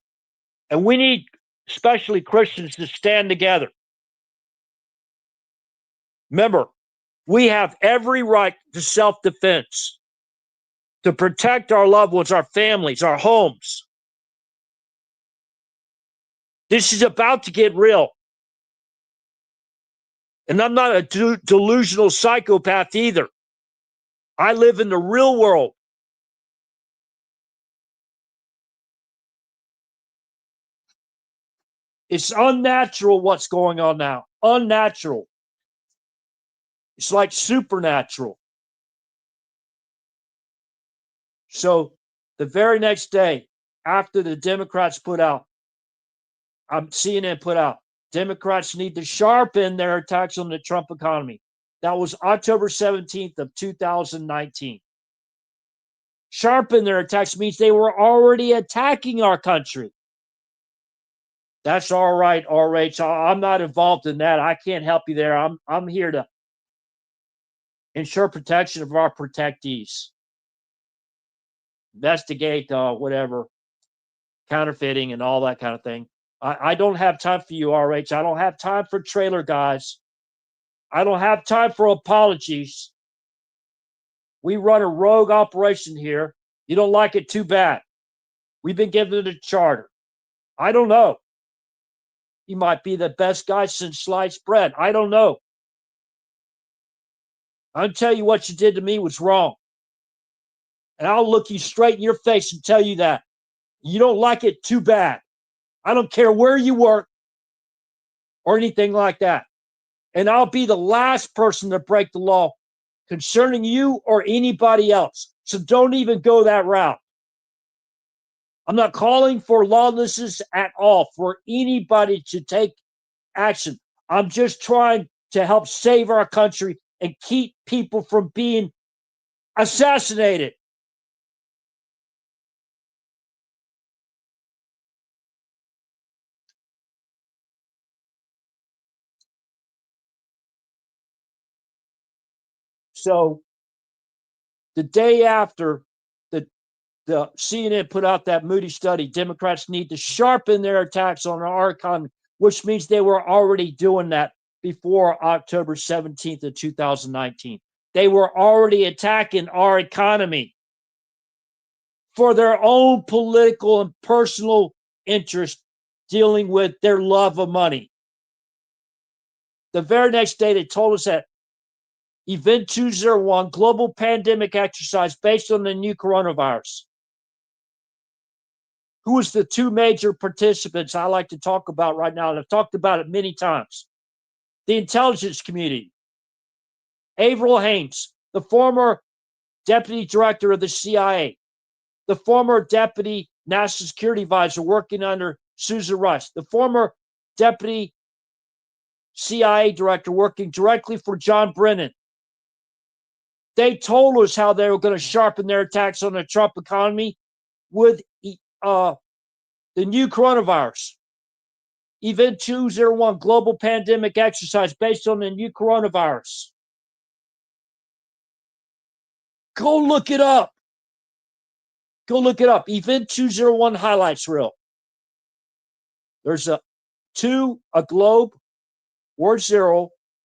and we need, especially Christians, to stand together. Remember, we have every right to self-defense, to protect our loved ones, our families, our homes. This is about to get real. And I'm not a delusional psychopath either. I live in the real world. It's unnatural what's going on now. Unnatural. It's like supernatural. So the very next day, after the Democrats put out, CNN put out, Democrats need to sharpen their attacks on the Trump economy. That was October 17th of 2019. Sharpen their attacks means they were already attacking our country. That's all right, RH. I'm not involved in that. I can't help you there. I'm here to ensure protection of our protectees. Investigate whatever, counterfeiting and all that kind of thing. I don't have time for you, RH. I don't have time for trailer guys. I don't have time for apologies. We run a rogue operation here. You don't like it, too bad. We've been given a charter. I don't know. He might be the best guy since sliced bread. I don't know. I'll tell you what you did to me was wrong. And I'll look you straight in your face and tell you that. You don't like it, too bad. I don't care where you work or anything like that. And I'll be the last person to break the law concerning you or anybody else. So don't even go that route. I'm not calling for lawlessness at all, for anybody to take action. I'm just trying to help save our country and keep people from being assassinated. So the day after the CNN put out that Moody study, Democrats need to sharpen their attacks on our economy, which means they were already doing that before October 17th of 2019. They were already attacking our economy for their own political and personal interest, dealing with their love of money. The very next day, they told us that Event 201, global pandemic exercise based on the new coronavirus. Who was the two major participants I like to talk about right now? And I've talked about it many times. The intelligence community. Avril Haines, the former deputy director of the CIA, the former deputy national security advisor working under Susan Rice, the former deputy CIA director working directly for John Brennan. They told us how they were going to sharpen their attacks on the Trump economy with the new coronavirus. Event 201, global pandemic exercise based on the new coronavirus. Go look it up. Go look it up. Event 201 highlights reel. There's a globe, word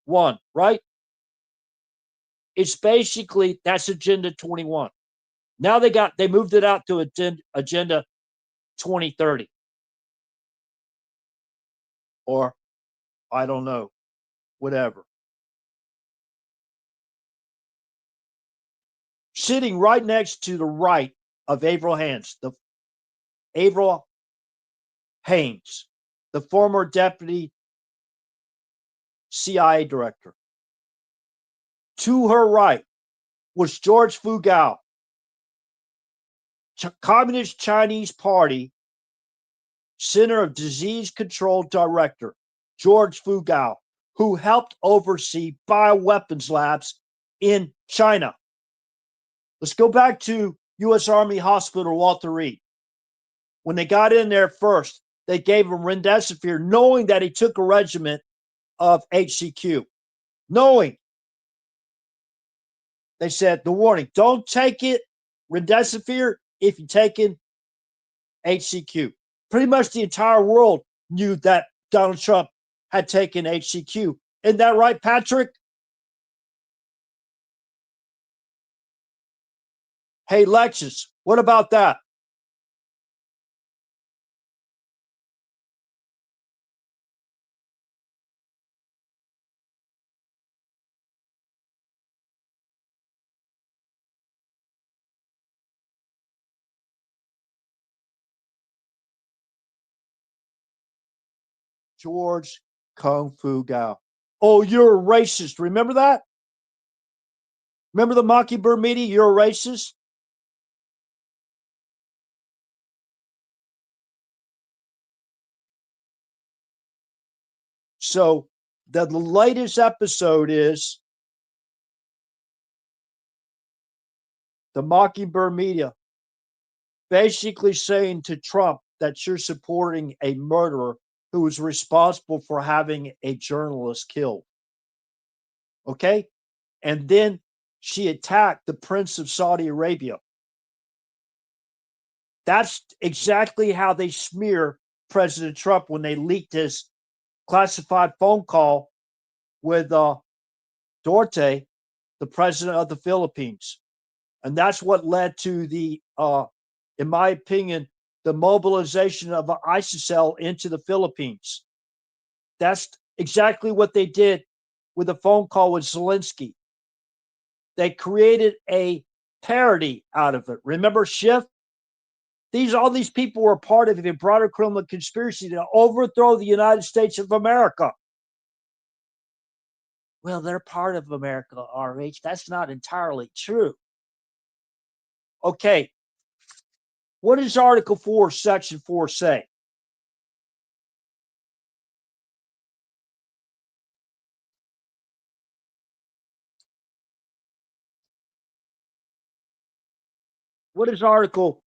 01, right? It's basically, that's Agenda 21. Now they moved it out to Agenda 2030. Or, I don't know, whatever. Sitting right next to the right of Avril Haines, Avril Haines, the former deputy CIA director. To her right was George Fugao, Communist Chinese Party Center of Disease Control Director, George Fugao, who helped oversee bioweapons labs in China. Let's go back to U.S. Army Hospital Walter Reed. When they got in there first, they gave him remdesivir, knowing that he took a regimen of HCQ. Knowing, they said, the warning, don't take it, remdesivir, if you're taking HCQ. Pretty much the entire world knew that Donald Trump had taken HCQ. Isn't that right, Patrick? Hey, Lexus, what about that? George Kung Fu Gao. Oh, you're a racist. Remember that? Remember the Mockingbird meeting? You're a racist? So the latest episode is the Mockingbird media basically saying to Trump that you're supporting a murderer who was responsible for having a journalist killed. Okay? And then she attacked the Prince of Saudi Arabia. That's exactly how they smear President Trump when they leaked his classified phone call with Duterte, the president of the Philippines. And that's what led to the, in my opinion, the mobilization of ISIS-L into the Philippines. That's exactly what they did with a phone call with Zelensky. They created a parody out of it. Remember Schiff? All these people were part of a broader criminal conspiracy to overthrow the United States of America. Well, they're part of America, RH. That's not entirely true. Okay. What does Article 4, Section 4 say? What does Article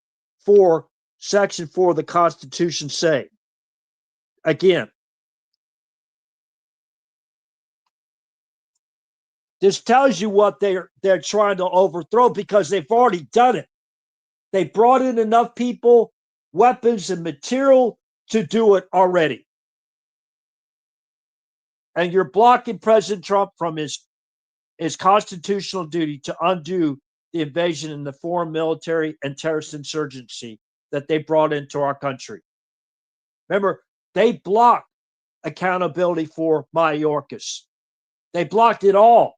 4, Section 4 of the Constitution say? Again, this tells you what they're trying to overthrow because they've already done it. They brought in enough people, weapons, and material to do it already. And you're blocking President Trump from his constitutional duty to undo the invasion in the foreign military and terrorist insurgency that they brought into our country. Remember, they blocked accountability for Mayorkas. They blocked it all.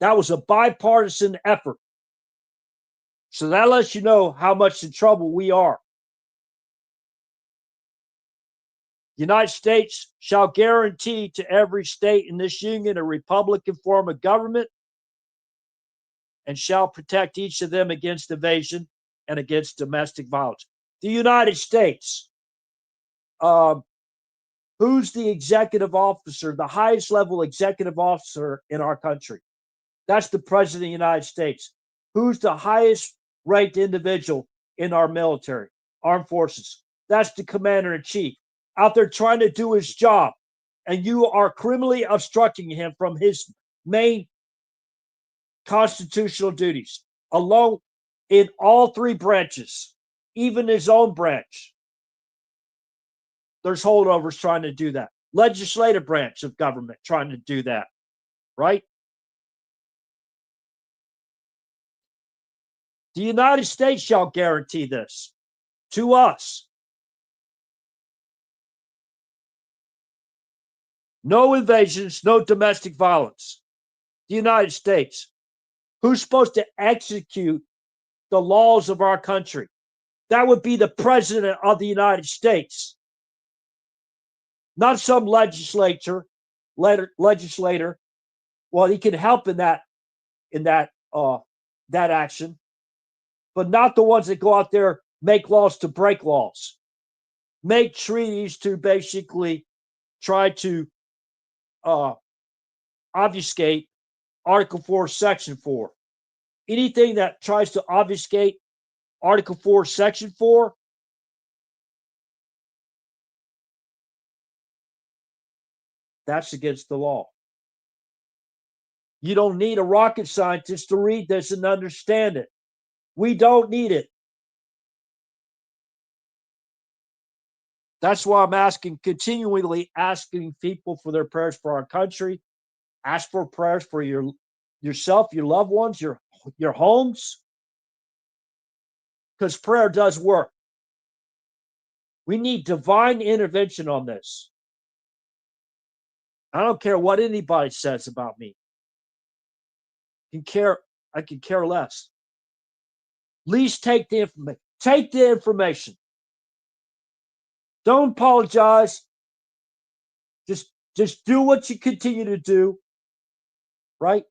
That was a bipartisan effort. So that lets you know how much in trouble we are. The United States shall guarantee to every state in this union a republican form of government and shall protect each of them against evasion and against domestic violence. The United States, who's the executive officer, the highest level executive officer in our country? That's the President of the United States. Who's the highest ranked individual in our military, armed forces? That's the Commander in Chief, out there trying to do his job. And you are criminally obstructing him from his main constitutional duties, along in all three branches, even his own branch. There's holdovers trying to do that. Legislative branch of government trying to do that, right? The United States shall guarantee this to us. No invasions, no domestic violence. The United States. Who's supposed to execute the laws of our country? That would be the President of the United States. Not some legislator. Well, he can help in that action, but not the ones that go out there make laws to break laws, make treaties to basically try to obfuscate Article 4, Section 4. Anything that tries to obfuscate Article 4, Section 4, that's against the law. You don't need a rocket scientist to read this and understand it. We don't need it. That's why I'm continually asking people for their prayers for our country. Ask for prayers for yourself, your loved ones, your homes, because prayer does work. We need divine intervention on this. I don't care what anybody says about me. I can care less. Please take the information. Take the information. Don't apologize. Just do what you continue to do. Right?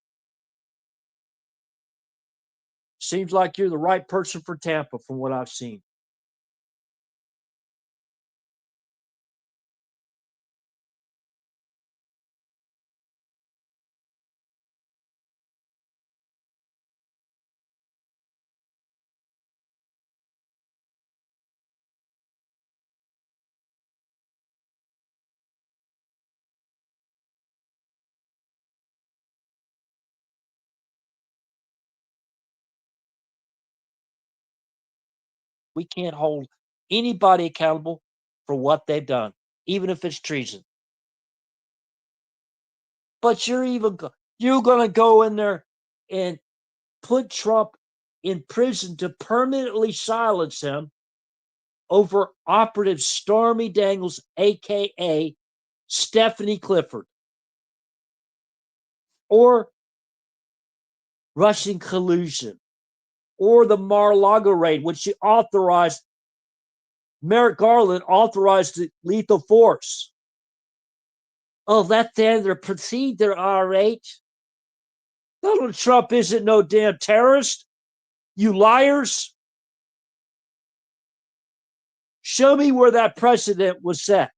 Seems like you're the right person for Tampa from what I've seen. We can't hold anybody accountable for what they've done, even if it's treason. But you're going to go in there and put Trump in prison to permanently silence him over Operative Stormy Daniels, aka Stephanie Clifford, or Russian collusion, or the Mar-a-Lago raid, which Merrick Garland authorized the lethal force. Oh, let them proceed their RH. Donald Trump isn't no damn terrorist. You liars. Show me where that precedent was set.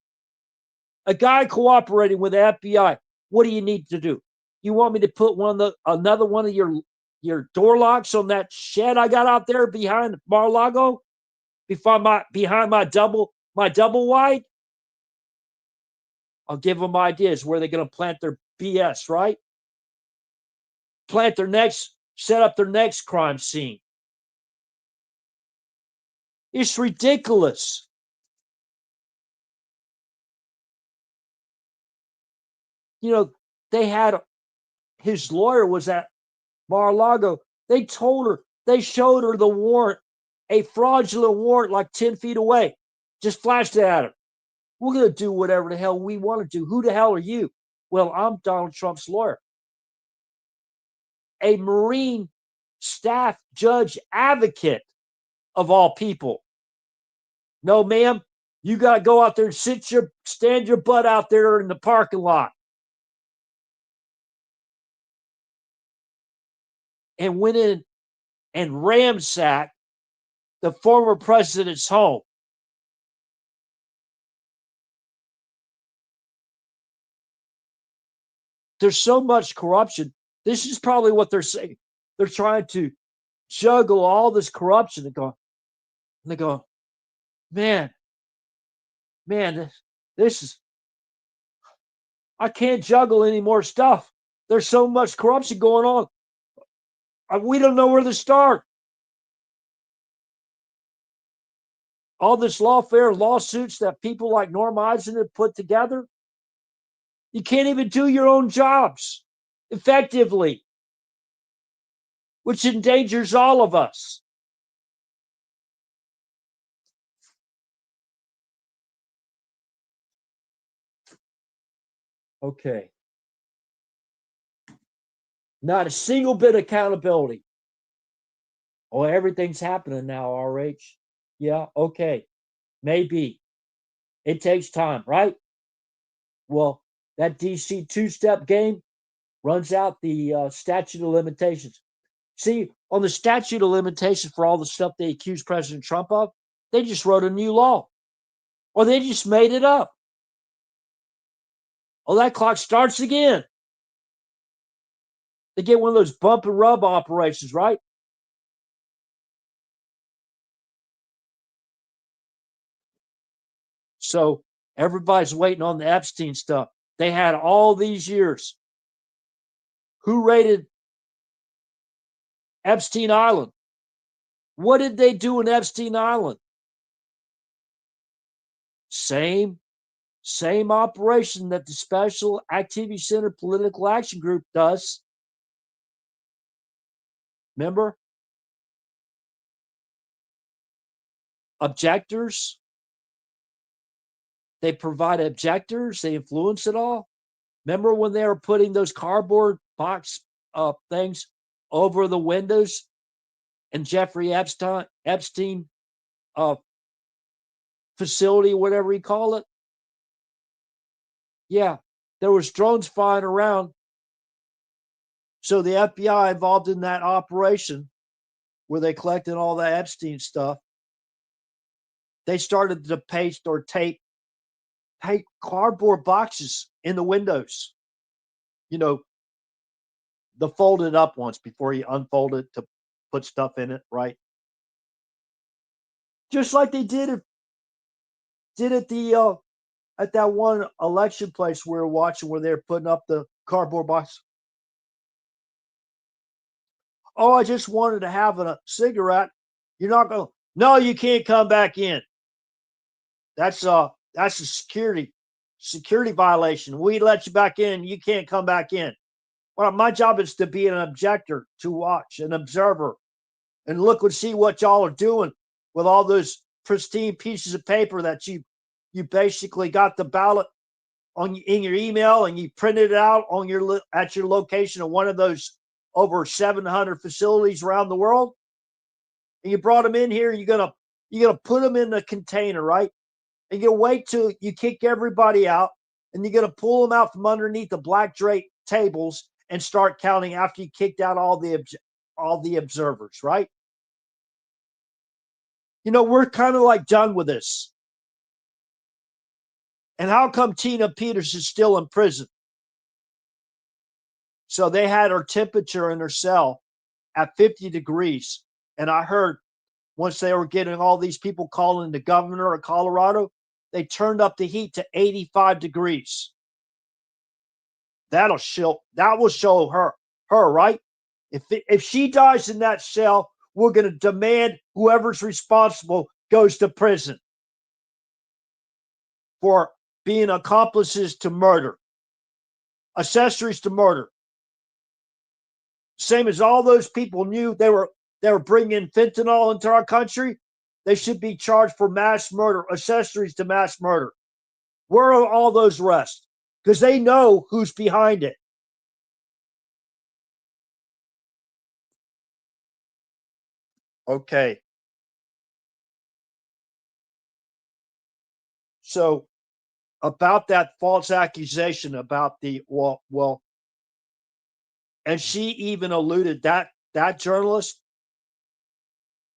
A guy cooperating with the FBI. What do you need to do? You want me to put another one of your door locks on that shed I got out there behind Mar-a-Lago? Behind my double wide? I'll give them ideas where they're going to plant their BS, right? Set up their next crime scene. It's ridiculous. They had his lawyer was at Mar-a-Lago. They showed her the warrant, a fraudulent warrant like 10 feet away. Just flashed it at her. We're going to do whatever the hell we want to do. Who the hell are you? Well, I'm Donald Trump's lawyer. A Marine staff judge advocate of all people. No, ma'am, you got to go out there and stand your butt out there in the parking lot. And went in and ransacked the former president's home. There's so much corruption. This is probably what they're saying. They're trying to juggle all this corruption and they go, man, this is, I can't juggle any more stuff. There's so much corruption going on. We don't know where to start. All this lawfare lawsuits that people like Norm Eisen have put together. You can't even do your own jobs effectively, which endangers all of us. Okay. Not a single bit of accountability. Oh, everything's happening now, RH. Yeah, okay. Maybe. It takes time, right? Well, that DC two-step game runs out the statute of limitations. See, on the statute of limitations for all the stuff they accuse President Trump of, They just wrote a new law, or they just made it up. Oh, that clock starts again. They get one of those bump and rub operations, right? So everybody's waiting on the Epstein stuff. They had all these years. Who raided Epstein Island? What did they do in Epstein Island? Same operation that the Special Activity Center Political Action Group does. Remember? Objectors. They provide objectors. They influence it all. Remember when they were putting those cardboard box things over the windows in Jeffrey Epstein facility, whatever you call it? Yeah, there was drones flying around. So the FBI involved in that operation where they collected all the Epstein stuff, they started to paste or tape cardboard boxes in the windows. You know, the folded up ones before you unfold it to put stuff in it, right? Just like they did at the at that one election place we were watching where they're putting up the cardboard box. Oh, I just wanted to have a cigarette. You're not going. No, you can't come back in. That's a security violation. We let you back in. You can't come back in. Well, my job is to be an objector, to watch, an observer, and look and see what y'all are doing with all those pristine pieces of paper that you basically got the ballot in your email and you printed it out on your at your location of one of those over 700 facilities around the world, and you brought them in here. You're gonna put them in a container, right? And you're gonna wait till you kick everybody out, and you're gonna pull them out from underneath the black drape tables and start counting after you kicked out all the observers, right? You know, we're kind of like done with this. And how come Tina Peters is still in prison? So they had her temperature in her cell at 50 degrees. And I heard once they were getting all these people calling the governor of Colorado, they turned up the heat to 85 degrees. That will show her, right? If she dies in that cell, we're going to demand whoever's responsible goes to prison for being accomplices to murder, accessories to murder. Same as all those people knew they were bringing fentanyl into our country. They should be charged for mass murder, accessories to mass murder. Where are all those arrests? Because they know who's behind it. Okay. So about that false accusation about the well, and she even alluded that journalist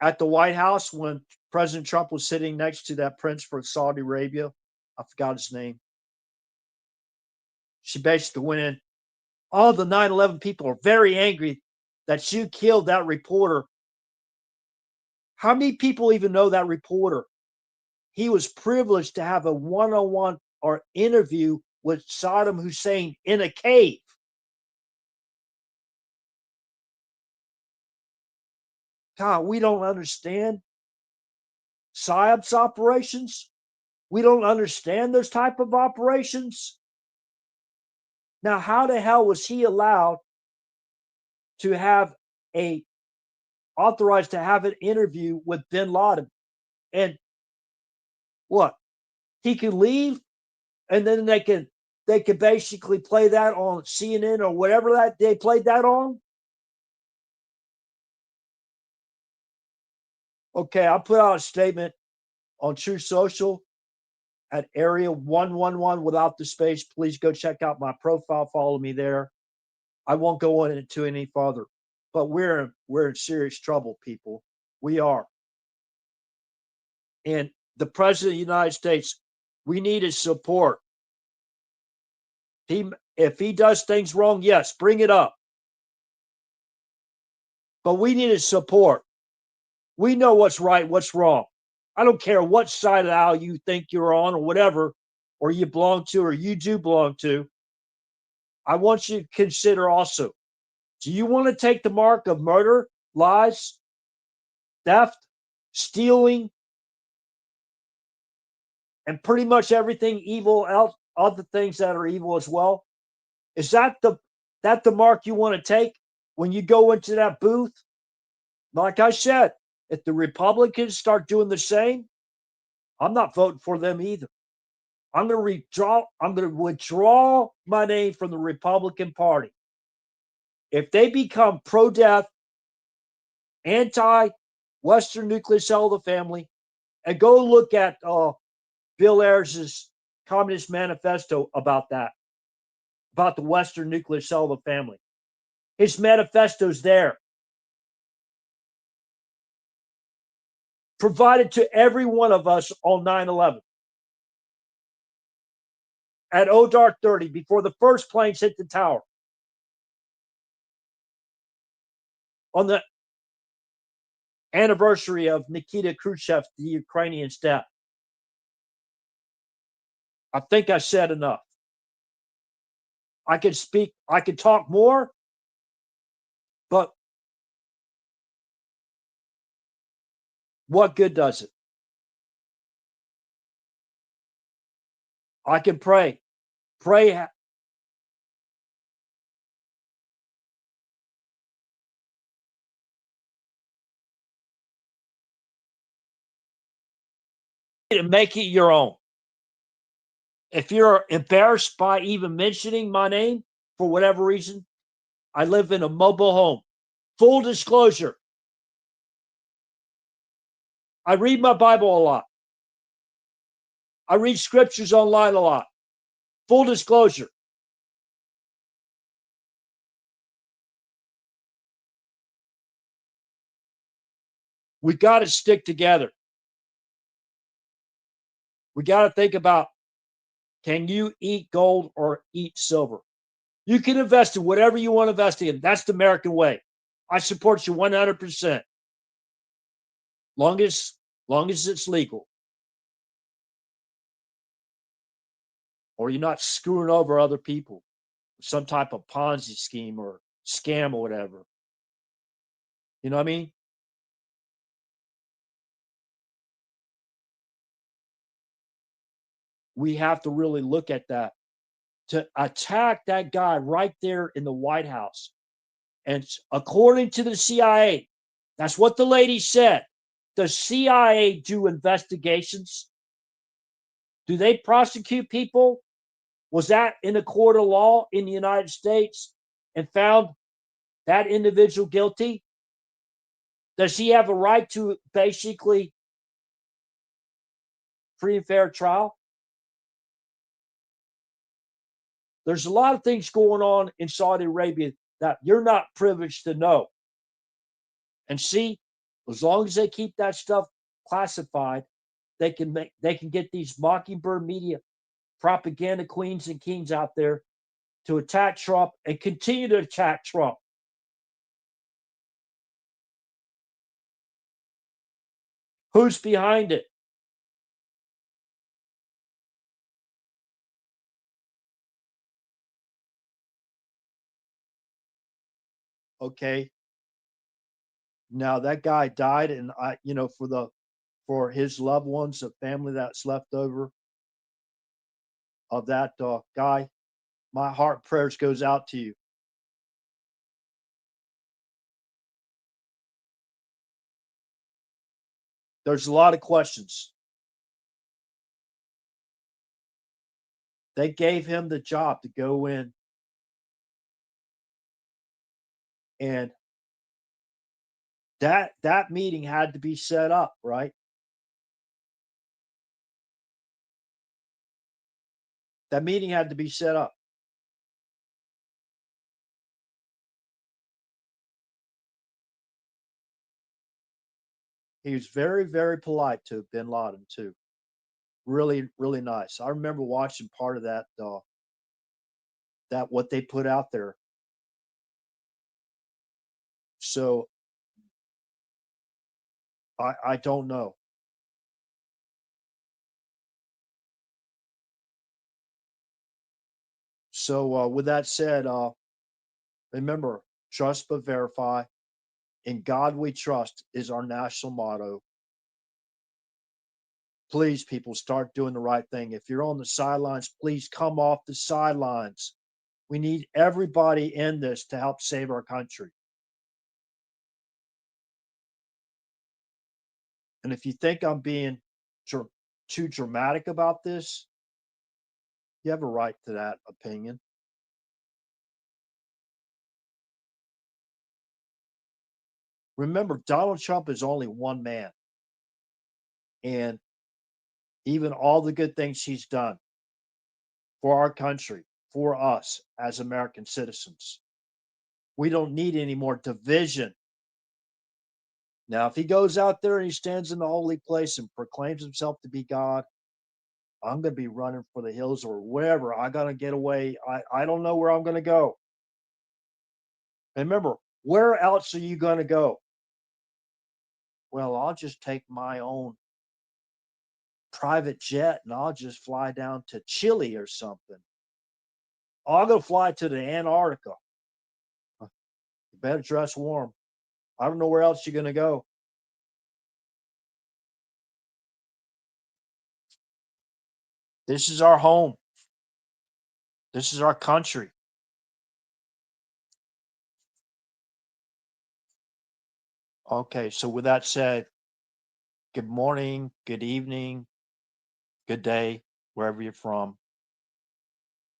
at the White House when President Trump was sitting next to that prince from Saudi Arabia. I forgot his name. She basically went in. All the 9/11 people are very angry that you killed that reporter. How many people even know that reporter? He was privileged to have a one-on-one or interview with Saddam Hussein in a cave. God, we don't understand PSYOPs operations. We don't understand those type of operations. Now, how the hell was he allowed to have authorized to have an interview with bin Laden? And what? He could leave and then they could basically play that on CNN or whatever that they played that on. Okay, I put out a statement on True Social at area 111 without the space. Please go check out my profile. Follow me there. I won't go into any further, but we're in serious trouble, people. We are. And the president of the United States, we need his support. If he does things wrong, yes, bring it up. But we need his support. We know what's right, what's wrong. I don't care what side of the aisle you think you're on or whatever, or you belong to, or you do belong to. I want you to consider also, do you want to take the mark of murder, lies, theft, stealing, and pretty much everything evil else, other things that are evil as well? Is that the mark you want to take when you go into that booth? Like I said, if the Republicans start doing the same, I'm not voting for them either. I'm going to withdraw my name from the Republican Party. If they become pro-death, anti-Western nuclear cell of the family, and go look at Bill Ayers' Communist Manifesto about that, about the Western nuclear cell of the family. His manifesto's there. Provided to every one of us on 9/11. At dark 30, before the first planes hit the tower. On the anniversary of Nikita Khrushchev, the Ukrainian's death. I think I said enough. I could talk more, but what good does it? I can pray. Pray. And make it your own. If you're embarrassed by even mentioning my name for whatever reason, I live in a mobile home. Full disclosure. I read my Bible a lot. I read scriptures online a lot. Full disclosure. We got to stick together. We got to think about, can you eat gold or eat silver? You can invest in whatever you want to invest in. That's the American way. I support you 100%. Long as it's legal. Or you're not screwing over other people. Some type of Ponzi scheme or scam or whatever. You know what I mean? We have to really look at that. To attack that guy right there in the White House. And according to the CIA, that's what the lady said. Does CIA do investigations? Do they prosecute people? Was that in a court of law in the United States and found that individual guilty? Does he have a right to basically free and fair trial? There's a lot of things going on in Saudi Arabia that you're not privileged to know. And see, as long as they keep that stuff classified, they can get these mockingbird media propaganda queens and kings out there to attack Trump and continue to attack Trump. Who's behind it? Okay. Now that guy died, and for his loved ones, the family that's left over of that guy, my heart prayers goes out to you. There's a lot of questions. They gave him the job to go in and that meeting had to be set up, right? That meeting had to be set up. He was very, very polite to Bin Laden too. Really, really nice. I remember watching part of that what they put out there. So I don't know. So with that said, remember, trust but verify. In God we trust is our national motto. Please, people, start doing the right thing. If you're on the sidelines, please come off the sidelines. We need everybody in this to help save our country. And if you think I'm being too dramatic about this, you have a right to that opinion. Remember, Donald Trump is only one man. And even all the good things he's done for our country, for us as American citizens, we don't need any more division. Now, if he goes out there and he stands in the holy place and proclaims himself to be God, I'm going to be running for the hills or wherever. I got to get away. I don't know where I'm going to go. And remember, where else are you going to go? Well, I'll just take my own private jet and I'll just fly down to Chile or something. I'll go fly to the Antarctica. You better dress warm. I don't know where else you're going to go. This is our home. This is our country. Okay, so with that said, good morning, good evening, good day, wherever you're from.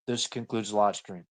This concludes the live stream.